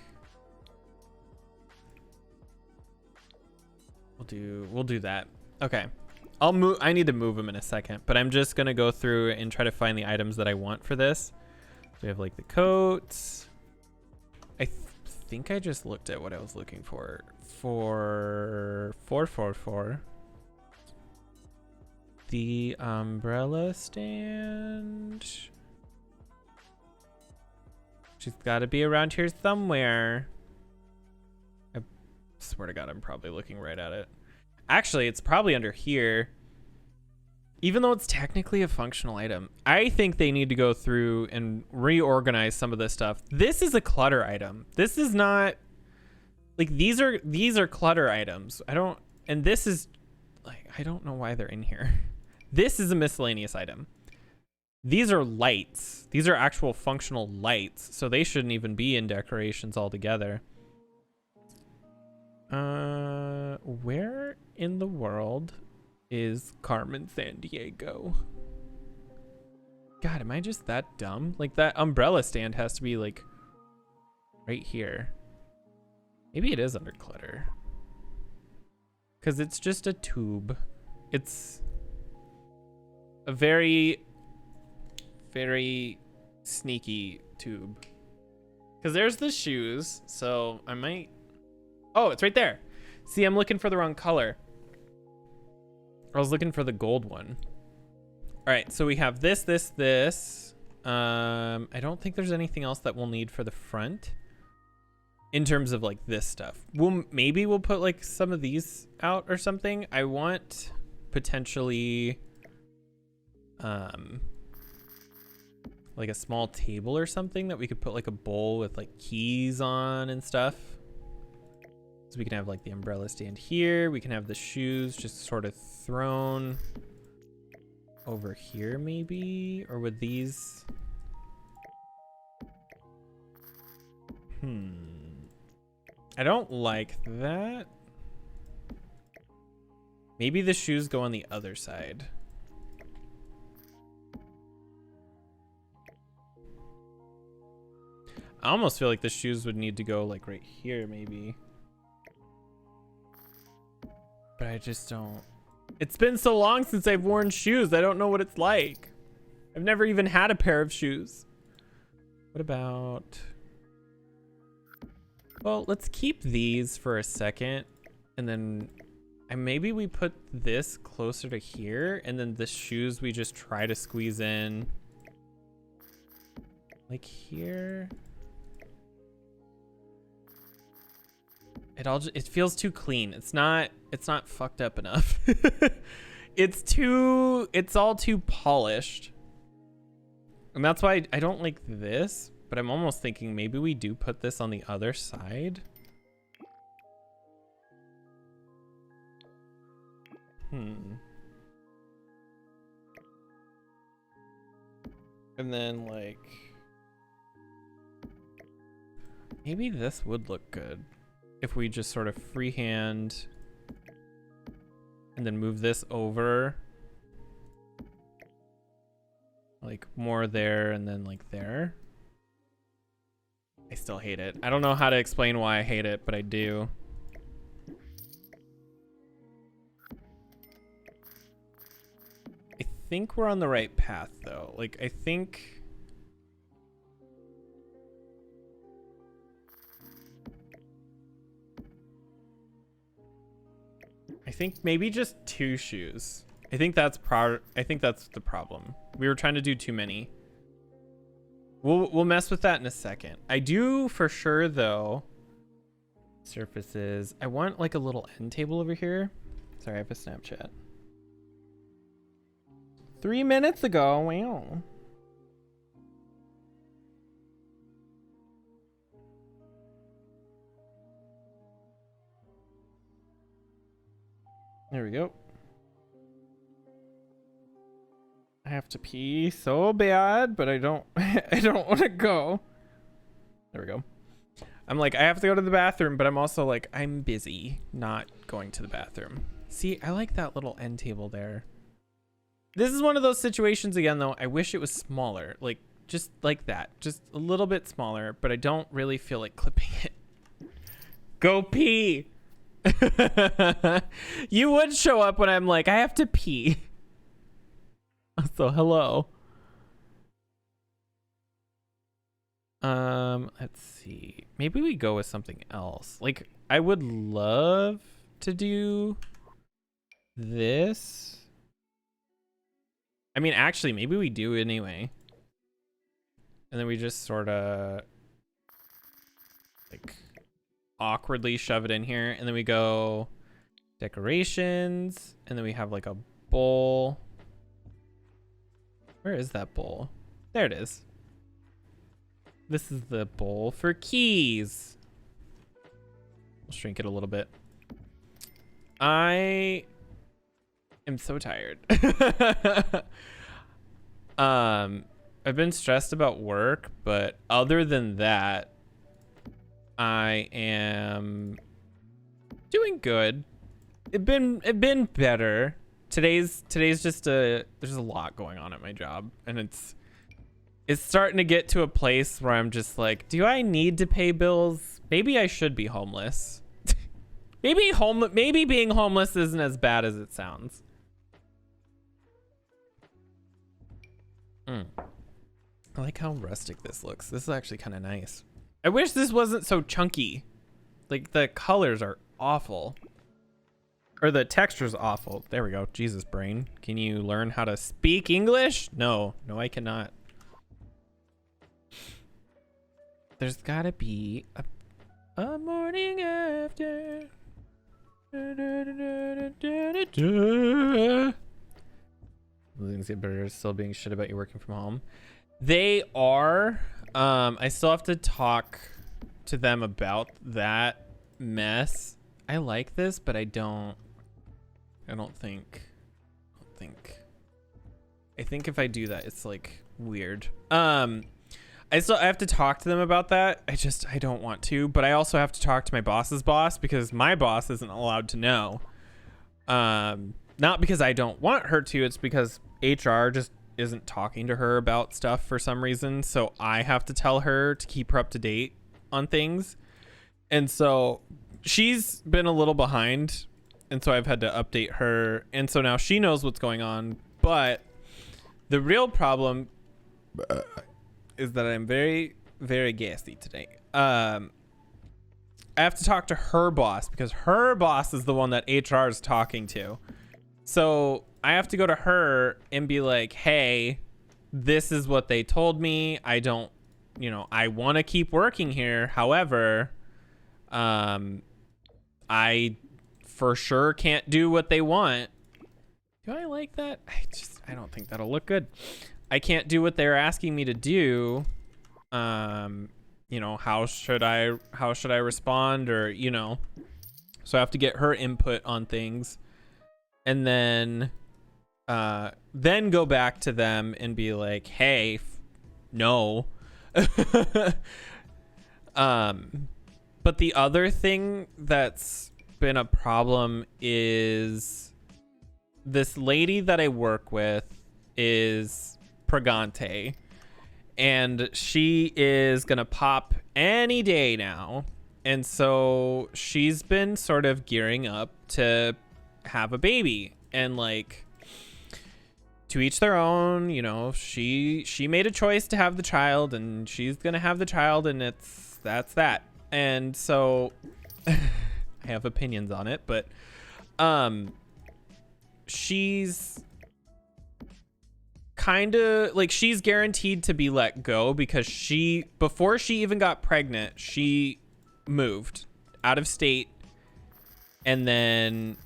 We'll do that. Okay. I'll move. I need to move them in a second, but I'm just going to go through and try to find the items that I want for this. So we have like the coats. I think I just looked at what I was looking for. For 444. The umbrella stand. She's got to be around here somewhere. I swear to God, I'm probably looking right at it. Actually, it's probably under here. Even though it's technically a functional item, I think they need to go through and reorganize some of this stuff. This is a clutter item. This is not like these are clutter items. And this is like, I don't know why they're in here. This is a miscellaneous item. These are lights. These are actual functional lights, so they shouldn't even be in decorations altogether. Where in the world is Carmen Sandiego? God, am I just that dumb? Like, that umbrella stand has to be like right here. Maybe it is under clutter. Because it's just a tube. It's a very, very sneaky tube. Because there's the shoes, so I might... Oh, it's right there. See, I'm looking for the wrong color. I was looking for the gold one. All right, so we have this. I don't think there's anything else that we'll need for the front in terms of like this stuff. Maybe we'll put like some of these out or something. I want potentially like a small table or something that we could put like a bowl with like keys on and stuff. So we can have like the umbrella stand here. We can have the shoes just sort of thrown over here maybe, or with these. I don't like that. Maybe the shoes go on the other side. I almost feel like the shoes would need to go like right here maybe. But I just don't. It's been so long since I've worn shoes. I don't know what it's like. I've never even had a pair of shoes. What about... Well, let's keep these for a second. And then maybe we put this closer to here. And then the shoes we just try to squeeze in. Like here. It feels too clean. It's not fucked up enough. It's all too polished. And that's why I don't like this, but I'm almost thinking maybe we do put this on the other side. And then like maybe this would look good. If we just sort of freehand and then move this over like more there and then like there. I still hate it. I don't know how to explain why I hate it, but I do. I think we're on the right path though. Like I think think maybe just 2 shoes. I think that's the problem. We were trying to do too many. We'll mess with that in a second. I do for sure though. Surfaces. I want like a little end table over here. Sorry, I have a Snapchat. 3 minutes ago. Wow. There we go. I have to pee so bad, but I don't I don't want to go. There we go. I'm like, I have to go to the bathroom, but I'm also like, I'm busy not going to the bathroom. See, I like that little end table there. This is one of those situations again, though. I wish it was smaller, like just like that, just a little bit smaller, but I don't really feel like clipping it. Go pee. You would show up when I'm like, I have to pee. So hello. Let's see. Maybe we go with something else. Like, I would love to do this. I mean, actually, maybe we do anyway. And then we just sort of like awkwardly shove it in here. And then we go decorations. And then we have like a bowl. Where is that bowl? There it is. This is the bowl for keys. We'll shrink it a little bit. I am so tired. I've been stressed about work, but other than that, I am doing good. It been better. Today's just there's a lot going on at my job, and it's starting to get to a place where I'm just like, do I need to pay bills? Maybe I should be homeless. Maybe being homeless isn't as bad as it sounds. I like how rustic this looks. This is actually kind of nice. I wish this wasn't so chunky. Like, the colors are awful. Or the texture's awful. There we go. Jesus, brain. Can you learn how to speak English? No, I cannot. There's gotta be a morning after. Things get better. Still being shit about you working from home. They are. I still have to talk to them about that mess. I like this, but I don't think. I think if I do that, it's like weird. I have to talk to them about that. I don't want to, but I also have to talk to my boss's boss because my boss isn't allowed to know. Not because I don't want her to, it's because HR just isn't talking to her about stuff for some reason. So I have to tell her to keep her up to date on things. And so she's been a little behind. And so I've had to update her. And so now she knows what's going on. But the real problem is that I'm very, very gassy today. I have to talk to her boss because her boss is the one that HR is talking to. So I have to go to her and be like, hey, this is what they told me. I don't, I want to keep working here. However, I for sure can't do what they want. Do I like that? I don't think that'll look good. I can't do what they're asking me to do. How should I respond, or, so I have to get her input on things and then go back to them and be like, hey, no. But the other thing that's been a problem is this lady that I work with is Pregante, and she is gonna pop any day now. And so she's been sort of gearing up to have a baby, and like, to each their own, she made a choice to have the child, and she's gonna have the child, and that's that. And so I have opinions on it, but she's kind of like, she's guaranteed to be let go because before she even got pregnant, she moved out of state. And then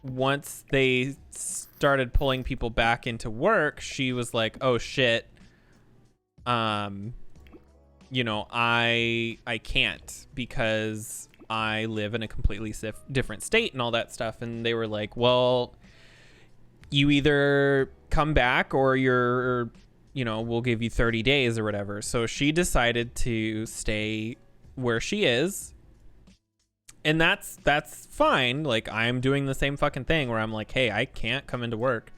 once they started pulling people back into work, she was like, oh shit, you know, I can't, because I live in a completely different state and all that stuff. And they were like, well, you either come back or you're, you know, we'll give you 30 days or whatever. So she decided to stay where she is. And that's fine. Like, I'm doing the same fucking thing where I'm like, hey, I can't come into work.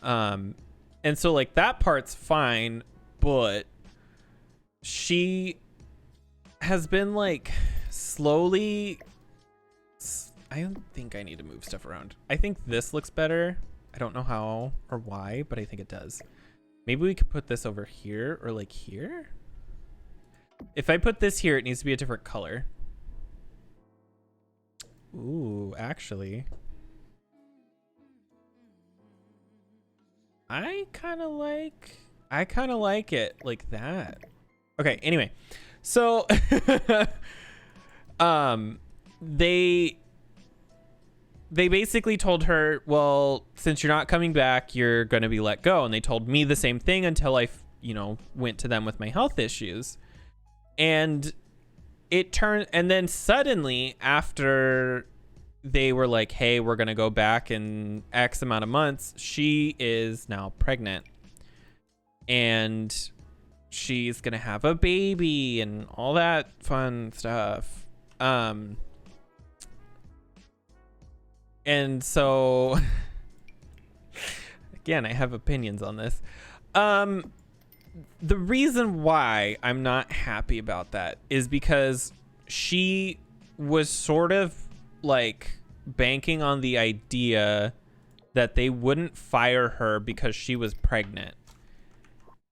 And so like that part's fine, but she has been like slowly, I don't think I need to move stuff around. I think this looks better. I don't know how or why, but I think it does. Maybe we could put this over here or like here. If I put this here, it needs to be a different color. Ooh, actually, I kind of like it like that. Okay, anyway. So they basically told her, well, since you're not coming back, you're going to be let go. And they told me the same thing until I, you know, went to them with my health issues. And it turned, and then suddenly after they were like, hey, we're going to go back in X amount of months, she is now pregnant. And she's going to have a baby and all that fun stuff. And so, again, I have opinions on this. The reason why I'm not happy about that is because she was sort of like banking on the idea that they wouldn't fire her because she was pregnant.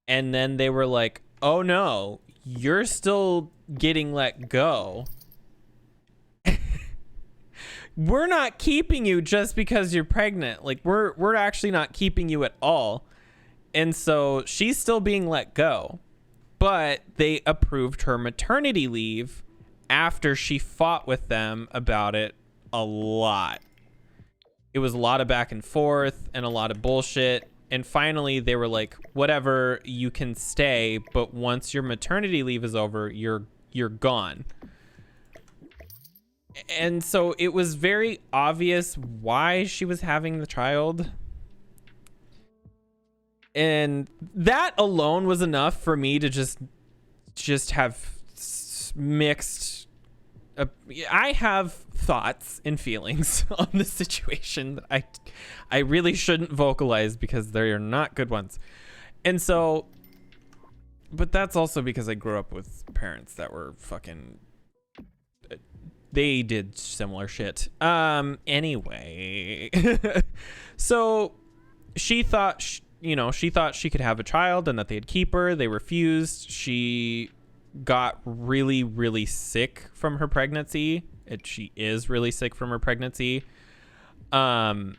And then they were like, oh no, you're still getting let go. We're not keeping you just because you're pregnant. Like, we're actually not keeping you at all. And so she's still being let go, but they approved her maternity leave after she fought with them about it a lot. It was a lot of back and forth and a lot of bullshit. And finally they were like, whatever, you can stay, but once your maternity leave is over, you're gone. And so it was very obvious why she was having the child. And that alone was enough for me to just have mixed. I have thoughts and feelings on the situation that I really shouldn't vocalize because they are not good ones. And so, but that's also because I grew up with parents that were fucking, they did similar shit. Anyway, so she thought, she thought she could have a child and that they'd keep her. They refused. She got really, really sick from her pregnancy. She is really sick from her pregnancy. And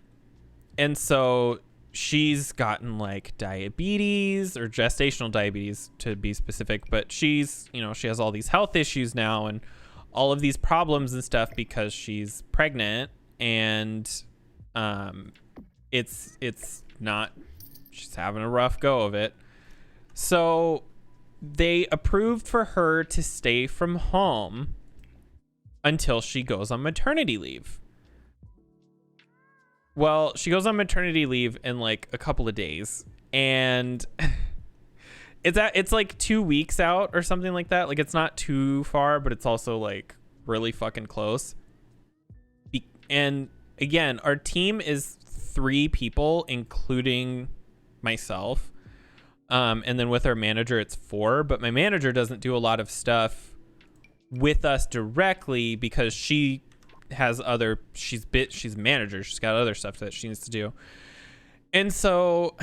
so she's gotten like diabetes or gestational diabetes to be specific, but she's, she has all these health issues now and all of these problems and stuff because she's pregnant, and it's not, she's having a rough go of it. So they approved for her to stay from home until she goes on maternity leave. Well, she goes on maternity leave in like a couple of days, and it's like 2 weeks out or something like that. Like, it's not too far, but it's also like really fucking close. And again, our team is 3 people, including myself. And then with our manager, it's 4. But my manager doesn't do a lot of stuff with us directly because she has she's a manager. She's got other stuff that she needs to do. And so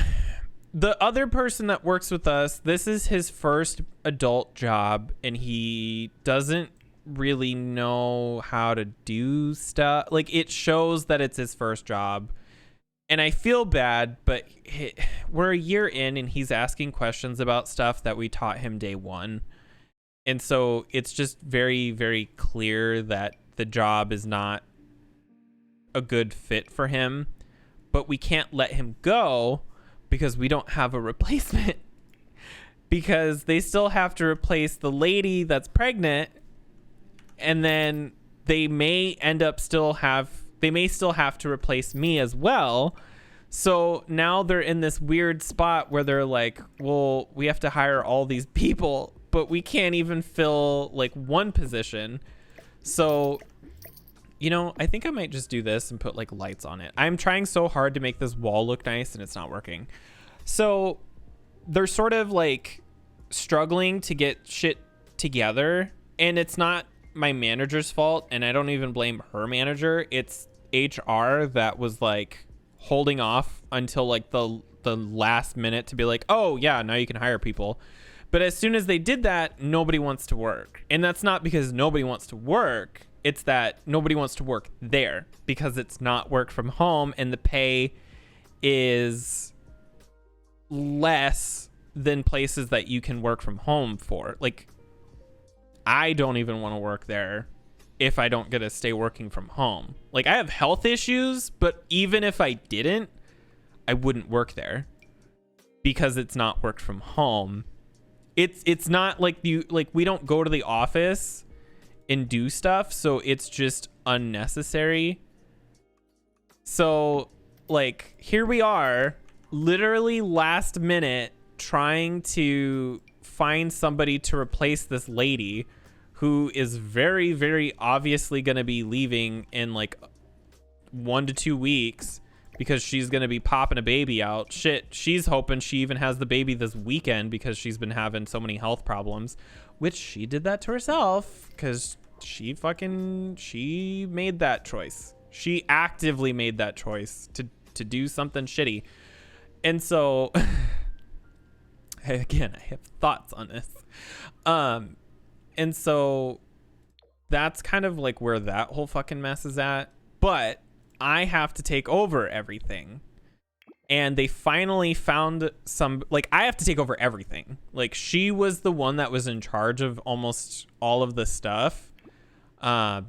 the other person that works with us, this is his first adult job, and he doesn't really know how to do stuff. Like, it shows that it's his first job. And I feel bad, but we're a year in and he's asking questions about stuff that we taught him day one. And so it's just very, very clear that the job is not a good fit for him. But we can't let him go because we don't have a replacement. Because they still have to replace the lady that's pregnant. And then they may still have to replace me as well. So now they're in this weird spot where they're like, well, we have to hire all these people, but we can't even fill like one position. So, you know, I think I might just do this and put like lights on it. I'm trying so hard to make this wall look nice and it's not working. So they're sort of like struggling to get shit together, and it's not my manager's fault, and I don't even blame her manager. It's HR that was like holding off until like the last minute to be like, oh yeah, now you can hire people. But as soon as they did that, nobody wants to work. And that's not because nobody wants to work. It's that nobody wants to work there because it's not work from home and the pay is less than places that you can work from home for. Like, I don't even want to work there if I don't get to stay working from home. Like, I have health issues, but even if I didn't, I wouldn't work there because it's not work from home. It's not like we don't go to the office and do stuff, so it's just unnecessary. So like, here we are, literally last minute, trying to find somebody to replace this lady who is very, very obviously going to be leaving in like 1 to 2 weeks because she's going to be popping a baby out. Shit, she's hoping she even has the baby this weekend because she's been having so many health problems, which she did that to herself because she made that choice. She actively made that choice to do something shitty. And so again, I have thoughts on this. And so that's kind of like where that whole fucking mess is at. But I have to take over everything. And they finally found I have to take over everything. Like, she was the one that was in charge of almost all of the stuff.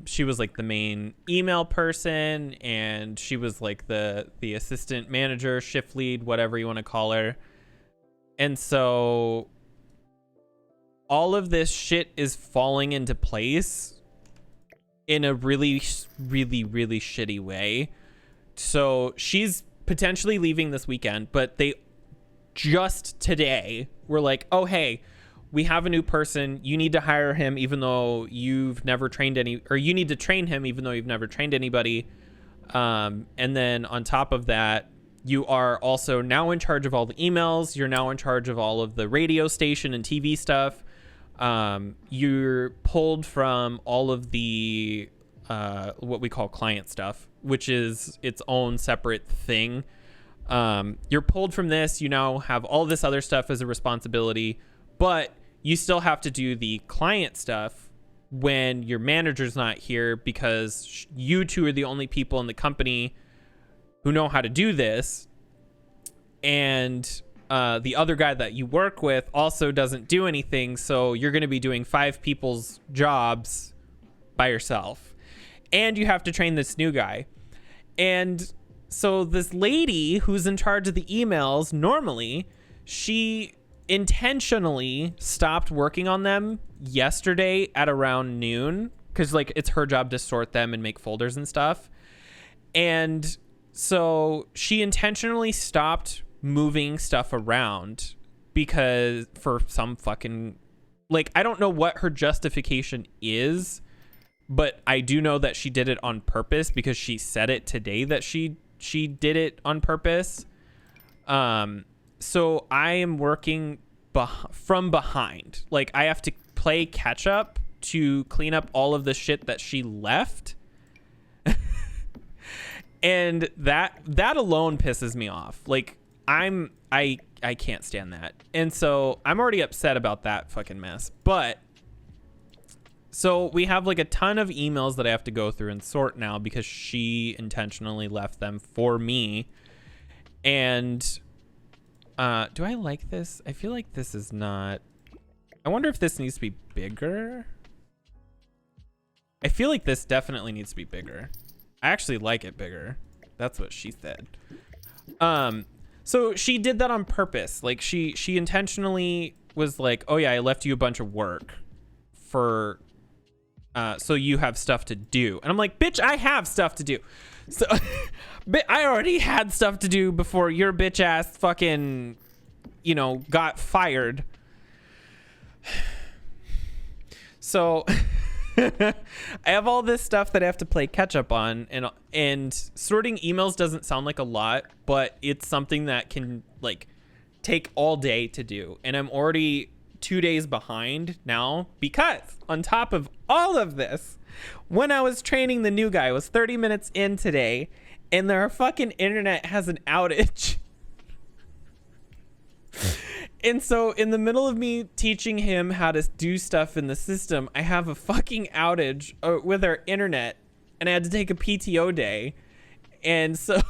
She was like the main email person, and she was like the assistant manager, shift lead, whatever you want to call her. And so all of this shit is falling into place in a really, really, really shitty way. So she's potentially leaving this weekend, but they just today were like, oh, hey, we have a new person. You need to hire him even though you've never trained you need to train him even though you've never trained anybody. And then on top of that, you are also now in charge of all the emails. You're now in charge of all of the radio station and TV stuff. You're pulled from all of the what we call client stuff, which is its own separate thing. You're pulled from this. You now have all this other stuff as a responsibility, but you still have to do the client stuff when your manager's not here because you two are the only people in the company who know how to do this. And the other guy that you work with also doesn't do anything. So you're going to be doing 5 people's jobs by yourself. And you have to train this new guy. And so this lady who's in charge of the emails, normally, she intentionally stopped working on them yesterday at around noon because like it's her job to sort them and make folders and stuff. And so she intentionally stopped moving stuff around because for some fucking, like, I don't know what her justification is, but I do know that she did it on purpose because she said it today that she did it on purpose. So I am working from behind. Like, I have to play catch up to clean up all of the shit that she left. And that alone pisses me off. Like, I can't stand that. And so I'm already upset about that fucking mess. But So we have like a ton of emails that I have to go through and sort now because she intentionally left them for me. And do I like this? I feel like this is not. I wonder if this needs to be bigger. I feel like this definitely needs to be bigger. I actually like it bigger. That's what she said. So she did that on purpose. Like she intentionally was like, oh yeah, I left you a bunch of work for so you have stuff to do. And I'm like, bitch, I have stuff to do. So I already had stuff to do before your bitch ass fucking, you know, got fired. So I have all this stuff that I have to play catch up on, and sorting emails doesn't sound like a lot, but it's something that can like take all day to do. And I'm already 2 days behind now because on top of all of this, when I was training the new guy, I was 30 minutes in today and their fucking internet has an outage. And so in the middle of me teaching him how to do stuff in the system, I have a fucking outage with our internet and I had to take a PTO day. And so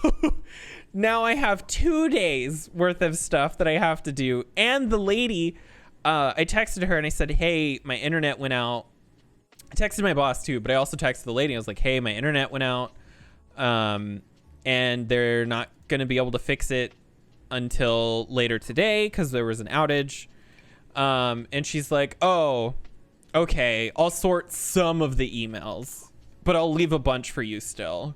now I have 2 days worth of stuff that I have to do. And the lady, I texted her and I said, hey, my internet went out. I texted my boss too, but I also texted the lady. I was like, hey, my internet went out. And they're not going to be able to fix it until later today because there was an outage. And she's like, oh, okay, I'll sort some of the emails, but I'll leave a bunch for you still.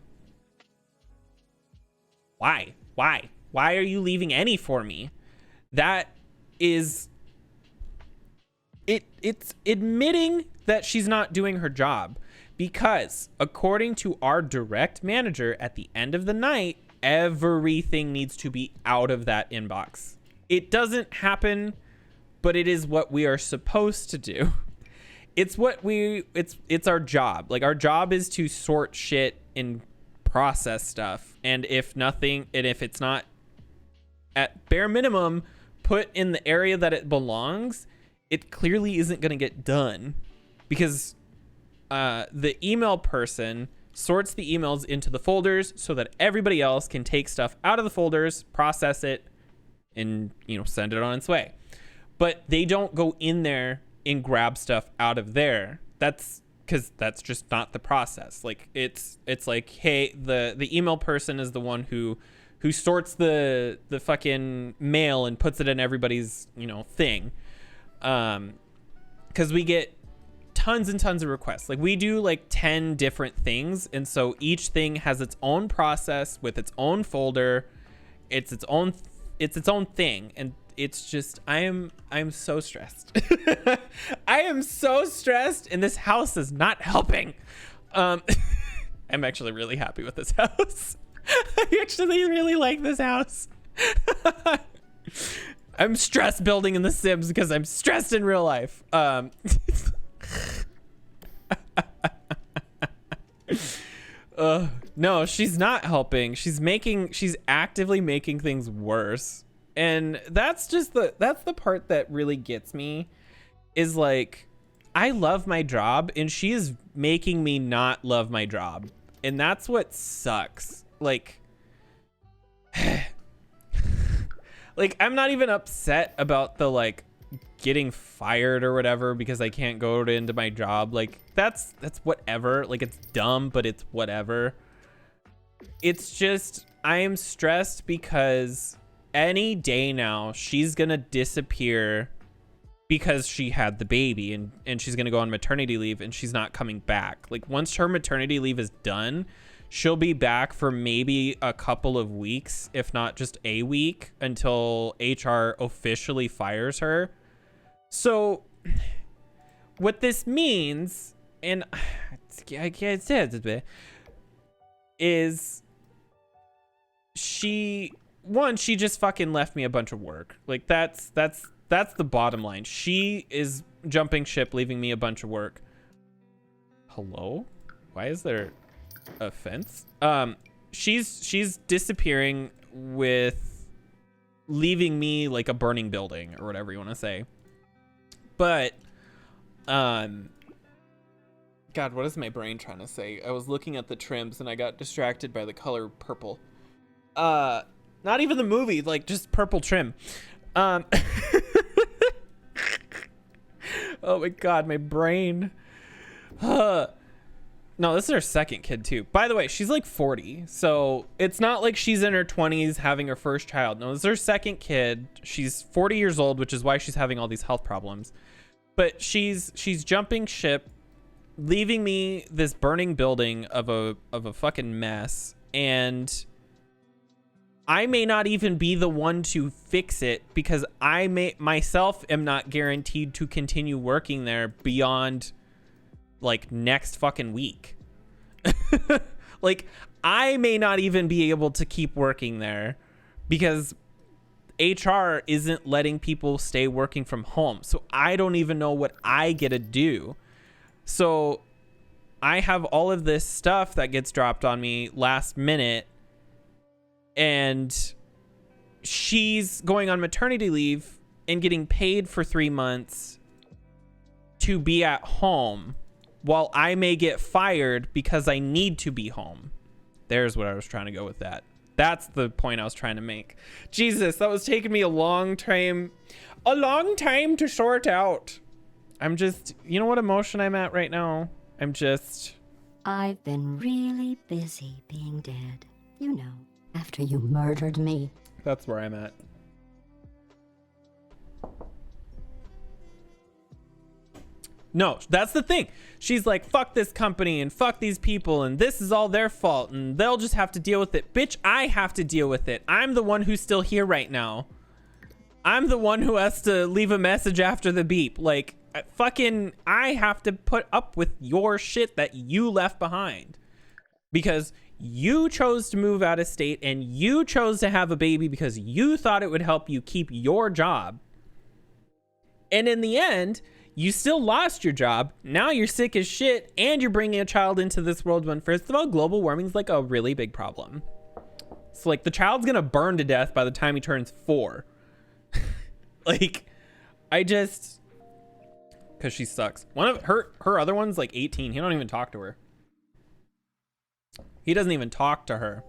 Why are you leaving any for me? That is it's admitting that she's not doing her job, because according to our direct manager, at the end of the night, everything needs to be out of that inbox. It doesn't happen, but it is what we are supposed to do. It's our job. Like, our job is to sort shit and process stuff. And if it's not at bare minimum put in the area that it belongs, it clearly isn't going to get done, because the email person sorts the emails into the folders so that everybody else can take stuff out of the folders, process it, and, you know, send it on its way. But they don't go in there and grab stuff out of there. That's because that's just not the process. Like, it's like, hey, the email person is the one who sorts the fucking mail and puts it in everybody's, you know, thing. Because we get tons and tons of requests. Like, we do like 10 different things, and so each thing has its own process with its own folder. It's its own thing, and it's just I'm so stressed. I am so stressed, and this house is not helping. I'm actually really happy with this house. I actually really like this house. I'm stressed building in The Sims because I'm stressed in real life. No, she's not helping. She's actively making things worse. And that's the part that really gets me, is like, I love my job and she is making me not love my job. And that's what sucks. Like, like, I'm not even upset about the, like, getting fired or whatever because I can't go into my job. Like, that's whatever. Like, it's dumb, but it's whatever. It's just, I am stressed because any day now she's gonna disappear because she had the baby, and she's gonna go on maternity leave, and she's not coming back. Like, once her maternity leave is done, she'll be back for maybe a couple of weeks, if not just a week, until HR officially fires her. So what this means, and I can't say it, is she just fucking left me a bunch of work. Like, that's the bottom line. She is jumping ship, leaving me a bunch of work. Hello? Why is there a fence? She's disappearing with leaving me like a burning building, or whatever you want to say. But God, what is my brain trying to say? I was looking at the trims and I got distracted by the color purple. Not even the movie, like just purple trim. Oh my God, my brain. No, this is her second kid too. By the way, she's like 40. So it's not like she's in her 20s having her first child. No, this is her second kid. She's 40 years old, which is why she's having all these health problems. But she's jumping ship, leaving me this burning building of a fucking mess. And I may not even be the one to fix it because I myself am not guaranteed to continue working there beyond like next fucking week. Like I may not even be able to keep working there because HR isn't letting people stay working from home. So I don't even know what I get to do. So I have all of this stuff that gets dropped on me last minute, and she's going on maternity leave and getting paid for 3 months to be at home while I may get fired because I need to be home. There's what I was trying to go with that. That's the point I was trying to make. Jesus, that was taking me a long time to sort out. I'm just, you know what emotion I'm at right now? I've been really busy being dead. You know, after you murdered me. That's where I'm at. No, that's the thing. She's like, fuck this company and fuck these people and this is all their fault and they'll just have to deal with it. Bitch, I have to deal with it. I'm the one who's still here right now. I'm the one who has to leave a message after the beep. Like, I have to put up with your shit that you left behind. Because you chose to move out of state and you chose to have a baby because you thought it would help you keep your job. And in the end, you still lost your job. Now you're sick as shit and you're bringing a child into this world when, first of all, global warming is like a really big problem. So like the child's gonna burn to death by the time he turns 4. Like, because she sucks. One of her other one's like 18. He don't even talk to her. He doesn't even talk to her.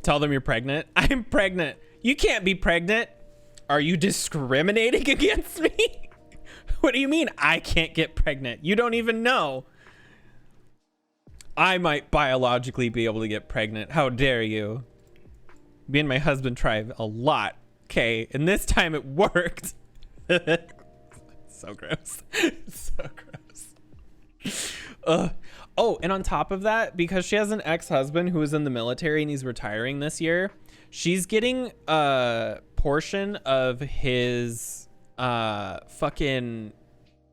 Tell them you're pregnant. I'm pregnant. You can't be pregnant. Are you discriminating against me? What do you mean I can't get pregnant? You don't even know. I might biologically be able to get pregnant. How dare you? Me and my husband tried a lot. Okay, and this time it worked. So gross. So gross. Oh, and on top of that, because she has an ex-husband who was in the military and he's retiring this year, she's getting a portion of his fucking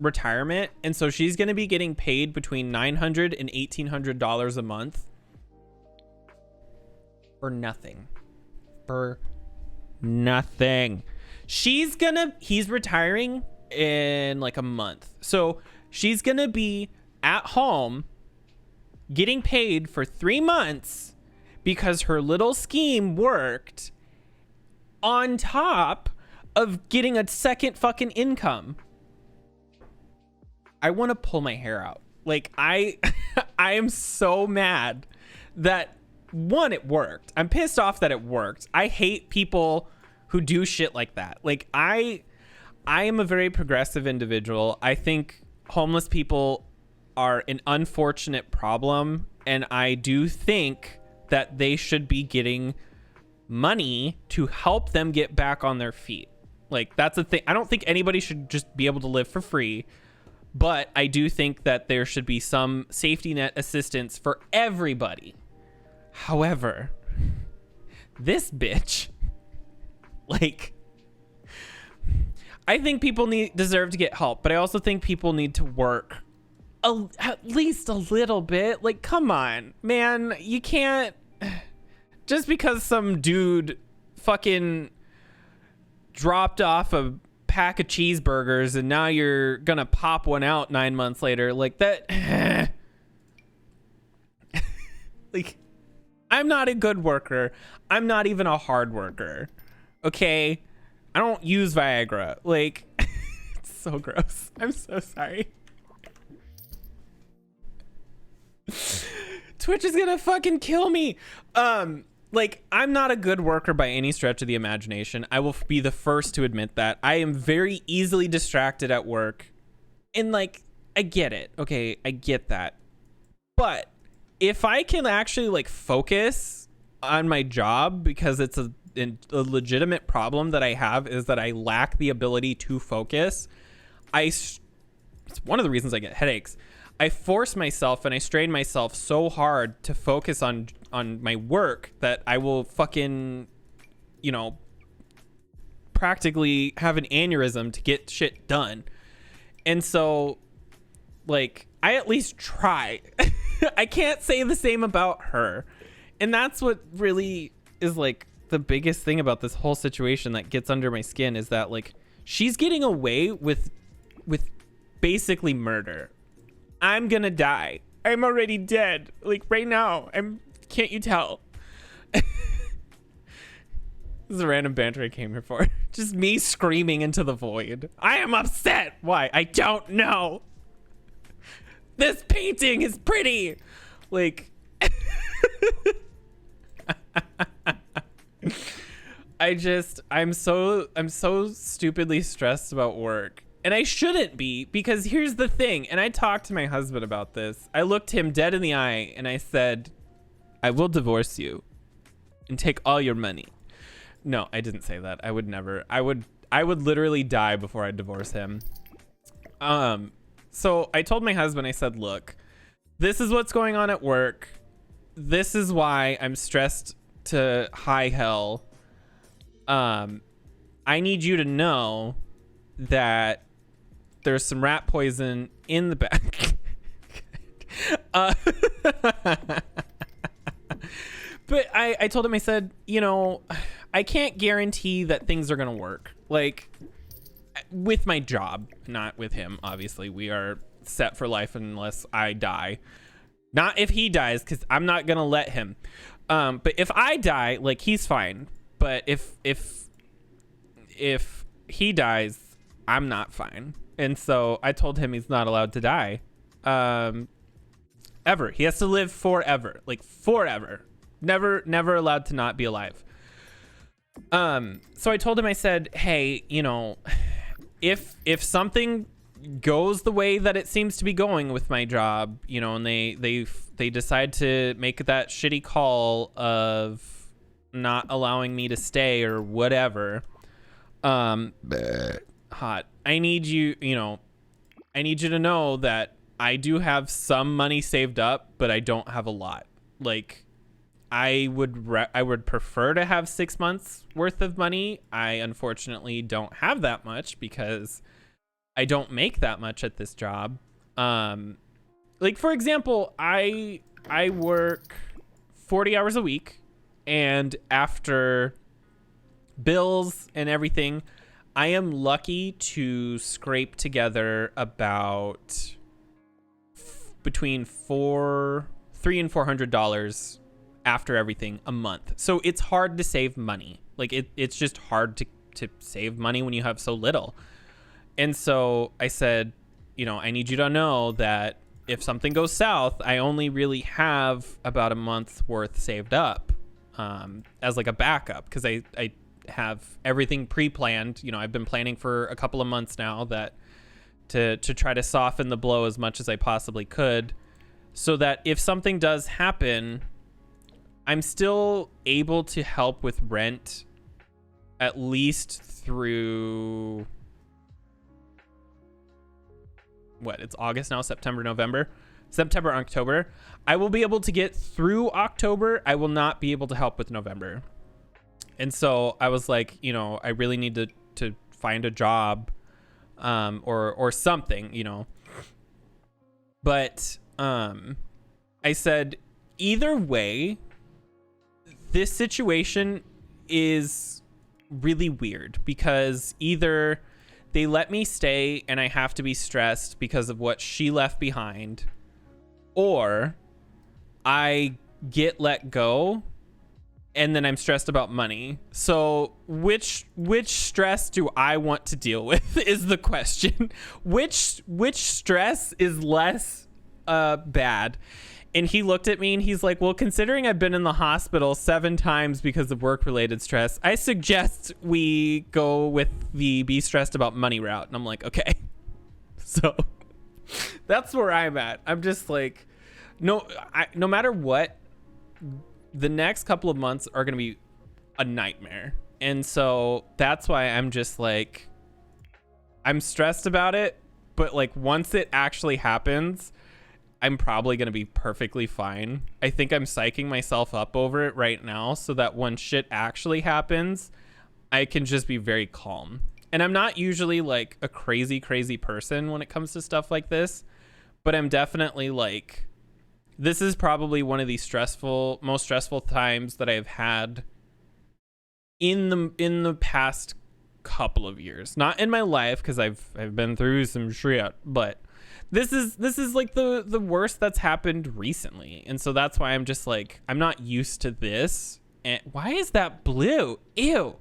retirement, and so she's going to be getting paid between $900 and $1,800 a month for nothing. For nothing. He's retiring in like a month, so she's gonna be at home getting paid for 3 months because her little scheme worked, on top of getting a second fucking income. I want to pull my hair out. Like, I am so mad that, one, it worked. I'm pissed off that it worked. I hate people who do shit like that. Like, I am a very progressive individual. I think homeless people are an unfortunate problem, and I do think that they should be getting money to help them get back on their feet. Like, that's the thing. I don't think anybody should just be able to live for free, but I do think that there should be some safety net assistance for everybody. However, this bitch, like, I think people deserve to get help, but I also think people need to work at least a little bit. Like, come on, man. You can't, just because some dude fucking dropped off a pack of cheeseburgers and now you're gonna pop one out 9 months later, like that. Like, I'm not a good worker. I'm not even a hard worker. Okay? I don't use Viagra. Like, it's so gross. I'm so sorry. Twitch is gonna fucking kill me. Like, I'm not a good worker by any stretch of the imagination. I will be the first to admit that. I am very easily distracted at work. And, like, I get it. Okay, I get that. But if I can actually, like, focus on my job, because it's a legitimate problem that I have is that I lack the ability to focus. It's one of the reasons I get headaches. I force myself and I strain myself so hard to focus on my work that I will fucking, you know, practically have an aneurysm to get shit done. And so, like, I at least try. I can't say the same about her. And that's what really is, like, the biggest thing about this whole situation that gets under my skin is that, like, she's getting away with basically murder. I'm gonna die. I'm already dead. Like, right now. Can't you tell? This is a random banter I came here for. Just me screaming into the void. I am upset. Why? I don't know. This painting is pretty. Like, I'm so stupidly stressed about work. And I shouldn't be, because here's the thing. And I talked to my husband about this. I looked him dead in the eye and I said, I will divorce you and take all your money. No, I didn't say that. I would never. I would literally die before I divorce him. So I told my husband, I said, look, this is what's going on at work. This is why I'm stressed to high hell. I need you to know that there's some rat poison in the back. But I told him, I said, you know, I can't guarantee that things are going to work. Like, with my job, not with him, obviously. We are set for life unless I die. Not if he dies, because I'm not going to let him. But if I die, like, he's fine. But if he dies, I'm not fine. And so I told him he's not allowed to die. Ever. He has to live forever. Like, forever. Never allowed to not be alive. So I told him, I said, hey, you know, if something goes the way that it seems to be going with my job, you know, and they decide to make that shitty call of not allowing me to stay or whatever, hot. I need you to know that I do have some money saved up, but I don't have a lot. Like, I would prefer to have 6 months worth of money. I unfortunately don't have that much because I don't make that much at this job. Like, for example, I work 40 hours a week, and after bills and everything, I am lucky to scrape together about between $300 and $400 after everything a month. So it's hard to save money. Like, it's just hard to save money when you have so little. And so I said, you know, I need you to know that if something goes south, I only really have about a month's worth saved up as like a backup, because I have everything pre-planned. You know, I've been planning for a couple of months now that to try to soften the blow as much as I possibly could, so that if something does happen, I'm still able to help with rent at least through it's August now, September, October. I will be able to get through October. I will not be able to help with November. And so I was like, you know, I really need to find a job or something, you know. But I said, either way, this situation is really weird, because either they let me stay and I have to be stressed because of what she left behind, or I get let go and then I'm stressed about money. So which stress do I want to deal with is the question. Which stress is less bad? And he looked at me and he's like, well, considering I've been in the hospital 7 times because of work-related stress, I suggest we go with the be stressed about money route. And I'm like, okay. So that's where I'm at. I'm just like, no matter what, the next couple of months are going to be a nightmare. And so that's why I'm just like, I'm stressed about it. But like once it actually happens, I'm probably going to be perfectly fine. I think I'm psyching myself up over it right now so that when shit actually happens, I can just be very calm. And I'm not usually like a crazy person when it comes to stuff like this, but I'm definitely like, this is probably one of the most stressful times that I've had in the past couple of years. Not in my life, because I've been through some shit, but this is like the worst that's happened recently. And so that's why I'm just like, I'm not used to this. And why is that blue? Ew.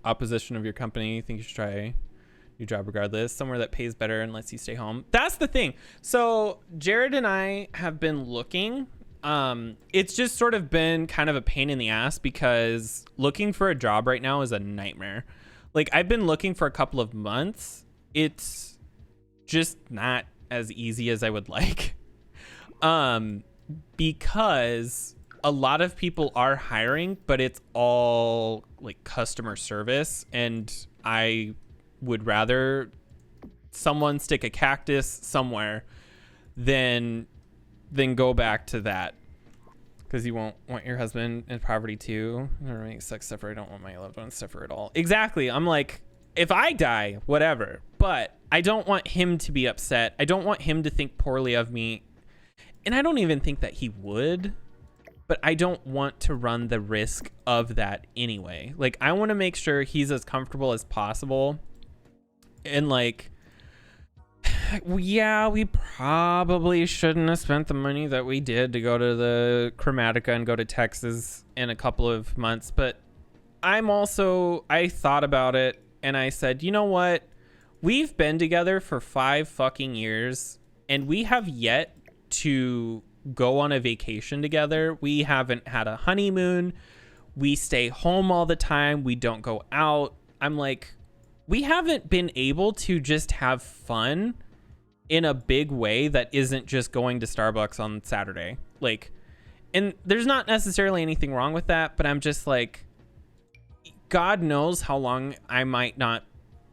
Opposition of your company. You think you should try a new job regardless, somewhere that pays better and lets you stay home. That's the thing. So Jared and I have been looking. It's just sort of been kind of a pain in the ass because looking for a job right now is a nightmare. Like I've been looking for a couple of months. It's just not as easy as I would like. Because a lot of people are hiring, but it's all like customer service, and I would rather someone stick a cactus somewhere than go back to that. Because you won't want your husband in poverty too. Everything sucks except for I don't want my loved ones to suffer at all. Exactly. I'm like, if I die, whatever. But I don't want him to be upset. I don't want him to think poorly of me. And I don't even think that he would. But I don't want to run the risk of that anyway. Like, I want to make sure he's as comfortable as possible. And like, yeah, we probably shouldn't have spent the money that we did to go to the Chromatica and go to Texas in a couple of months. But I thought about it and I said, you know what? We've been together for 5 fucking years and we have yet to go on a vacation together. We haven't had a honeymoon. We stay home all the time. We don't go out. I'm like, we haven't been able to just have fun in a big way that isn't just going to Starbucks on Saturday. Like, and there's not necessarily anything wrong with that, but I'm just like, God knows how long I might not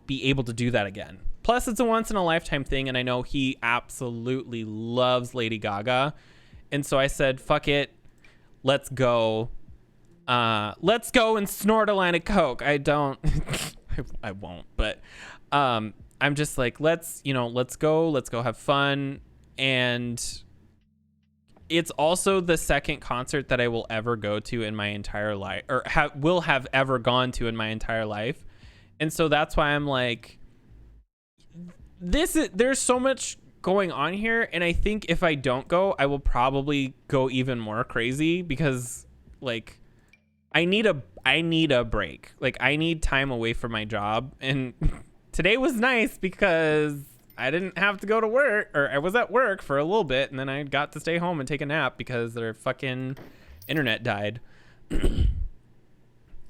be able to do that again. Plus, it's a once in a lifetime thing, and I know he absolutely loves Lady Gaga. And so I said, fuck it. Let's go. Let's go and snort a line of Coke. I don't, I won't, but, I'm just like, let's go have fun. And it's also the second concert that I will ever go to in my entire life, or will have ever gone to in my entire life. And so that's why I'm like, there's so much going on here. And I think if I don't go, I will probably go even more crazy because like, I need a break. Like I need time away from my job. And today was nice because I didn't have to go to work, or I was at work for a little bit and then I got to stay home and take a nap because their fucking internet died. He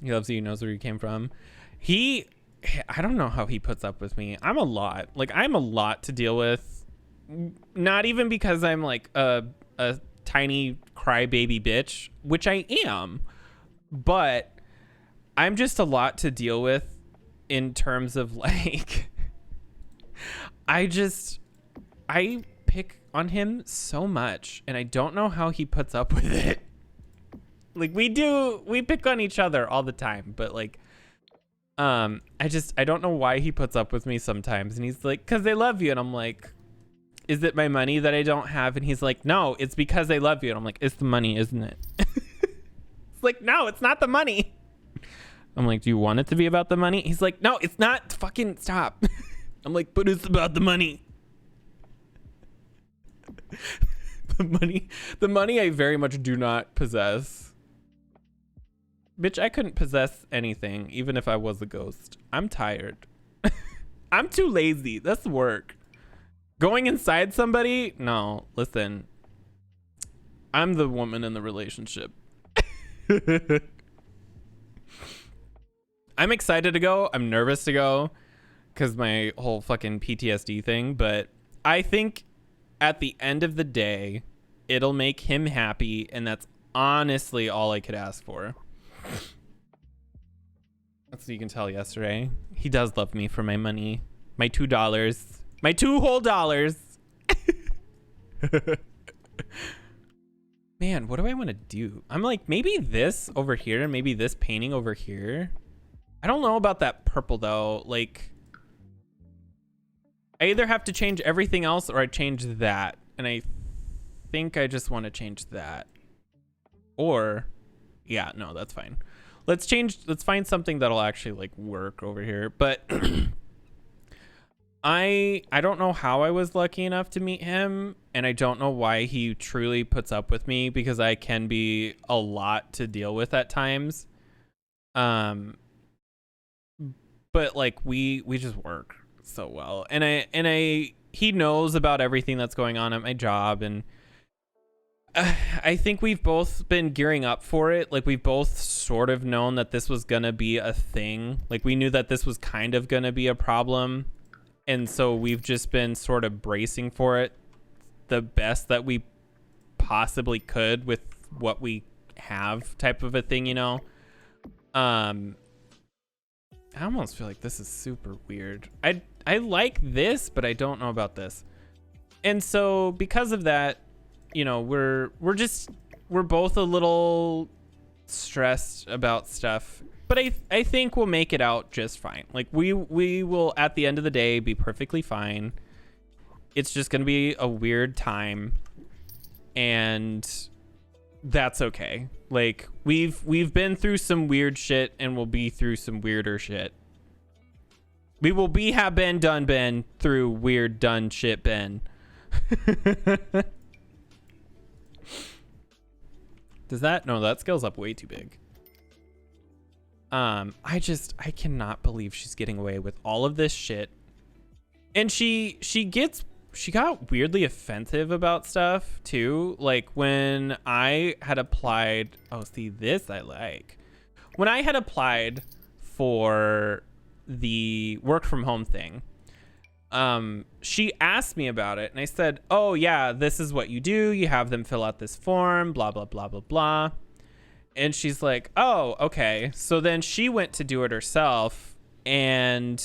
loves you, knows where you came from. I don't know how he puts up with me. I'm a lot to deal with. Not even because I'm like a tiny crybaby bitch, which I am, but I'm just a lot to deal with in terms of like, I pick on him so much and I don't know how he puts up with it. Like we pick on each other all the time, but like, I don't know why he puts up with me sometimes. And he's like, 'cause they love you. And I'm like, is it my money that I don't have? And he's like, no, it's because they love you. And I'm like, it's the money, isn't it? It's like, no, it's not the money. I'm like, do you want it to be about the money? He's like, no, it's not. Fucking stop. I'm like, but it's about the money. The money I very much do not possess. Bitch, I couldn't possess anything, even if I was a ghost. I'm tired. I'm too lazy. That's work. Going inside somebody? No, listen. I'm the woman in the relationship. I'm excited to go. I'm nervous to go because my whole fucking PTSD thing. But I think at the end of the day, it'll make him happy. And that's honestly all I could ask for. That's what you can tell yesterday. He does love me for my money. My $2. My $2 whole dollars. Man, what do I want to do? I'm like, maybe this over here and maybe this painting over here. I don't know about that purple though. Like, I either have to change everything else or I change that. And I think I just want to change that. Or, yeah, no, that's fine. Let's find something that'll actually like work over here. But I don't know how I was lucky enough to meet him, and I don't know why he truly puts up with me, because I can be a lot to deal with at times. But like we just work so well, and he knows about everything that's going on at my job, and I think we've both been gearing up for it. Like, we've both sort of known that this was gonna be a thing. Like, we knew that this was kind of gonna be a problem. And so we've just been sort of bracing for it the best that we possibly could with what we have, type of a thing, you know? I almost feel like this is super weird. I like this, but I don't know about this. And so because of that, you know, we're both a little stressed about stuff. But I think we'll make it out just fine. Like, we will, at the end of the day, be perfectly fine. It's just going to be a weird time. And that's okay. Like, we've been through some weird shit, and we'll be through some weirder shit. We will have been done been through weird done shit been. Does that? No, that scales up way too big. I cannot believe she's getting away with all of this shit. And she got weirdly offensive about stuff too. Like, when I had applied, oh, see, this I like. When I had applied for the work from home thing, she asked me about it, and I said, oh yeah, this is what you do. You have them fill out this form, blah, blah, blah, blah, blah. And she's like, oh, okay. So then she went to do it herself. And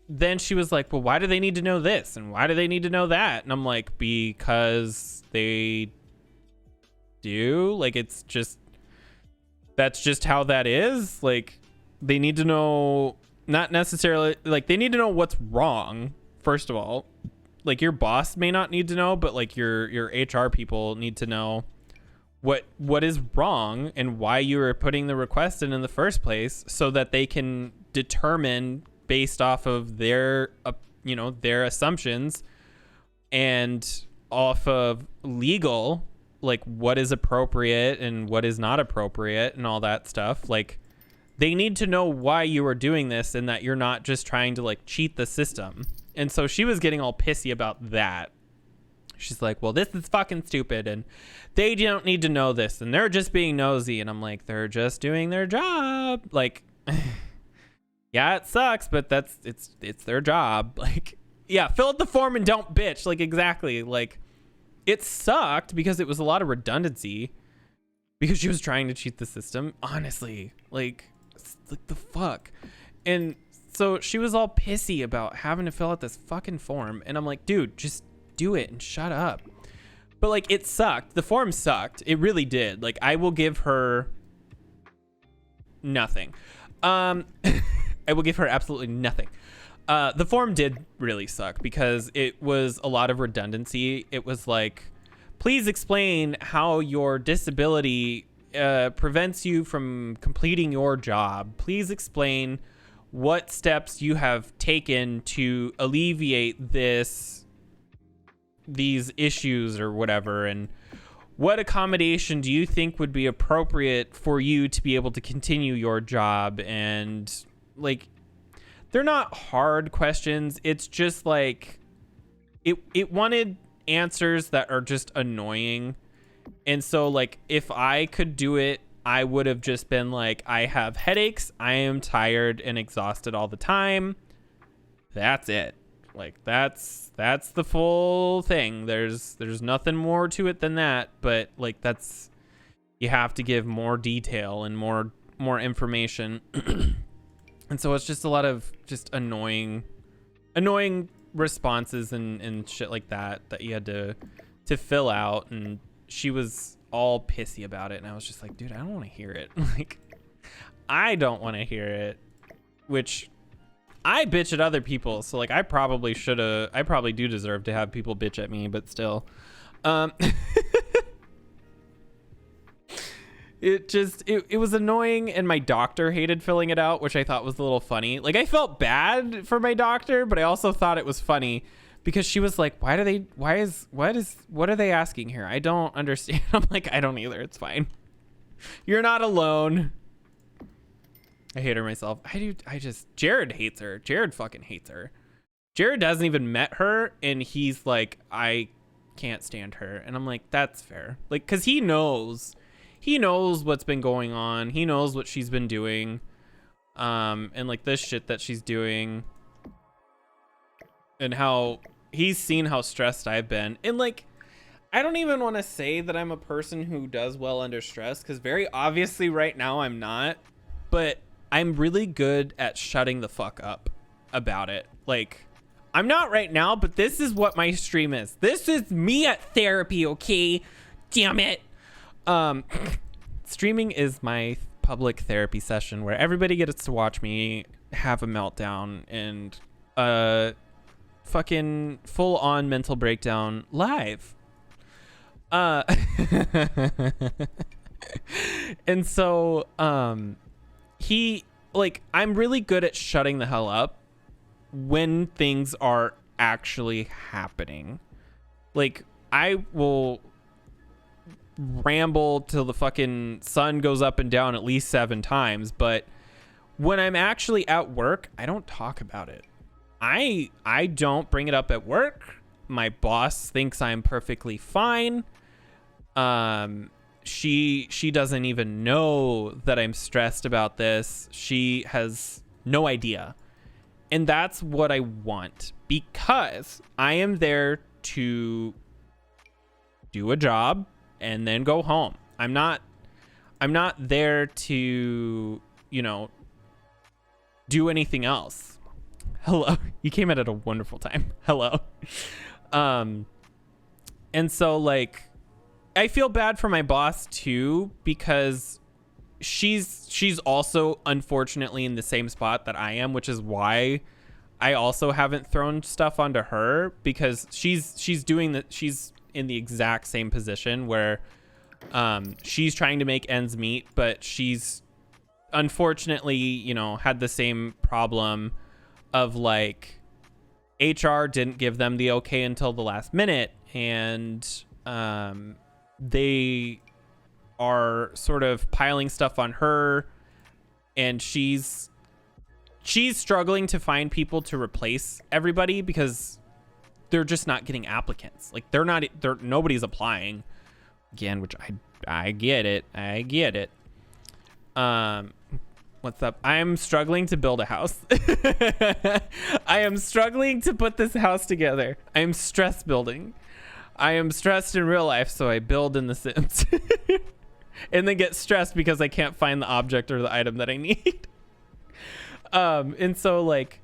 then she was like, well, why do they need to know this? And why do they need to know that? And I'm like, because they do. Like, it's just, that's just how that is. Like, they need to know, not necessarily, like, they need to know what's wrong, first of all. Like, your boss may not need to know, but like your HR people need to know what is wrong and why you were putting the request in the first place, so that they can determine based off of their their assumptions and off of legal, like, what is appropriate and what is not appropriate and all that stuff. Like, they need to know why you are doing this, and that you're not just trying to like cheat the system. And so she was getting all pissy about that. She's like, well, this is fucking stupid, and they don't need to know this, and they're just being nosy. And I'm like, they're just doing their job. Like, yeah, it sucks, but it's their job. Like, yeah, fill out the form and don't bitch. Like, exactly. Like, it sucked because it was a lot of redundancy, because she was trying to cheat the system. Honestly, like the fuck. And so she was all pissy about having to fill out this fucking form, and I'm like, dude, just do it and shut up. But like, it sucked. The form sucked. It really did. Like, I will give her nothing. I will give her absolutely nothing. The form did really suck because it was a lot of redundancy. It was like, please explain how your disability prevents you from completing your job. Please explain what steps you have taken to alleviate these issues or whatever, and what accommodation do you think would be appropriate for you to be able to continue your job. And like, they're not hard questions. It's just like, it wanted answers that are just annoying. And so like if I could do it, I would have just been like, I have headaches, I am tired and exhausted all the time. That's it. Like that's the full thing. There's nothing more to it than that, but like that's, you have to give more detail and more information. And so it's just a lot of just annoying responses and shit like that you had to fill out. And she was all pissy about it, and I was just like, dude, I don't want to hear it. Like, I don't want to hear it. Which I bitch at other people, so like I probably do deserve to have people bitch at me, but still. It was annoying, and my doctor hated filling it out, which I thought was a little funny. Like, I felt bad for my doctor, but I also thought it was funny because she was like, what are they asking here? I don't understand. I'm like, I don't either. It's fine. You're not alone. I hate her myself. Jared hates her. Jared fucking hates her. Jared hasn't even met her, and he's like, I can't stand her. And I'm like, that's fair. Like, cause he knows what's been going on. He knows what she's been doing. And like this shit that she's doing, and how he's seen how stressed I've been. And like, I don't even want to say that I'm a person who does well under stress, because very obviously right now I'm not, but I'm really good at shutting the fuck up about it. Like, I'm not right now, but this is what my stream is. This is me at therapy, okay? Damn it. Streaming is my public therapy session where everybody gets to watch me have a meltdown and fucking full on mental breakdown live. And so he, like, I'm really good at shutting the hell up when things are actually happening. Like, I will ramble till the fucking sun goes up and down at least 7 times, but when I'm actually at work, I don't talk about it. I don't bring it up at work. My boss thinks I'm perfectly fine. She doesn't even know that I'm stressed about this. She has no idea. And that's what I want, because I am there to do a job and then go home. I'm not there to, do anything else. Hello. You came in at a wonderful time. Hello. And so like, I feel bad for my boss too, because she's also unfortunately in the same spot that I am, which is why I also haven't thrown stuff onto her, because she's in the exact same position where she's trying to make ends meet, but she's unfortunately, had the same problem of like HR didn't give them the okay until the last minute, and they are sort of piling stuff on her, and she's struggling to find people to replace everybody because they're just not getting applicants. Like nobody's applying again, which I get it. What's up? I'm struggling to build a house. I am struggling to put this house together. I'm stress building. I am stressed in real life, so I build in The Sims. And then get stressed because I can't find the object or the item that I need. And so like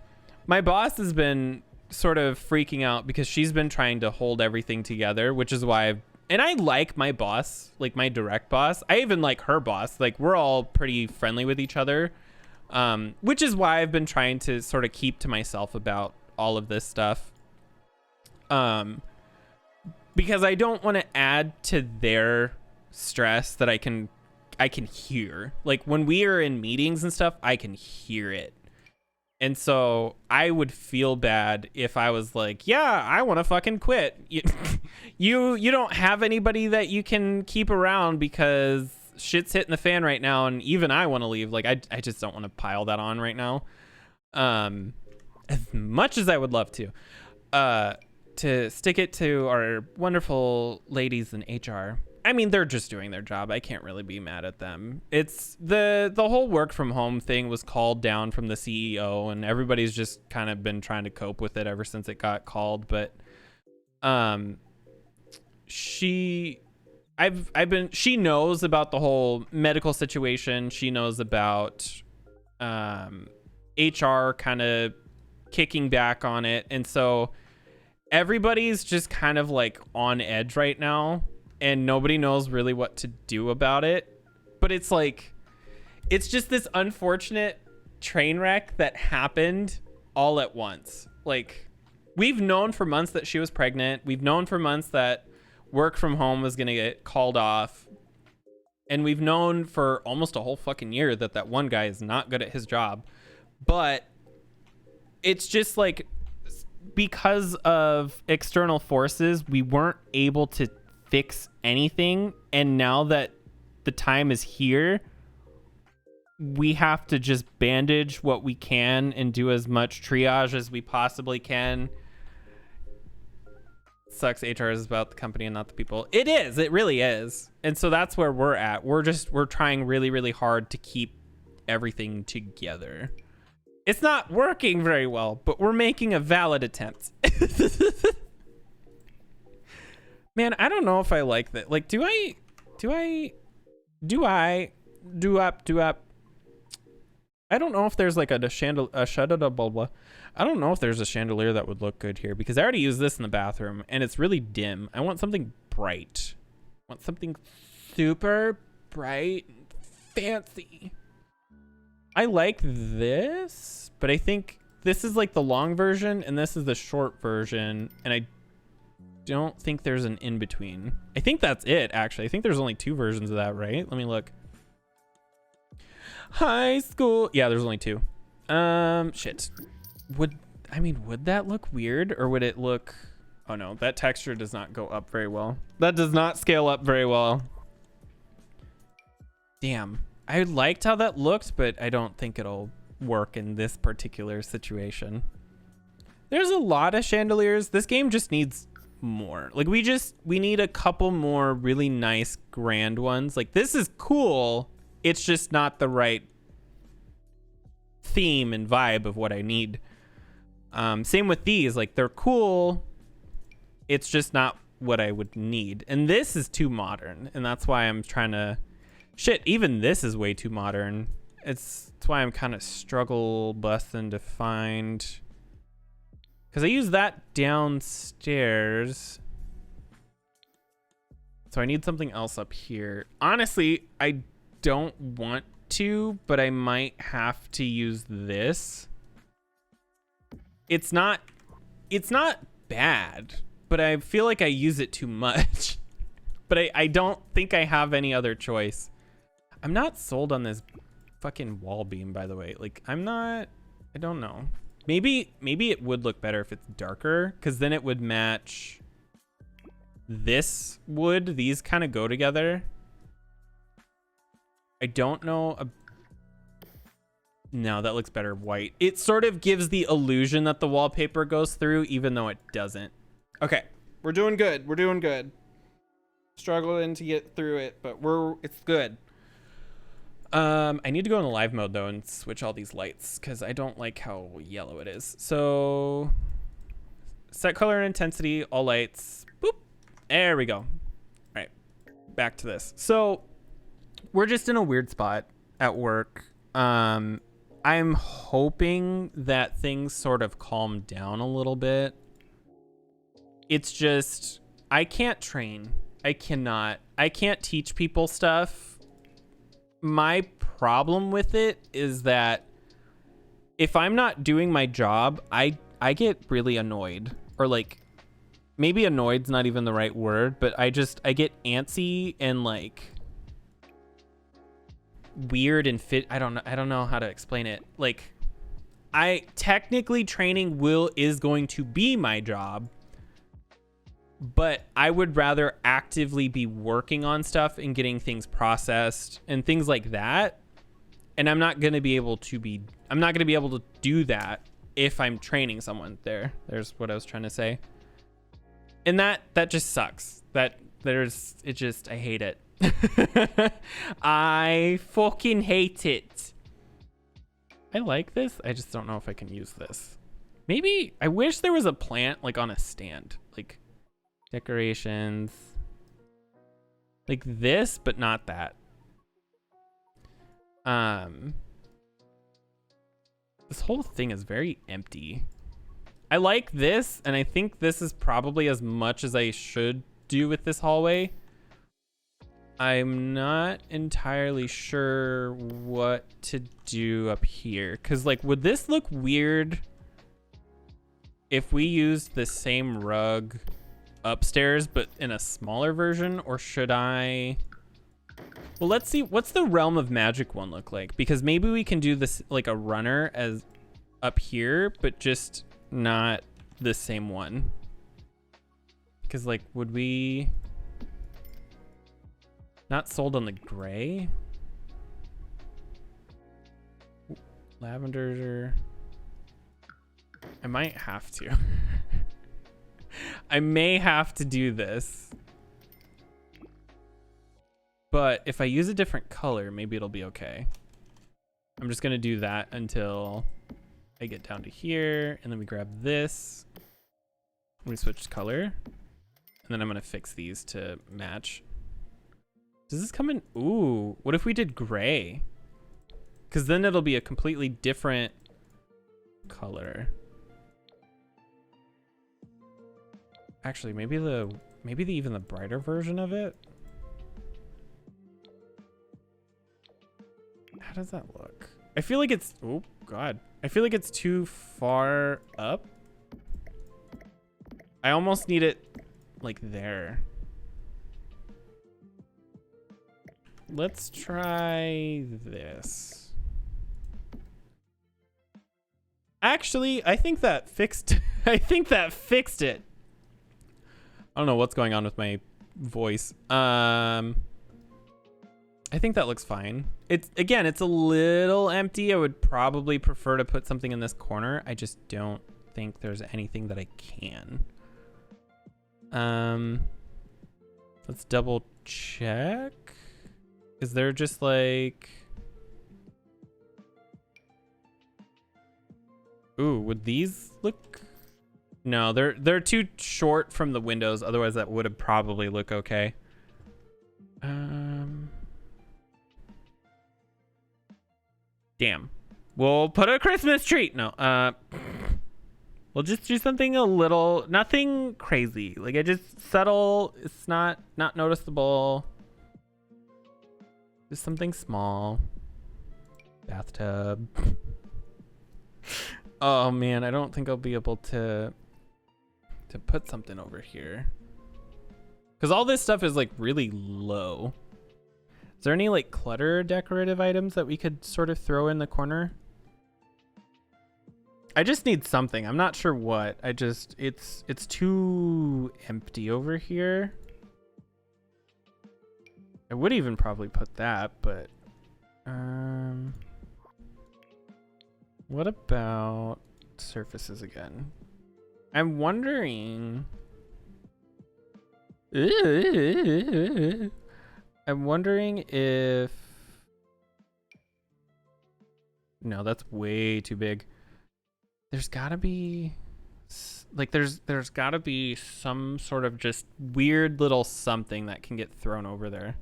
my boss has been sort of freaking out because she's been trying to hold everything together, which is why and I like my boss, like my direct boss. I even like her boss. Like, we're all pretty friendly with each other, which is why I've been trying to sort of keep to myself about all of this stuff. Because I don't want to add to their stress that I can hear. Like, when we are in meetings and stuff, I can hear it. And so I would feel bad if I was like, yeah, I want to fucking quit. You don't have anybody that you can keep around because shit's hitting the fan right now. And even I want to leave. Like, I just don't want to pile that on right now. As much as I would love to. to stick it to our wonderful ladies in HR. I mean, they're just doing their job. I can't really be mad at them. It's the whole work from home thing was called down from the CEO, and everybody's just kind of been trying to cope with it ever since it got called. But she knows about the whole medical situation. She knows about HR kind of kicking back on it, and so everybody's just kind of like on edge right now, and nobody knows really what to do about it. But it's like, it's just this unfortunate train wreck that happened all at once. Like, we've known for months that she was pregnant. We've known for months that work from home was going to get called off. And we've known for almost a whole fucking year that that one guy is not good at his job. But it's just like, because of external forces, we weren't able to fix anything. And now that the time is here, we have to just bandage what we can and do as much triage as we possibly can. Sucks. HR is about the company and not the people. It is. It really is. And so that's where we're at. We're trying really, really hard to keep everything together. It's not working very well, but we're making a valid attempt. Man, I don't know if I like that. Like, do up. I don't know if there's like a chandelier. I don't know if there's a chandelier that would look good here, because I already used this in the bathroom and it's really dim. I want something bright. I want something super bright and fancy. I like this, but I think this is like the long version and this is the short version, and I don't think there's an in-between. I think that's it, actually. I think there's only 2 versions of that, right? Let me look. High school. Yeah, there's only 2. Shit. Would that look weird, or would it look... Oh no, that texture does not go up very well. That does not scale up very well. Damn. I liked how that looked, but I don't think it'll work in this particular situation. There's a lot of chandeliers. This game just needs more. Like, we need a couple more really nice grand ones. Like, this is cool. It's just not the right theme and vibe of what I need. Same with these. Like, they're cool. It's just not what I would need. And this is too modern, and that's why I'm trying to... Shit, even this is way too modern. That's why I'm kind of struggle busting to find... Because I use that downstairs. So I need something else up here. Honestly, I don't want to, but I might have to use this. It's not bad, but I feel like I use it too much. But I don't think I have any other choice. I'm not sold on this fucking wall beam, by the way. Like, I don't know. Maybe it would look better if it's darker, because then it would match this wood. These kind of go together. I don't know. No, that looks better white. It sort of gives the illusion that the wallpaper goes through, even though it doesn't. Okay, we're doing good. We're doing good. Struggling to get through it, but it's good. I need to go in the live mode though and switch all these lights, because I don't like how yellow it is. So set color and intensity, all lights. Boop. There we go. All right, back to this. So we're just in a weird spot at work. I'm hoping that things sort of calm down a little bit. It's just, I can't train. I can't teach people stuff. My problem with it is that if I'm not doing my job, I get really annoyed, or like, maybe annoyed's not even the right word, but I get antsy and like weird and fit. I don't know how to explain it. Like, technically training is going to be my job, but I would rather actively be working on stuff and getting things processed and things like that. And I'm not going to be able to do that if I'm training someone. There's what I was trying to say. And that just sucks. I hate it. I fucking hate it. I like this. I just don't know if I can use this. Maybe I wish there was a plant like on a stand, like decorations like this, but not that. This whole thing is very empty. I like this, and I think this is probably as much as I should do with this hallway. I'm not entirely sure what to do up here, because like, would this look weird if we used the same rug upstairs but in a smaller version? Or should I... Well, let's see, what's the Realm of Magic one look like? Because maybe we can do this like a runner as up here, but just not the same one. Because like, would we... Not sold on the gray? Lavender. I might have to. I may have to do this. But if I use a different color, maybe it'll be okay. I'm just gonna do that until I get down to here, and then we grab this. We switch color, and then I'm gonna fix these to match. Does this come in? Ooh, what if we did gray? Because then it'll be a completely different color. Actually, maybe even the brighter version of it. How does that look? I feel like it's, oh God. I feel like it's too far up. I almost need it like there. Let's try this. Actually, I think that fixed I think that fixed it. I don't know what's going on with my voice. I think that looks fine. It's a little empty. I would probably prefer to put something in this corner. I just don't think there's anything that I can. Let's double check. Is there just like... Ooh, would these look... No, they're too short from the windows. Otherwise, that would have probably look okay. Damn. We'll put a Christmas tree. No, we'll just do something a little... Nothing crazy. Like, I just subtle. It's not noticeable. Just something small. Bathtub. Oh man, I don't think I'll be able to put something over here. Because all this stuff is like really low. Is there any like clutter decorative items that we could sort of throw in the corner? I just need something. I'm not sure what. It's too empty over here. I would even probably put that, but what about surfaces again? I'm wondering. I'm wondering if... No, that's way too big. There's gotta be... Like, there's gotta be some sort of just weird little something that can get thrown over there.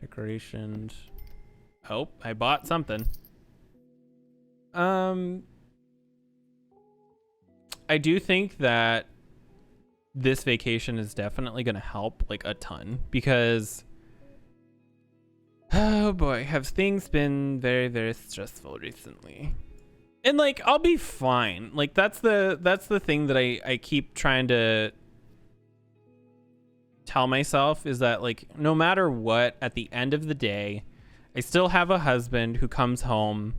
Decorations. Oh, I bought something. I do think that this vacation is definitely going to help like a ton because, oh boy, have things been very, very stressful recently. And like, I'll be fine. Like, that's the thing that I keep trying to tell myself is that like, no matter what, at the end of the day, I still have a husband who comes home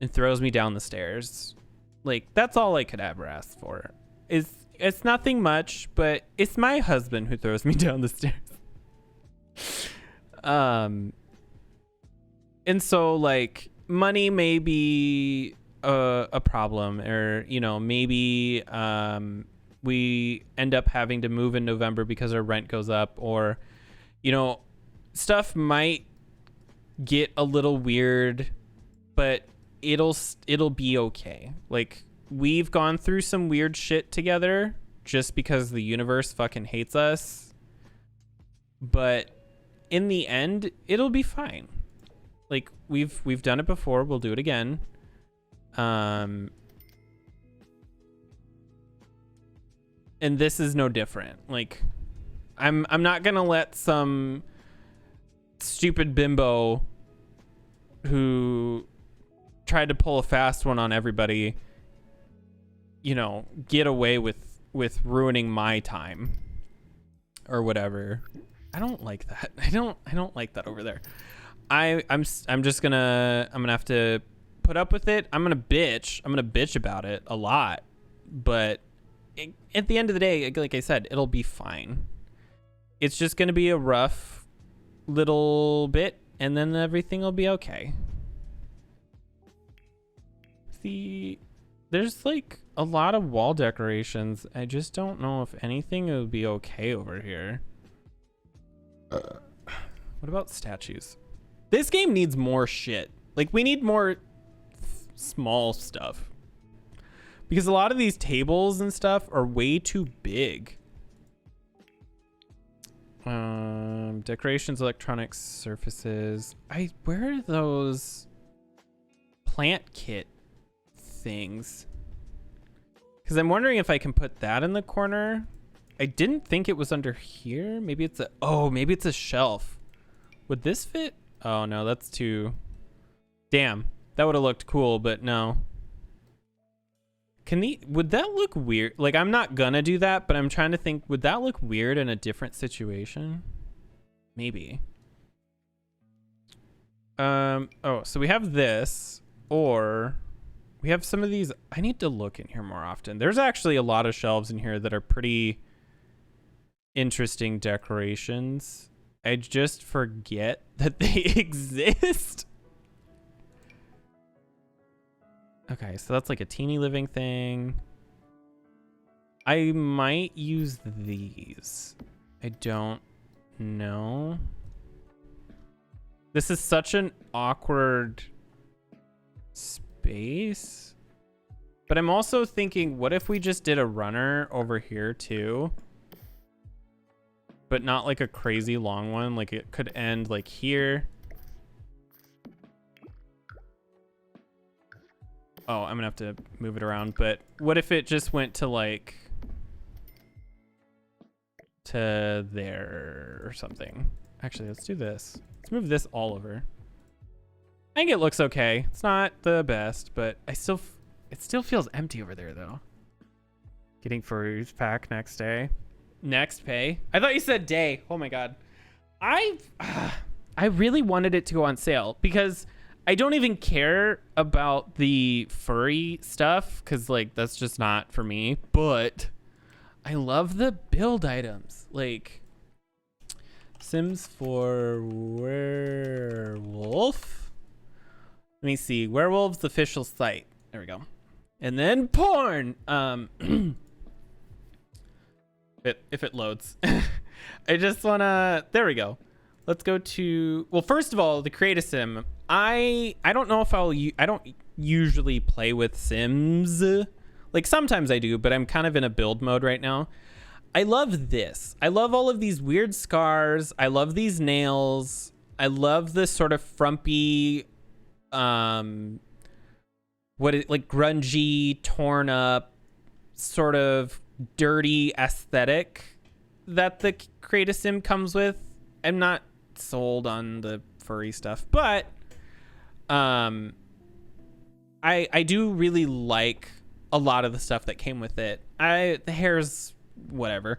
and throws me down the stairs. Like, that's all I could ever ask for. It's nothing much, but it's my husband who throws me down the stairs. And so like, money may be a problem, or you know, maybe we end up having to move in November because our rent goes up, or, you know, stuff might get a little weird, but it'll be okay. Like, we've gone through some weird shit together just because the universe fucking hates us. But in the end, it'll be fine. Like, we've done it before, we'll do it again. And this is no different. Like, I'm not gonna let some stupid bimbo who tried to pull a fast one on everybody, you know, get away with ruining my time or whatever. I don't like that. I don't like that over there. I'm just gonna have to put up with it. I'm gonna bitch about it a lot, but at the end of the day, like I said, it'll be fine. It's just gonna be a rough little bit, and then everything will be okay. See, there's like a lot of wall decorations. I just don't know if anything will be okay over here. What about statues? This game needs more shit. Like, we need more small stuff, because a lot of these tables and stuff are way too big. Decorations, electronics, surfaces. Where are those plant kit things? Because I'm wondering if I can put that in the corner. I didn't think it was under here. Maybe it's a shelf. Would this fit? Oh no, that's too... Damn, that would have looked cool, but no. Would that look weird? Like, I'm not gonna do that, but I'm trying to think, would that look weird in a different situation? Maybe. Oh, so we have this, or we have some of these. I need to look in here more often. There's actually a lot of shelves in here that are pretty interesting decorations. I just forget that they exist. Okay, so that's like a teeny living thing. I might use these. I don't know. This is such an awkward space. But I'm also thinking, what if we just did a runner over here too? But not like a crazy long one. Like, it could end like here. Oh, I'm gonna have to move it around. But what if it just went to like to there or something? Actually, let's do this. Let's move this all over. I think it looks okay. It's not the best, but it still feels empty over there though. Getting furries pack next day. Next pay. I thought you said day. Oh my god. I really wanted it to go on sale because I don't even care about the furry stuff because, like, that's just not for me. But I love the build items. Like, Sims 4 werewolf. Let me see. Werewolves official site. There we go. And then porn. If it loads. I just wanna, there we go. Let's go to, well, first of all, the create a sim. I don't know if I don't usually play with Sims. Like, sometimes I do, but I'm kind of in a build mode right now. I love this. I love all of these weird scars. I love these nails. I love this sort of frumpy, like grungy, torn up, sort of dirty aesthetic that the create a sim comes with. I'm not sold on the furry stuff, but I do really like a lot of the stuff that came with it. The hair's whatever,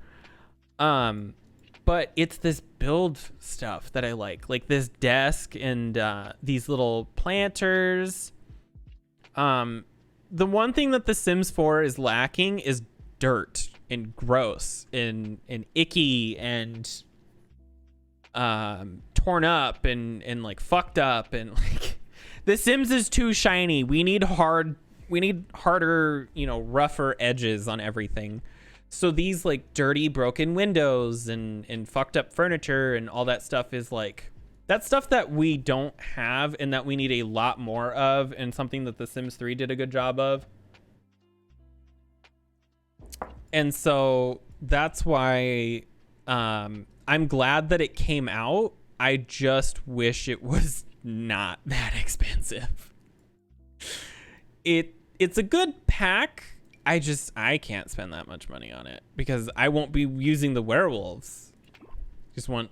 but it's this build stuff that I like this desk and these little planters. The one thing that The Sims 4 is lacking is dirt and gross and icky and torn up and like fucked up, and like The Sims is too shiny. We need harder, you know, rougher edges on everything. So these like dirty broken windows and fucked up furniture and all that stuff is like, that's stuff that we don't have and that we need a lot more of, and something that The Sims 3 did a good job of. And so that's why I'm glad that it came out. I just wish it was not that expensive. It's a good pack. I can't spend that much money on it because I won't be using the werewolves. Just want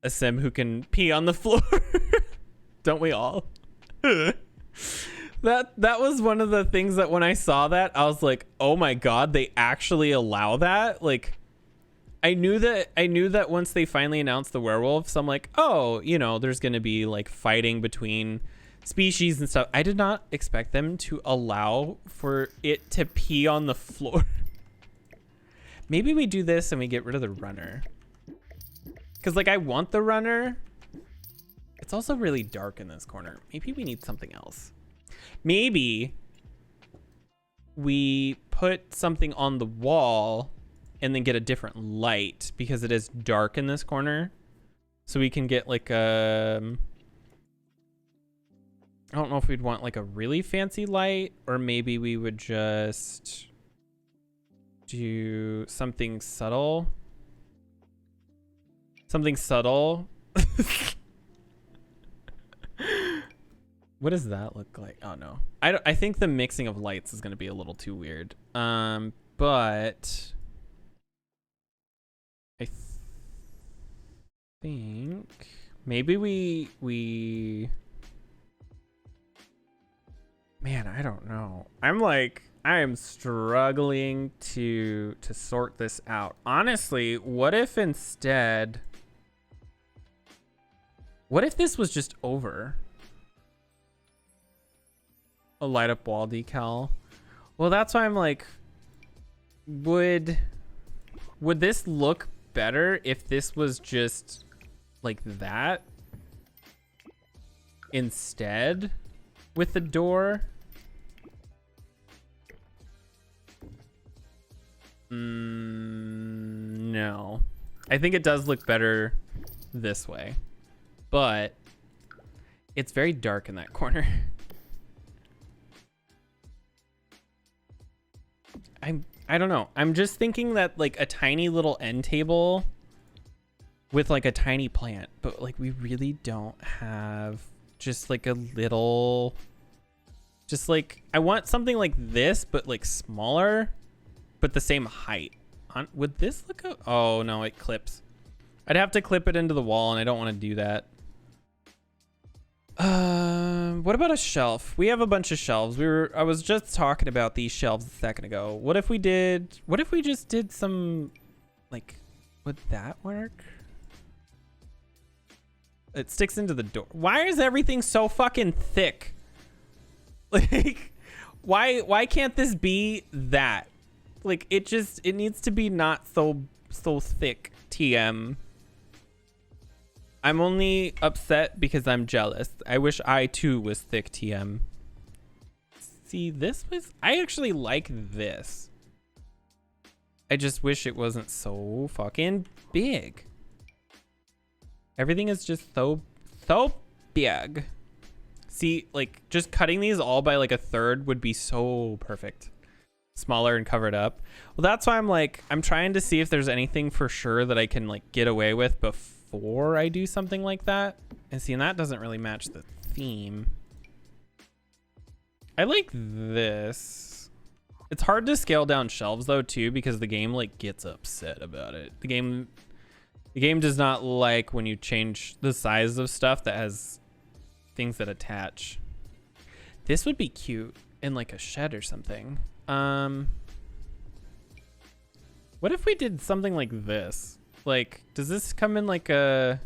a sim who can pee on the floor. Don't we all? That was one of the things that when I saw that, I was like, oh my God, they actually allow that? Like, I knew that once they finally announced the werewolves, I'm like, oh, you know, there's going to be like fighting between species and stuff. I did not expect them to allow for it to pee on the floor. Maybe we do this and we get rid of the runner. Because like I want the runner. It's also really dark in this corner. Maybe we need something else. Maybe we put something on the wall and then get a different light because it is dark in this corner. So we can get like a... I don't know if we'd want like a really fancy light, or maybe we would just do something subtle. Something subtle. What does that look like? Oh no. I think the mixing of lights is going to be a little too weird. But I think maybe we man, I don't know. I am struggling to sort this out. Honestly, what if this was just over? A light up wall decal. Well, that's why I'm like, would this look better if this was just like that instead with the door? No. I think it does look better this way, but it's very dark in that corner. I don't know. I'm just thinking that like a tiny little end table with like a tiny plant, but like we really don't have just like a little, just like, I want something like this, but like smaller, but the same height. Would this look, oh no, it clips. I'd have to clip it into the wall and I don't want to do that. What about a shelf? We have a bunch of shelves. I was just talking about these shelves a second ago. What if we just did some, like, would that work? It sticks into the door. Why is everything so fucking thick? Like, why can't this be that? Like, it needs to be not so thick, TM. I'm only upset because I'm jealous. I wish I too was thick, TM. See, I actually like this. I just wish it wasn't so fucking big. Everything is just so big. See, like, just cutting these all by like a third would be so perfect. Smaller and covered up. Well, that's why I'm trying to see if there's anything for sure that I can like get away with before I do something like that. And see, and that doesn't really match the theme. I like this. It's hard to scale down shelves though too, because the game like gets upset about it. The game does not like when you change the size of stuff that has things that attach. This would be cute in like a shed or something. What if we did something like this? Like, does this come in like a...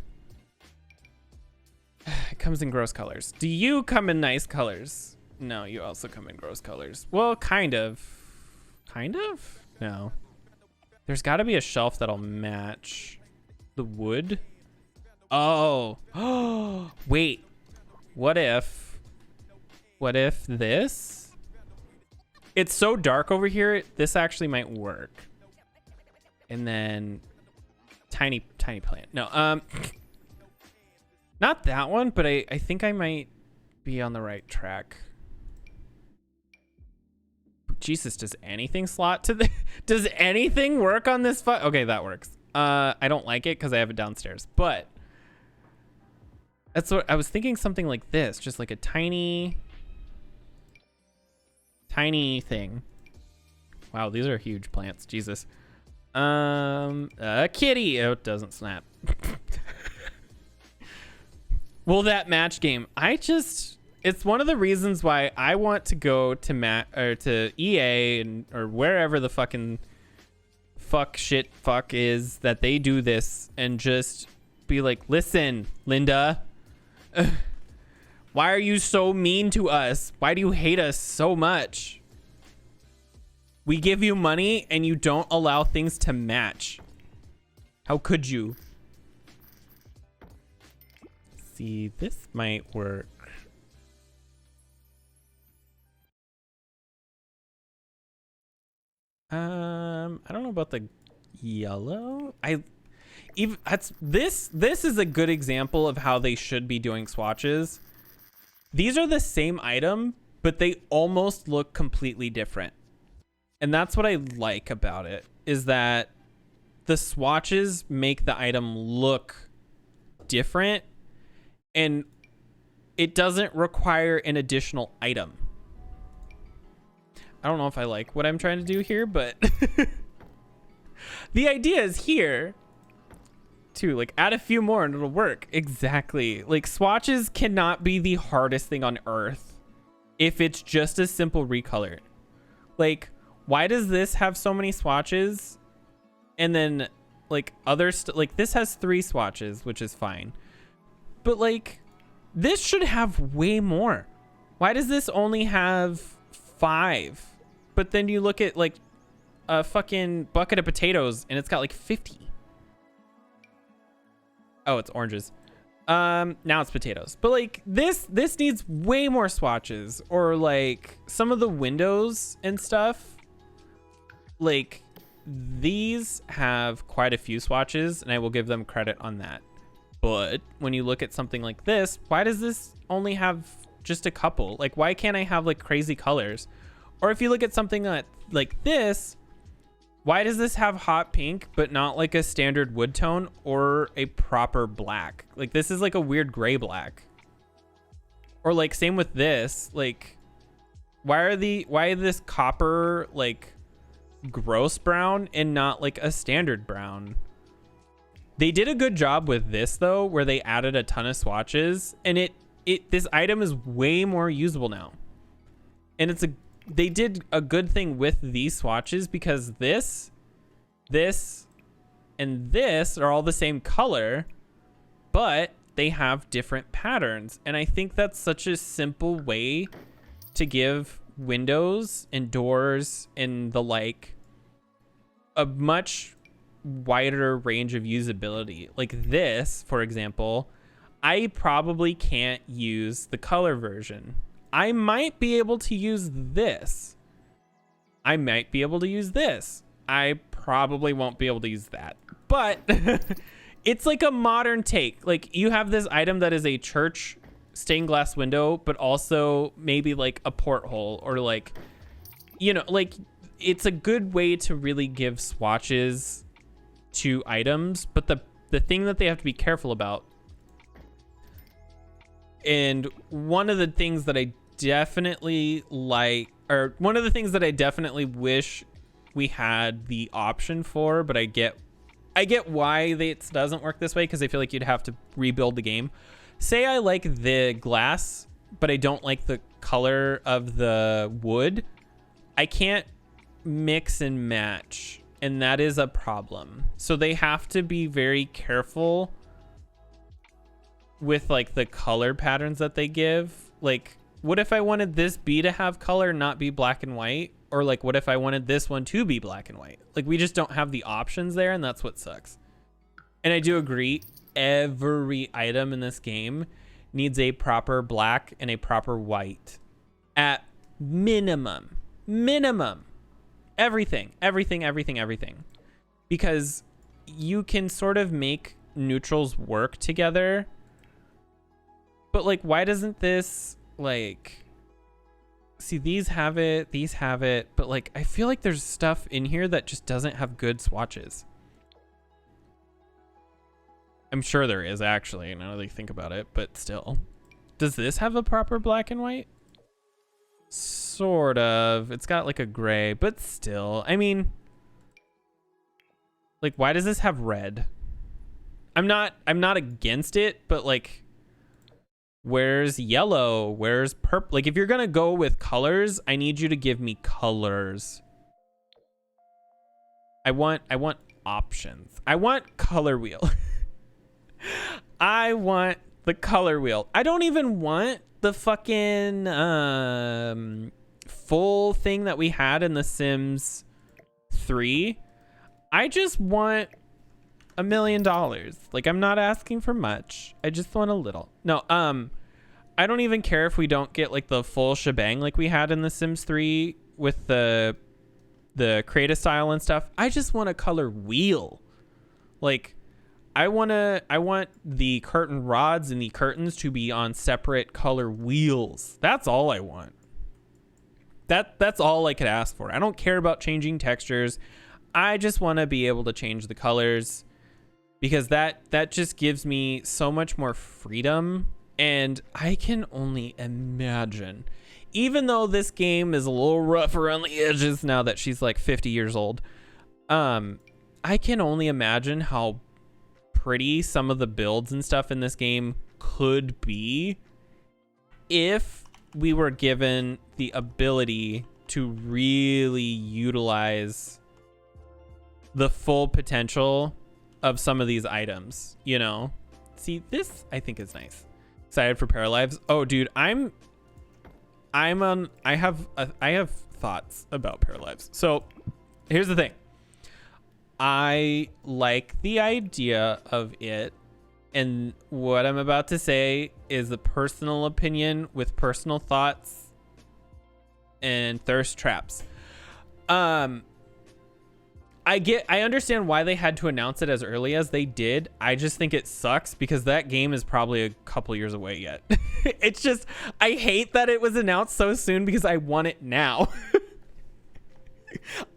It comes in gross colors. Do you come in nice colors? No, you also come in gross colors. Well, kind of. Kind of? No. There's got to be a shelf that'll match the wood. Oh. Oh, wait. What if this It's so dark over here. This actually might work. And then tiny plant. No, not that one, but I think I might be on the right track. Jesus, does anything slot to the does anything work on this okay, that works. I don't like it because I have it downstairs, but that's what I was thinking, something like this, just like a tiny thing. Wow, these are huge plants. Jesus. A kitty. Oh, it doesn't snap. Well, that match game, it's one of the reasons why I want to go to EA or wherever the fucking fuck is that they do this, and just be like, listen, Linda, why are you so mean to us? Why do you hate us so much? We give you money and you don't allow things to match. How could you? See, this might work. I don't know about the yellow. This is a good example of how they should be doing swatches. These are the same item, but they almost look completely different. And that's what I like about it, is that the swatches make the item look different, and it doesn't require an additional item. I don't know if I like what I'm trying to do here, but the idea is here to like add a few more and it'll work. Exactly. Like, swatches cannot be the hardest thing on earth if it's just a simple recolor. Like, why does this have so many swatches? And then like like this has 3 swatches, which is fine. But like, this should have way more. Why does this only have 5? But then you look at like a fucking bucket of potatoes and it's got like 50. Oh, it's oranges. Now it's potatoes. But like this needs way more swatches. Or like some of the windows and stuff. Like, these have quite a few swatches, and I will give them credit on that. But when you look at something like this, why does this only have just a couple? Like, why can't I have like crazy colors? Or if you look at something like this, why does this have hot pink but not like a standard wood tone or a proper black? Like, this is like a weird gray black. Or like same with this. Like, why is this copper like gross brown and not like a standard brown? They did a good job with this though, where they added a ton of swatches, and this item is way more usable now. And they did a good thing with these swatches, because this and this are all the same color, but they have different patterns. And I think that's such a simple way to give windows and doors and the like a much wider range of usability. Like this, for example, I probably can't use the color version. I might be able to use this. I might be able to use this. I probably won't be able to use that. But it's like a modern take. Like, you have this item that is a church stained glass window, but also maybe like a porthole, or like, you know, like, it's a good way to really give swatches to items. But the thing that they have to be careful about, and one of the things that I definitely like, or one of the things that I definitely wish we had the option for, but I get why it doesn't work this way, because I feel like you'd have to rebuild the game. Say I like the glass, but I don't like the color of the wood. I can't mix and match, and that is a problem. So they have to be very careful with like the color patterns that they give. Like, what if I wanted this bee to have color, not be black and white? Or like, what if I wanted this one to be black and white? Like, we just don't have the options there, and that's what sucks. And I do agree, every item in this game needs a proper black and a proper white at minimum. minimum. Everything. Because you can sort of make neutrals work together. But like, why doesn't this, like, see, these have it, but like, I feel like there's stuff in here that just doesn't have good swatches. I'm sure there is, actually, now that I think about it, but still. Does this have a proper black and white? Sort of. It's got like a gray, but still, I mean, like, why does this have red? I'm not against it, but like, where's yellow? Where's purple? Like, if you're gonna go with colors, I need you to give me colors. I want options. I want color wheel. I want the color wheel. I don't even want the fucking full thing that we had in The Sims 3. I just want $1 million. Like, I'm not asking for much. I just want a little. No, I don't even care if we don't get like the full shebang like we had in The Sims 3 with the creative style and stuff. I just want a color wheel. Like, I want the curtain rods and the curtains to be on separate color wheels. That's all I want. That's all I could ask for. I don't care about changing textures. I just want to be able to change the colors, because that just gives me so much more freedom. And I can only imagine, even though this game is a little rough around the edges now that she's like 50 years old, I can only imagine how pretty some of the builds and stuff in this game could be if we were given the ability to really utilize the full potential of some of these items, you know? See, this I think is nice. Excited for Paralives. Oh, dude, I have thoughts about Paralives. So here's the thing. I like the idea of it, and what I'm about to say is a personal opinion with personal thoughts and thirst traps. I understand why they had to announce it as early as they did. I just think it sucks because that game is probably a couple years away yet. It's just, I hate that it was announced so soon because I want it now.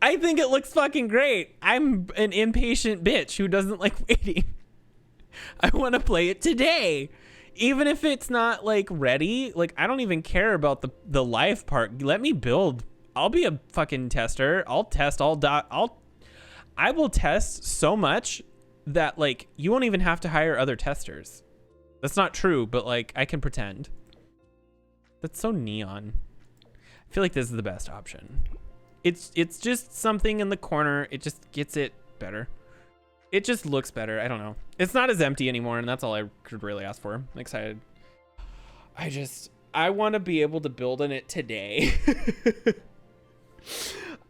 I think it looks fucking great. I'm an impatient bitch who doesn't like waiting. I want to play it today. Even if it's not like ready, like I don't even care about the live part. Let me build. I'll be a fucking tester. I'll test I will test so much that like you won't even have to hire other testers. That's not true, but like I can pretend. That's so neon. I feel like this is the best option. It's just something in the corner. It just gets it better. It just looks better. I don't know. It's not as empty anymore, and that's all I could really ask for. I'm excited. I want to be able to build in it today.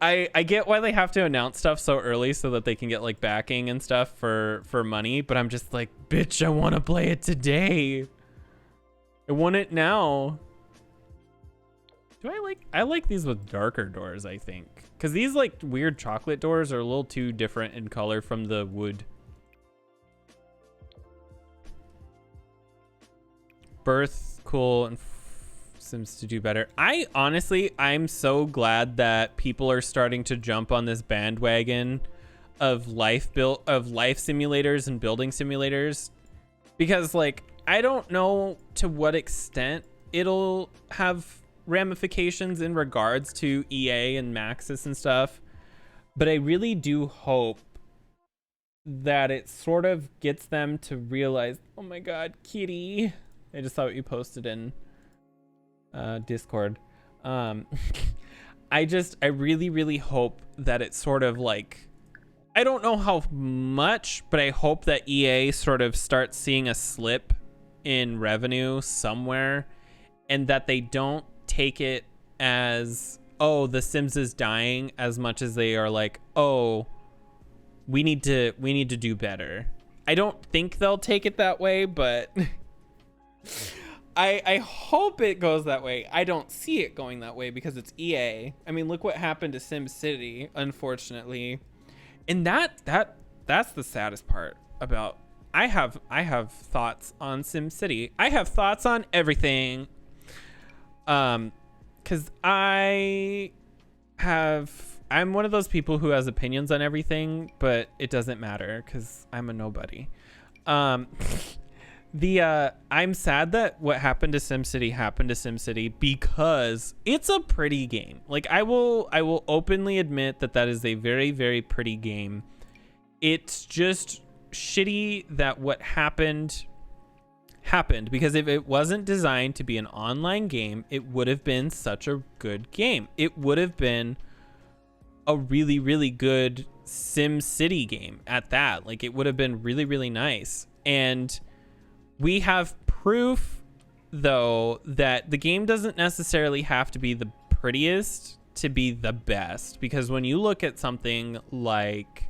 I get why they have to announce stuff so early so that they can get like backing and stuff for money, but I'm just like, bitch, I want to play it today. I want it now. I like these with darker doors, I think, because these like weird chocolate doors are a little too different in color from the wood. Birth, cool, and Sims to do better. I'm so glad that people are starting to jump on this bandwagon of life simulators and building simulators, because like I don't know to what extent it'll have ramifications in regards to EA and Maxis and stuff, but I really do hope that it sort of gets them to realize, oh my god, kitty, I just saw what you posted in Discord. I really hope that it sort of like, I don't know how much, but I hope that EA sort of starts seeing a slip in revenue somewhere, and that they don't take it as, oh, The Sims is dying, as much as they are like, oh, we need to do better. I don't think they'll take it that way, but I hope it goes that way. I don't see it going that way because it's EA. I mean, look what happened to SimCity, unfortunately. And that's the saddest part about I have thoughts on SimCity. I have thoughts on everything. Cuz I'm one of those people who has opinions on everything, but it doesn't matter cuz I'm a nobody. I'm sad that what happened to SimCity because it's a pretty game. Like I will openly admit that is a very, very pretty game. It's just shitty that what happened because if it wasn't designed to be an online game, it would have been such a good game. It would have been a really, really good SimCity game at that. Like it would have been really, really nice. And we have proof though that the game doesn't necessarily have to be the prettiest to be the best, because when you look at something like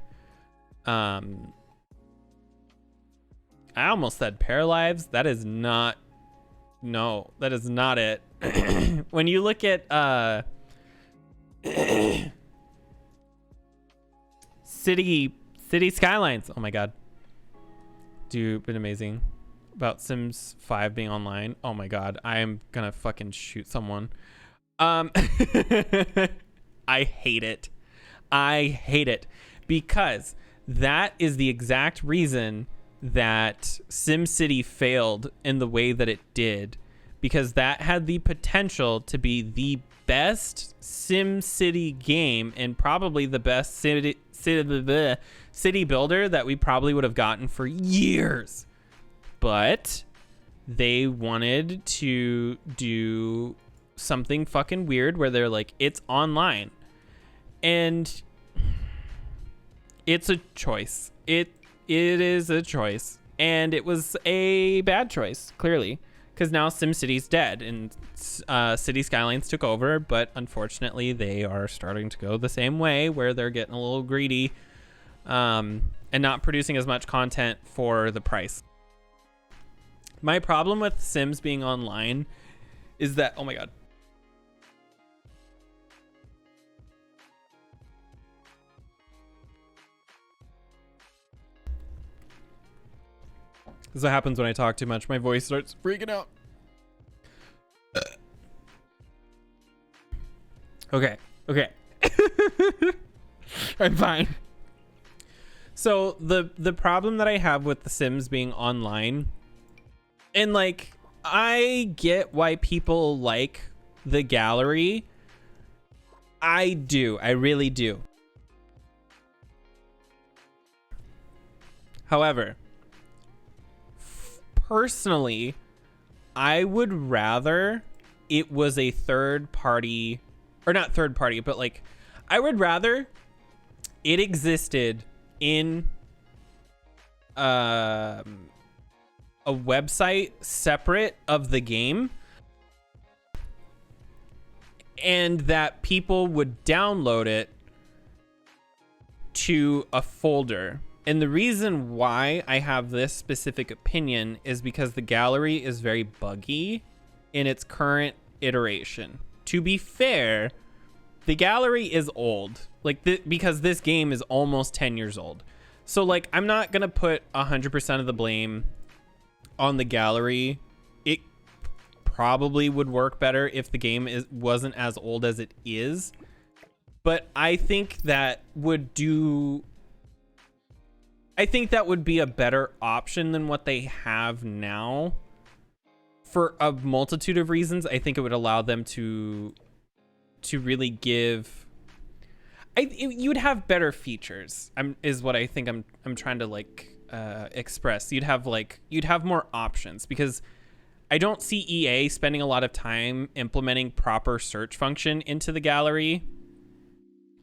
I almost said Paralives. That is not it. When you look at City Skylines, oh my god, dude, been amazing. About Sims 5 being online, oh my god, I am gonna fucking shoot someone. I hate it because that is the exact reason that SimCity failed in the way that it did, because that had the potential to be the best SimCity game and probably the best city builder that we probably would have gotten for years. But they wanted to do something fucking weird where they're like, it's online. And it's a choice. It is a choice. And it was a bad choice, clearly. Because now SimCity's dead and City Skylines took over. But unfortunately, they are starting to go the same way where they're getting a little greedy and not producing as much content for the price. My problem with Sims being online is that, oh my god. This is what happens when I talk too much. My voice starts freaking out. Okay. I'm fine. So the problem that I have with The Sims being online, and like, I get why people like the gallery. I do. I really do. However, personally, I would rather it was a third party, or not third party, but like, I would rather it existed in a website separate of the game, and that people would download it to a folder. And the reason why I have this specific opinion is because the gallery is very buggy in its current iteration. To be fair, the gallery is old, like because this game is almost 10 years old. So like, I'm not gonna put 100% of the blame on the gallery. It probably would work better if the game wasn't as old as it is, but I think that would be a better option than what they have now for a multitude of reasons. I think it would allow them to really give, you would have better features, is what I think I'm trying to like express. You'd have more options, because I don't see EA spending a lot of time implementing proper search function into the gallery,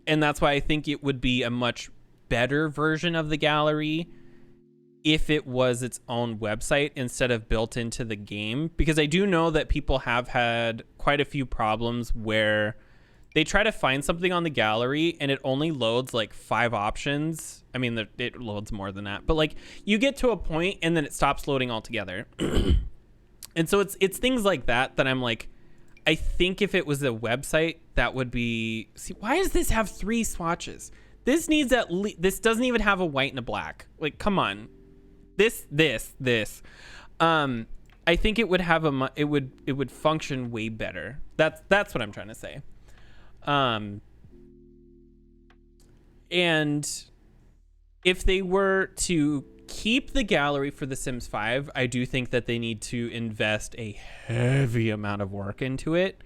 and that's why I think it would be a much better version of the gallery if it was its own website instead of built into the game, because I do know that people have had quite a few problems where they try to find something on the gallery and it only loads like 5 options. I mean, it loads more than that, but like, you get to a point and then it stops loading altogether. And so it's things like that that I'm like, I think if it was a website, that would be. See, why does this have 3 swatches? This needs at least. This doesn't even have a white and a black. Like, come on. This. I think it would have it would function way better. That's what I'm trying to say. And if they were to keep the gallery for The Sims 5, I do think that they need to invest a heavy amount of work into it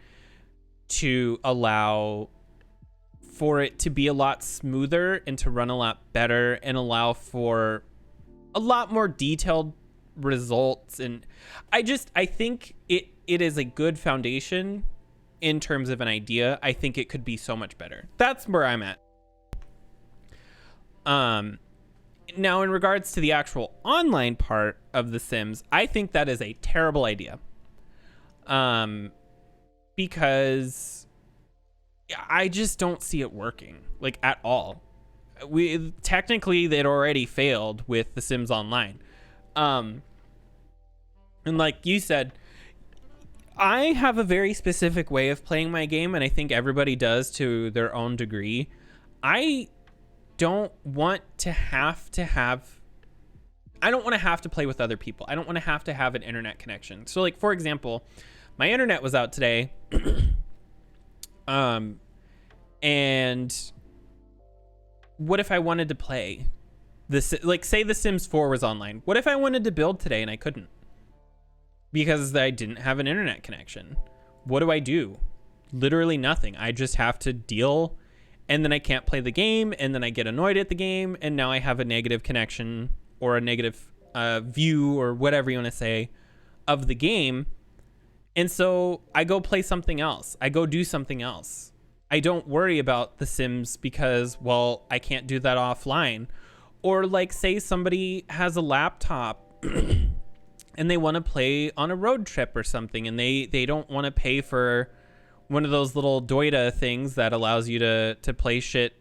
to allow for it to be a lot smoother and to run a lot better and allow for a lot more detailed results. And I think it is a good foundation in terms of an idea. I think it could be so much better. That's where I'm at. Now, in regards to the actual online part of The Sims, I think that is a terrible idea. Because I just don't see it working, like, at all. Technically, they'd already failed with The Sims Online. And like you said, I have a very specific way of playing my game, and I think everybody does to their own degree. I don't want to have to play with other people. I don't want to have an internet connection. So, like, for example, my internet was out today. And what if I wanted to play this? Like, say The Sims 4 was online. What if I wanted to build today and I couldn't? Because I didn't have an internet connection. What do I do? Literally nothing. I just have to deal, and then I can't play the game, and then I get annoyed at the game, and now I have a negative connection or a negative view or whatever you want to say of the game. And so I go play something else. I go do something else. I don't worry about The Sims because, well, I can't do that offline. Or, like, say somebody has a laptop and they want to play on a road trip or something, and they don't want to pay for one of those little Doida things that allows you to play shit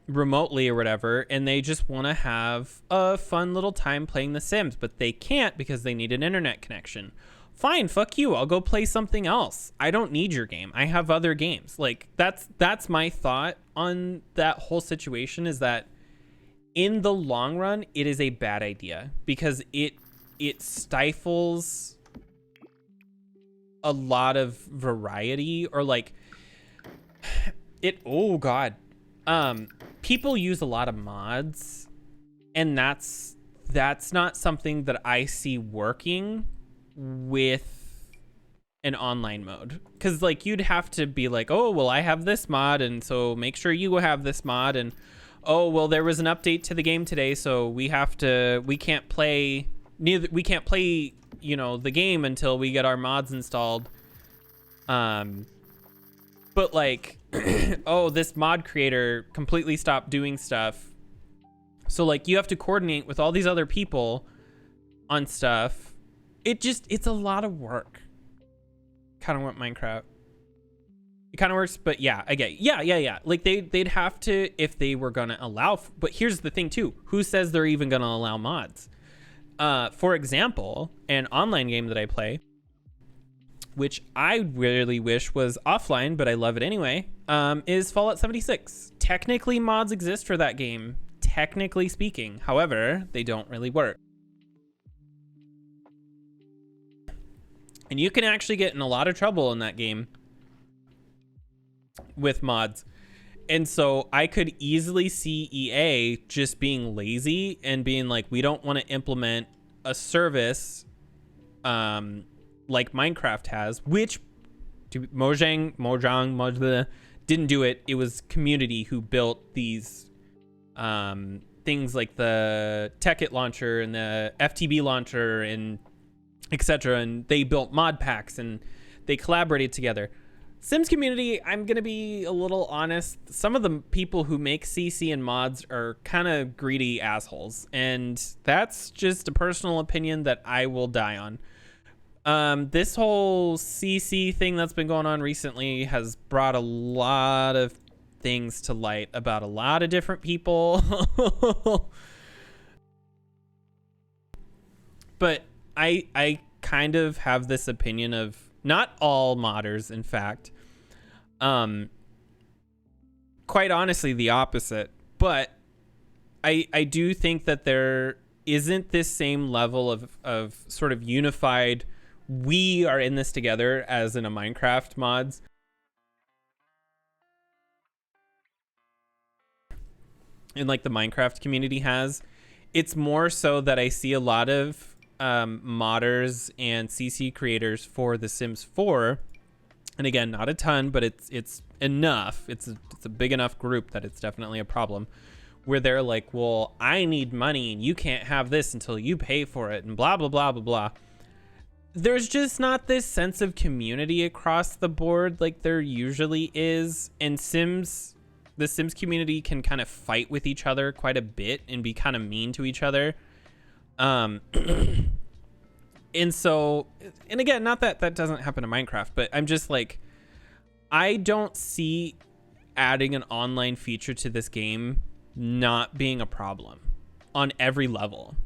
remotely or whatever, and they just want to have a fun little time playing The Sims, but they can't because they need an internet connection. Fine, fuck you. I'll go play something else. I don't need your game. I have other games. Like, that's my thought on that whole situation, is that in the long run, it is a bad idea because it stifles a lot of variety, or like oh god. People use a lot of mods, and that's not something that I see working with an online mode. Because, like, you'd have to be like, oh, well, I have this mod, and so make sure you have this mod, and oh, well, there was an update to the game today, so we can't play, you know, the game until we get our mods installed. But, like, oh, this mod creator completely stopped doing stuff. So, like, you have to coordinate with all these other people on stuff. It's a lot of work. Kind of want Minecraft. It kind of works, but yeah, I get it. Yeah. Like, they'd have to, if they were going to allow, but here's the thing too. Who says they're even going to allow mods? For example, an online game that I play, which I really wish was offline, but I love it anyway, is Fallout 76. Technically, mods exist for that game, technically speaking. However, they don't really work. And you can actually get in a lot of trouble in that game with mods. And so I could easily see EA just being lazy and being like, we don't want to implement a service like Minecraft has, which Mojang didn't do it. It was community who built these things like the Tekkit launcher and the FTB launcher and etc. And they built mod packs and they collaborated together. Sims community, I'm going to be a little honest. Some of the people who make CC and mods are kind of greedy assholes. And that's just a personal opinion that I will die on. This whole CC thing that's been going on recently has brought a lot of things to light about a lot of different people. But I kind of have this opinion of, not all modders, in fact, quite honestly the opposite, but I do think that there isn't this same level of sort of unified, we are in this together as in a Minecraft mods. And like the Minecraft community has. It's more so that I see a lot of modders and CC creators for The Sims 4. And again, not a ton, but it's enough. It's a big enough group that it's definitely a problem. Where they're like, well, I need money and you can't have this until you pay for it and blah, blah, blah, blah, blah. There's just not this sense of community across the board like there usually is. And the Sims community can kind of fight with each other quite a bit and be kind of mean to each other. And so, and again, not that that doesn't happen in Minecraft, but I'm just like, I don't see adding an online feature to this game not being a problem on every level.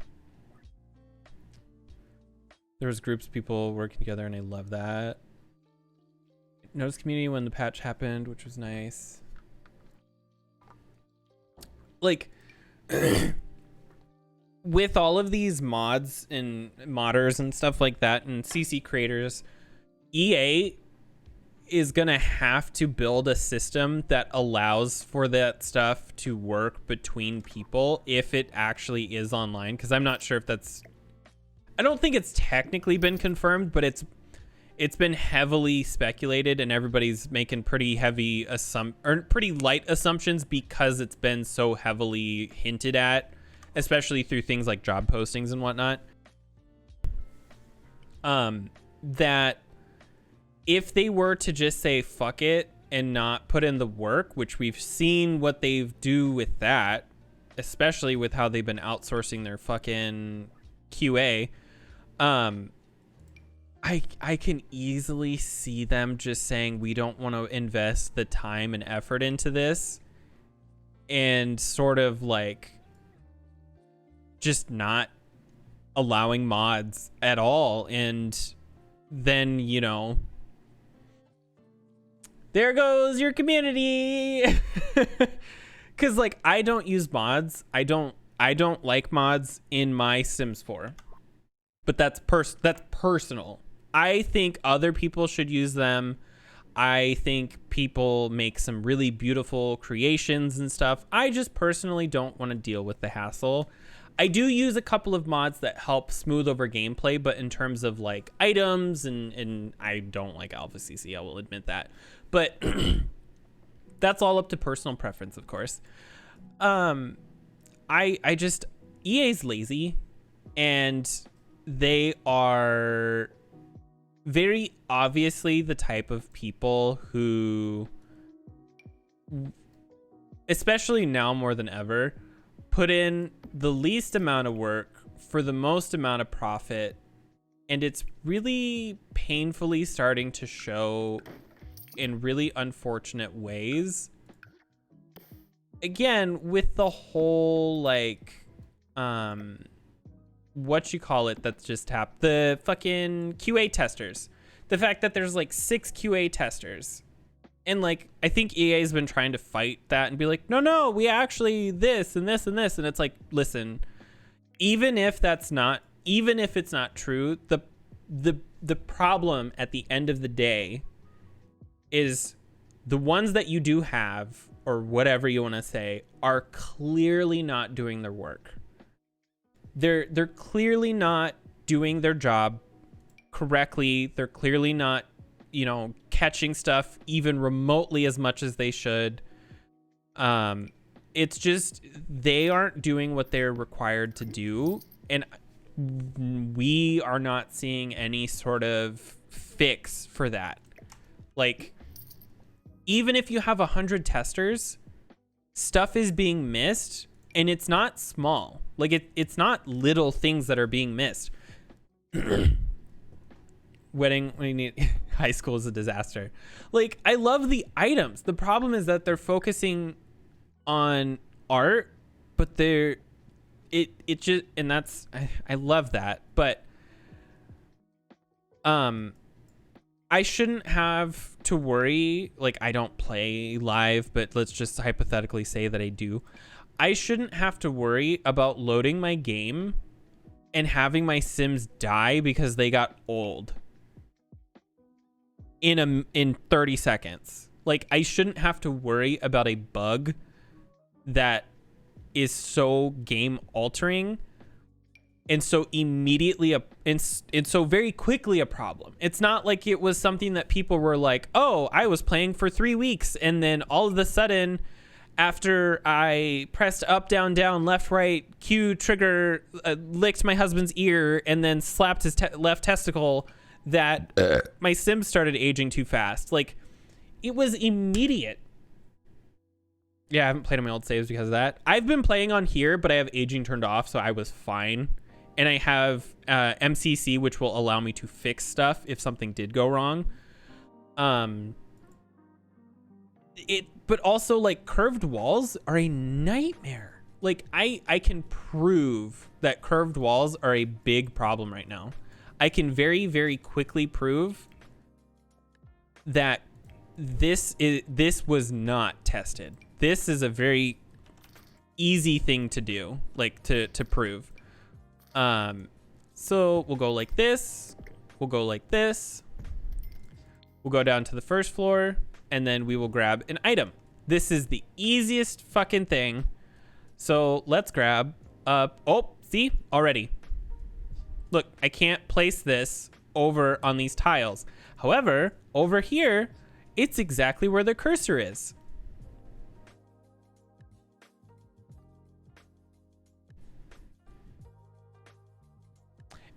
There's groups of people working together and I love that. Notice community when the patch happened, which was nice. Like, with all of these mods and modders and stuff like that and CC creators, EA is gonna have to build a system that allows for that stuff to work between people if it actually is online, because I'm not sure if that's, I don't think it's technically been confirmed, but it's been heavily speculated and everybody's making pretty heavy pretty light assumptions because it's been so heavily hinted at, especially through things like job postings and whatnot. That if they were to just say fuck it and not put in the work, which we've seen what they do with that, especially with how they've been outsourcing their fucking QA, I can easily see them just saying we don't want to invest the time and effort into this and sort of like just not allowing mods at all. And then, you know, there goes your community. Because like, I don't use mods. I don't like mods in my Sims 4, but that's personal. I think other people should use them. I think people make some really beautiful creations and stuff. I just personally don't want to deal with the hassle. I do use a couple of mods that help smooth over gameplay, but in terms of like items and I don't like Alpha CC, I will admit that. But that's all up to personal preference, of course. I just, EA's lazy and they are very obviously the type of people who, especially now more than ever, put in the least amount of work for the most amount of profit. And it's really painfully starting to show in really unfortunate ways. Again, with the whole like, what you call it, that's just happened, the fucking QA testers, the fact that there's like 6 QA testers, and like I think EA has been trying to fight that and be like, no, we actually this and this and this, and it's like, listen, even if it's not true, the problem at the end of the day is the ones that you do have, or whatever you want to say, are clearly not doing their work. They're clearly not doing their job correctly. They're clearly not, you know, catching stuff even remotely as much as they should. It's just they aren't doing what they're required to do, and we are not seeing any sort of fix for that. Like, even if you have 100 testers, stuff is being missed. And it's not small. Like, it's not little things that are being missed. Wedding, we need, high school is a disaster. Like, I love the items. The problem is that they're focusing on art, but it just, and that's, I love that. But I shouldn't have to worry. Like, I don't play live, but let's just hypothetically say that I do. I shouldn't have to worry about loading my game and having my Sims die because they got old in 30 seconds. Like, I shouldn't have to worry about a bug that is so game altering and so immediately and so very quickly a problem. It's not like it was something that people were like, oh, I was playing for 3 weeks and then all of a sudden after I pressed up, down, down, left, right, Q, trigger, licked my husband's ear and then slapped his left testicle, that my Sims started aging too fast. Like, it was immediate. Yeah, I haven't played on my old saves because of that. I've been playing on here, but I have aging turned off, so I was fine. And I have MCC, which will allow me to fix stuff if something did go wrong. But also, like, curved walls are a nightmare. Like, I can prove that curved walls are a big problem right now. I can very, very quickly prove that this was not tested. This is a very easy thing to do, like to prove. So we'll go like this. We'll go like this. We'll go down to the first floor, and then we will grab an item. This is the easiest fucking thing. So let's grab oh, see? Already. Look, I can't place this over on these tiles. However, over here, it's exactly where the cursor is.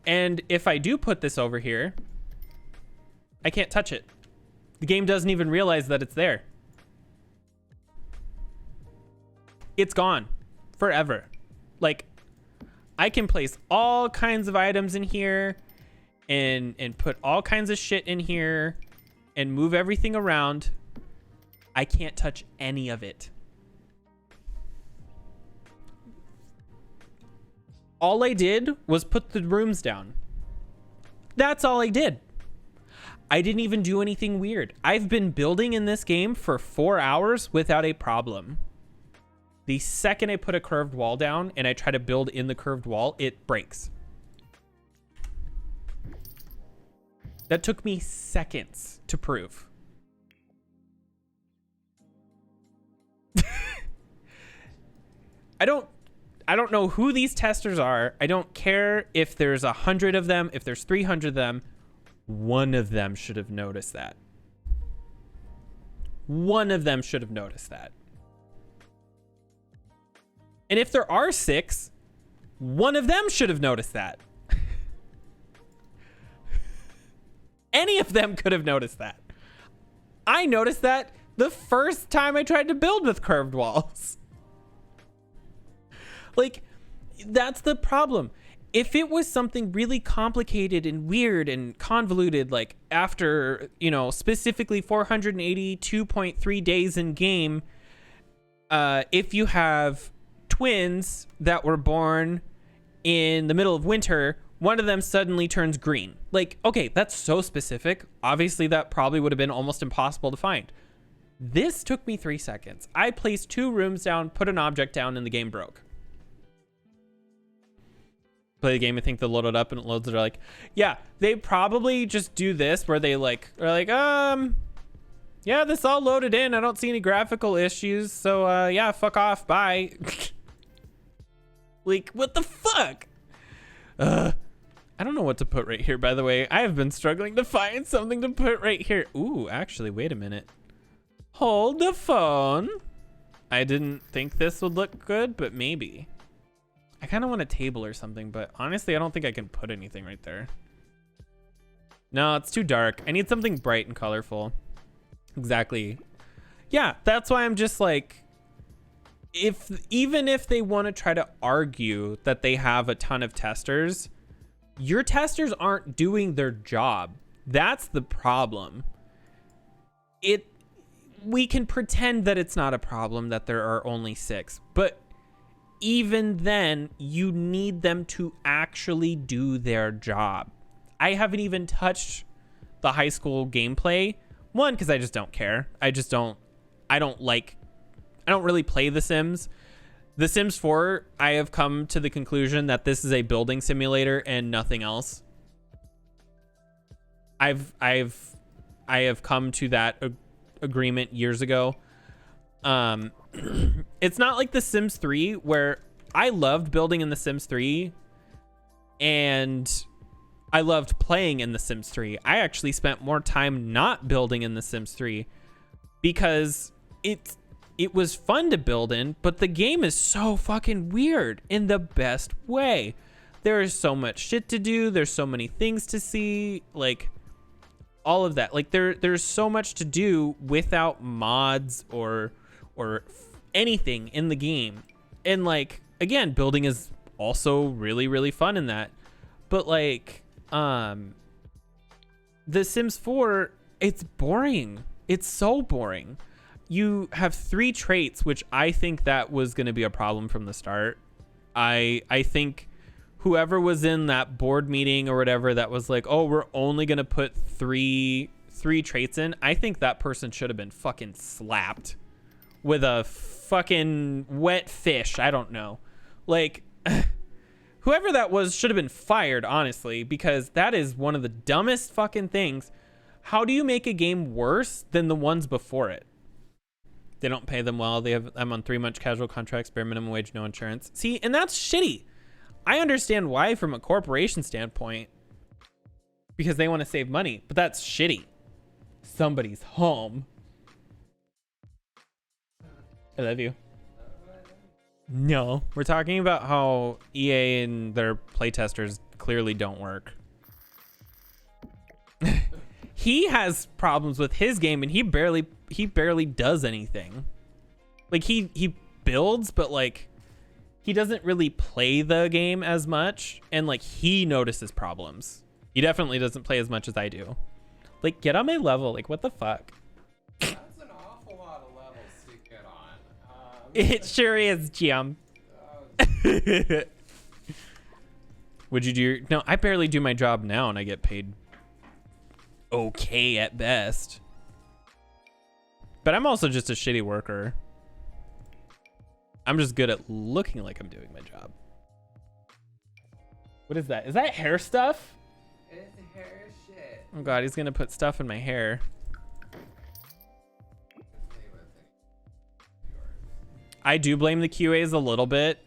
And if I do put this over here, I can't touch it. The game doesn't even realize that it's there. It's gone forever. Like, I can place all kinds of items in here and put all kinds of shit in here and move everything around. I can't touch any of it. All I did was put the rooms down. That's all I did. I didn't even do anything weird. I've been building in this game for 4 hours without a problem. The second I put a curved wall down and I try to build in the curved wall, it breaks. That took me seconds to prove. I don't know who these testers are. I don't care if there's 100 of them, if there's 300 of them. One of them should have noticed that. One of them should have noticed that. And if there are 6, one of them should have noticed that. Any of them could have noticed that. I noticed that the first time I tried to build with curved walls. Like, that's the problem. If it was something really complicated and weird and convoluted, like after, specifically 482.3 days in game, if you have twins that were born in the middle of winter, one of them suddenly turns green. Like, okay, that's so specific. Obviously, that probably would have been almost impossible to find. This took me 3 seconds. I placed 2 rooms down, put an object down, and the game broke. Play the game and think they'll load it up, and it loads it like, yeah, they probably just do this where they are like, yeah, this all loaded in. I don't see any graphical issues. So, yeah, fuck off. Bye. Like, what the fuck? I don't know what to put right here, by the way. I have been struggling to find something to put right here. Ooh, actually, wait a minute. Hold the phone. I didn't think this would look good, but maybe. I kind of want a table or something, but honestly, I don't think I can put anything right there. No, it's too dark. I need something bright and colorful. Exactly. Yeah, that's why I'm just like, even if they want to try to argue that they have a ton of testers, your testers aren't doing their job. That's the problem. We can pretend that it's not a problem that there are only 6, but even then, you need them to actually do their job. I haven't even touched the high school gameplay. One, because I just don't care. I don't really play The Sims. The Sims 4, I have come to the conclusion that this is a building simulator and nothing else. I have come to that agreement years ago. It's not like The Sims 3, where I loved building in The Sims 3 and I loved playing in The Sims 3. I actually spent more time not building in The Sims 3 because it was fun to build in, but the game is so fucking weird in the best way. There is so much shit to do. There's so many things to see, like all of that. Like there's so much to do without mods or anything in the game. And like, again, building is also really, really fun in that. But like, The Sims 4, it's boring. It's so boring. You have 3 traits, which I think that was going to be a problem from the start. I think whoever was in that board meeting or whatever that was like, oh, we're only going to put three traits in. I think that person should have been fucking slapped with a fucking wet fish. I don't know. Like, whoever that was should have been fired, honestly, because that is one of the dumbest fucking things. How do you make a game worse than the ones before it? They don't pay them well. I'm on 3-month casual contracts, bare minimum wage, no insurance. See, and that's shitty. I understand why from a corporation standpoint, because they want to save money, but that's shitty. Somebody's home. I love you. No, we're talking about how EA and their playtesters clearly don't work. He has problems with his game and he barely does anything. Like he builds, but like he doesn't really play the game as much, and like he notices problems. He definitely doesn't play as much as I do. Like, get on my level. Like, what the fuck? That's an awful lot of levels to get on. It sure is, Jim. Would you do? No, I barely do my job now, and I get paid okay at best. But I'm also just a shitty worker. I'm just good at looking like I'm doing my job. What is that? Is that hair stuff? It's hair shit. Oh god, he's gonna put stuff in my hair. I do blame the QAs a little bit.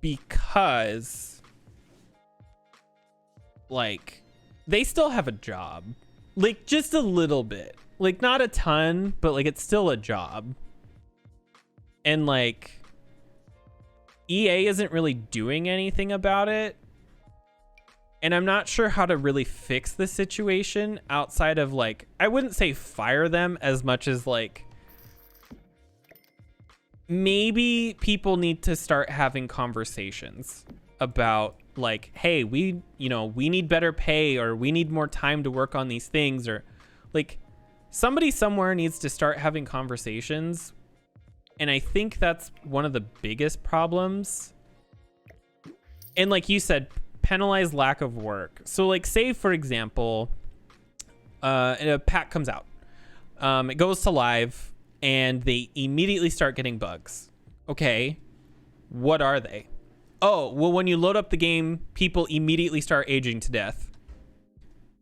Because like they still have a job. Like just a little bit. Like not a ton, but like it's still a job. And like EA isn't really doing anything about it. And I'm not sure how to really fix the situation outside of like, I wouldn't say fire them as much as like, maybe people need to start having conversations about like, hey, we need better pay, or we need more time to work on these things, or like somebody somewhere needs to start having conversations. And I think that's one of the biggest problems. And like you said, penalize lack of work. So like say for example, a pack comes out, it goes to live and they immediately start getting bugs. Okay, what are they? Oh, well, when you load up the game, people immediately start aging to death.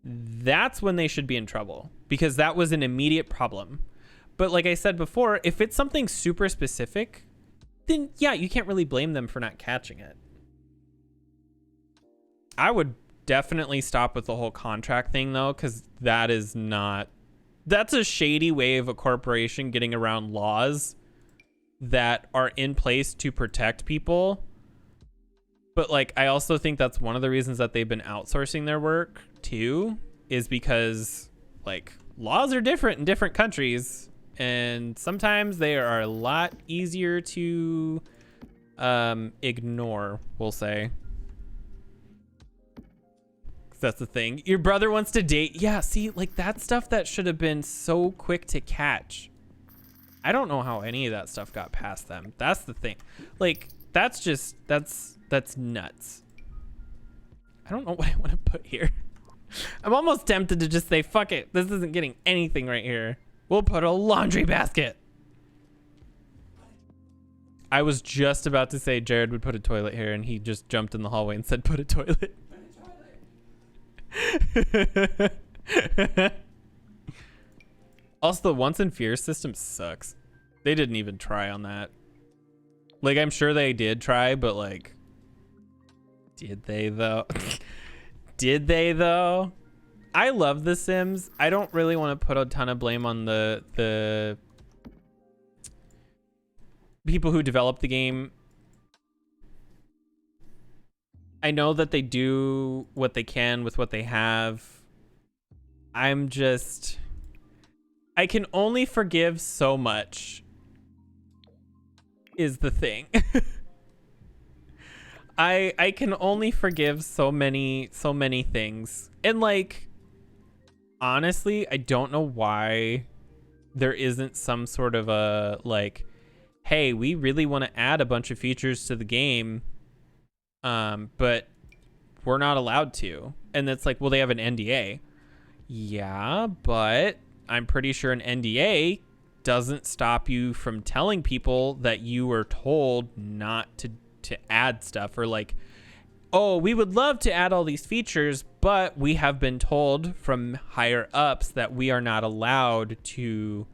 That's when they should be in trouble, because that was an immediate problem. But like I said before, if it's something super specific, then yeah, you can't really blame them for not catching it. I would definitely stop with the whole contract thing though, because that's a shady way of a corporation getting around laws that are in place to protect people. But like, I also think that's one of the reasons that they've been outsourcing their work too, is because like laws are different in different countries, and sometimes they are a lot easier to ignore, we'll say. That's the thing. Your brother wants to date. Yeah, see, like that stuff that should have been so quick to catch. I don't know how any of that stuff got past them. That's the thing. Like, that's nuts. I don't know what I want to put here. I'm almost tempted to just say, fuck it. This isn't getting anything right here. We'll put a laundry basket. I was just about to say Jared would put a toilet here, and he just jumped in the hallway and said, put a toilet. Also, the once in fear system sucks. They didn't even try on that. Like, I'm sure they did try, but like, did they though? Did they though? I love The Sims. I don't really want to put a ton of blame on the people who developed the game. I know that they do what they can with what they have. I can only forgive so much is the thing. I can only forgive so many things. And like, honestly, I don't know why there isn't some sort of a like, hey, we really want to add a bunch of features to the game, but we're not allowed to. And it's like, well, they have an NDA. Yeah, but I'm pretty sure an NDA doesn't stop you from telling people that you were told not to add stuff, or like, oh, we would love to add all these features, but we have been told from higher ups that we are not allowed to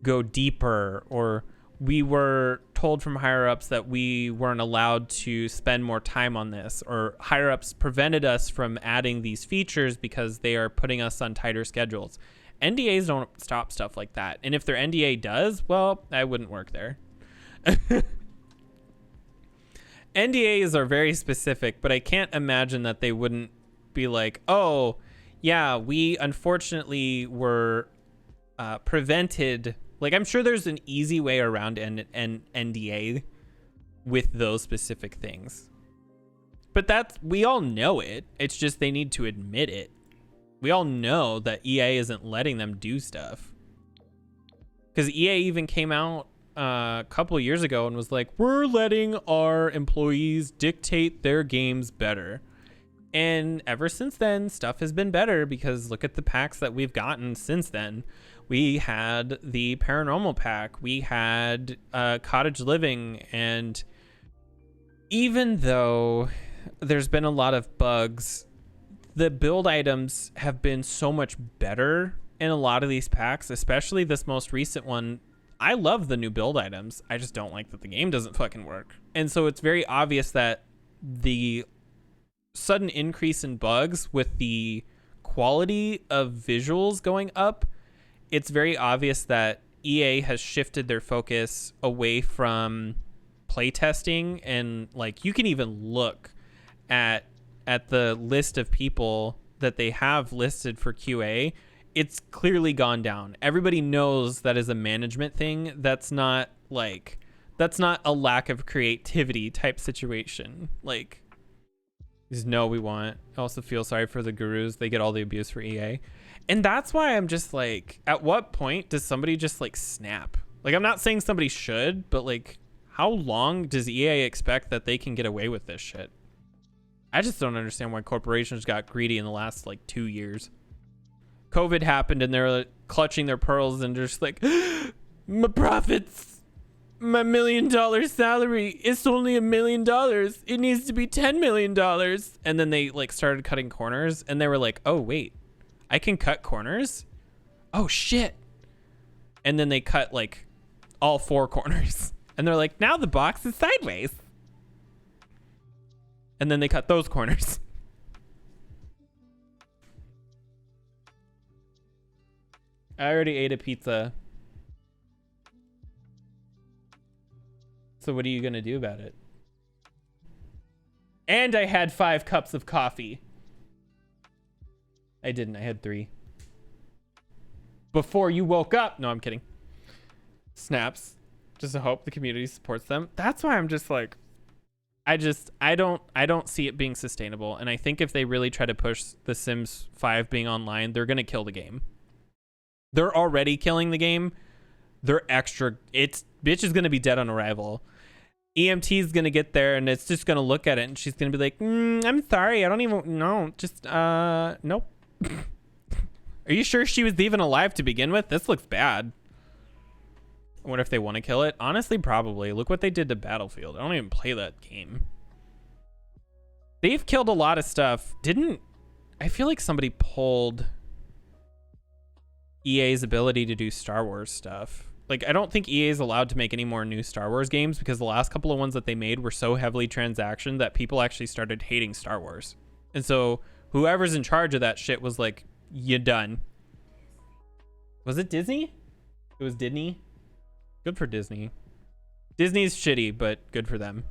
go deeper, or we were told from higher ups that we weren't allowed to spend more time on this, or higher ups prevented us from adding these features because they are putting us on tighter schedules. NDAs don't stop stuff like that. And if their NDA does, well, I wouldn't work there. NDAs are very specific, but I can't imagine that they wouldn't be like, oh, yeah, we unfortunately were prevented. Like, I'm sure there's an easy way around an NDA with those specific things. But we all know it. It's just they need to admit it. We all know that EA isn't letting them do stuff. Because EA even came out a couple years ago and was like, we're letting our employees dictate their games better. And ever since then, stuff has been better, because look at the packs that we've gotten since then. We had the Paranormal pack. We had Cottage Living. And even though there's been a lot of bugs, the build items have been so much better in a lot of these packs, especially this most recent one. I love the new build items. I just don't like that the game doesn't fucking work. And so it's very obvious that the sudden increase in bugs with the quality of visuals going up, it's very obvious that EA has shifted their focus away from playtesting. And like, you can even look at the list of people that they have listed for QA. It's clearly gone down. Everybody knows that is a management thing. That's not a lack of creativity type situation. Like, is no, we want. I also feel sorry for the gurus. They get all the abuse for EA. And that's why I'm just like, at what point does somebody just like snap? Like, I'm not saying somebody should, but like, how long does EA expect that they can get away with this shit? I just don't understand why corporations got greedy in the last like 2 years. COVID happened and they're clutching their pearls and just like, my profits, my $1 million salary, it's only $1 million. It needs to be $10 million. And then they like started cutting corners, and they were like, oh wait, I can cut corners? Oh shit. And then they cut like all 4 corners, and they're like, now the box is sideways. And then they cut those corners. I already ate a pizza. So what are you going to do about it? And I had 5 cups of coffee. I didn't. I had 3. Before you woke up. No, I'm kidding. Snaps. Just to hope the community supports them. That's why I'm just like, I don't see it being sustainable. And I think if they really try to push The Sims 5 being online, they're going to kill the game. They're already killing the game. They're extra. Bitch is going to be dead on arrival. EMT is gonna get there and it's just gonna look at it and she's gonna be like, I'm sorry, I don't even know. Just nope. Are you sure she was even alive to begin with? This looks bad. I wonder if they want to kill it. Honestly, probably. Look what they did to Battlefield. I don't even play that game. They've killed a lot of stuff. I feel like somebody pulled EA's ability to do Star Wars stuff. Like, I don't think EA is allowed to make any more new Star Wars games because the last couple of ones that they made were so heavily transaction that people actually started hating Star Wars. And so whoever's in charge of that shit was like, you done. Was it Disney? It was Disney. Good for Disney. Disney's shitty, but good for them.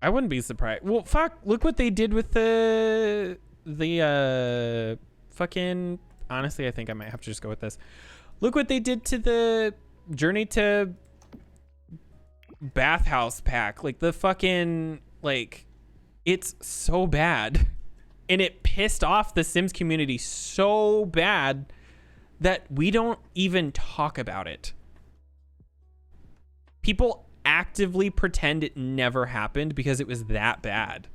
I wouldn't be surprised. Well, fuck, look what they did with the fucking, honestly, I think I might have to just go with this. Look what they did to the Journey to Bathhouse pack. Like the fucking, like, it's so bad. And it pissed off the Sims community so bad that we don't even talk about it. People actively pretend it never happened because it was that bad.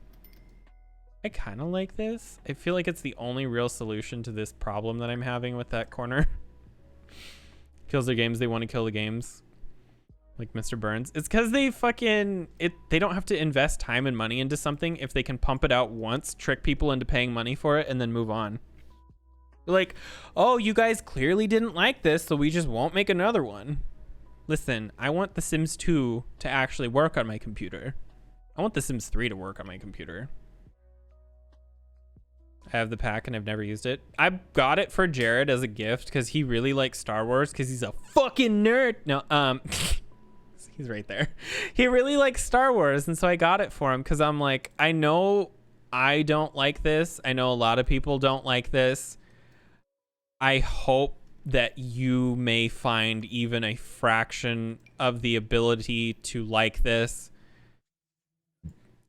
I kind of like this. I feel like it's the only real solution to this problem that I'm having with that corner. Kills their games, they want to kill the games. Like Mr. Burns. It's because they they don't have to invest time and money into something if they can pump it out once, trick people into paying money for it, and then move on. Like, oh, you guys clearly didn't like this, so we just won't make another one. Listen, I want The Sims 2 to actually work on my computer. I want The Sims 3 to work on my computer. I have the pack and I've never used it. I got it for Jared as a gift because he really likes Star Wars because he's a fucking nerd. No, he's right there. He really likes Star Wars, and so I got it for him because I'm like, I know I don't like this. I know a lot of people don't like this. I hope that you may find even a fraction of the ability to like this.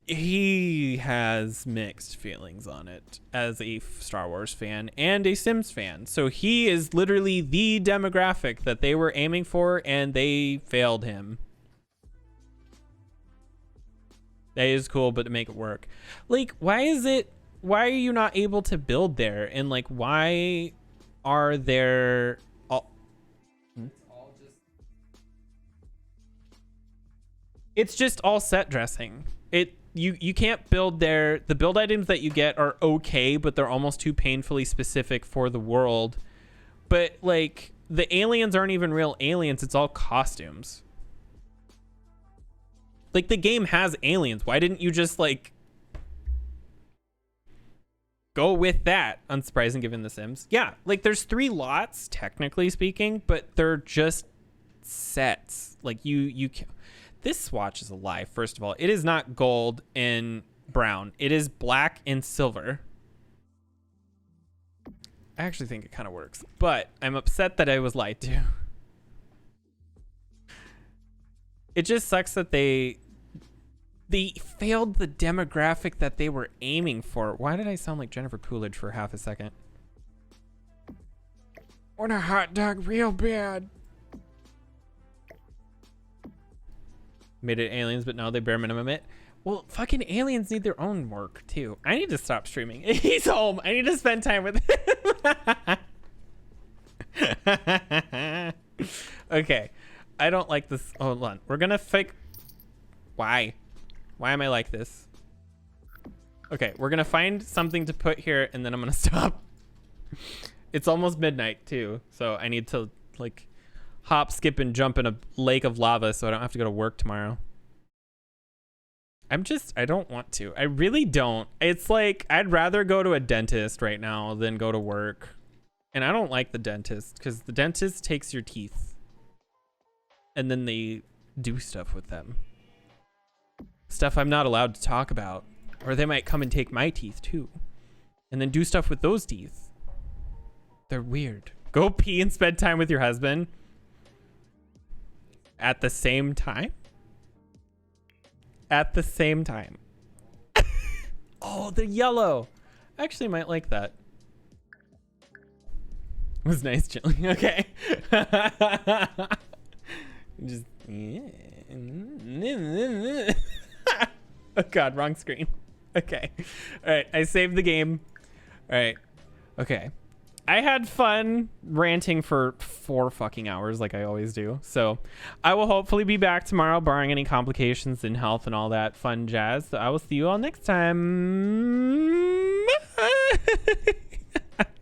He has mixed feelings on it as a Star Wars fan and a Sims fan. So he is literally the demographic that they were aiming for, and they failed him. That is cool, but to make it work. Like, why are you not able to build there? And like, why are there it's just all set dressing. You can't build there. The build items that you get are okay, but they're almost too painfully specific for the world. But like, the aliens aren't even real aliens, it's all costumes. Like, the game has aliens. Why didn't you just, like, go with that? Unsurprising given The Sims. Yeah, like, there's 3 lots, technically speaking, but they're just sets. Like, you can... This swatch is a lie, first of all. It is not gold and brown. It is black and silver. I actually think it kind of works, but I'm upset that I was lied to. It just sucks that they failed the demographic that they were aiming for. Why did I sound like Jennifer Coolidge for half a second? Want a hot dog real bad. Made it aliens, but no, they bare minimum it. Well, fucking aliens need their own work too. I need to stop streaming. He's home. I need to spend time with him. Okay. I don't like this. Hold on. We're gonna fake. Why? Why am I like this? Okay, we're gonna find something to put here, and then I'm gonna stop. It's almost midnight too, so I need to like hop, skip, and jump in a lake of lava so I don't have to go to work tomorrow. I don't want to. I really don't. It's like, I'd rather go to a dentist right now than go to work. And I don't like the dentist because the dentist takes your teeth and then they do stuff with them. Stuff I'm not allowed to talk about. Or they might come and take my teeth too. And then do stuff with those teeth. They're weird. Go pee and spend time with your husband at the same time? At the same time. Oh, the yellow. I actually might like that. It was nice chilling. Okay. Just. Oh God, wrong screen. Okay. All right, I saved the game. All right. Okay. I had fun ranting for 4 fucking hours like I always do. So I will hopefully be back tomorrow, barring any complications in health and all that fun jazz. So I will see you all next time.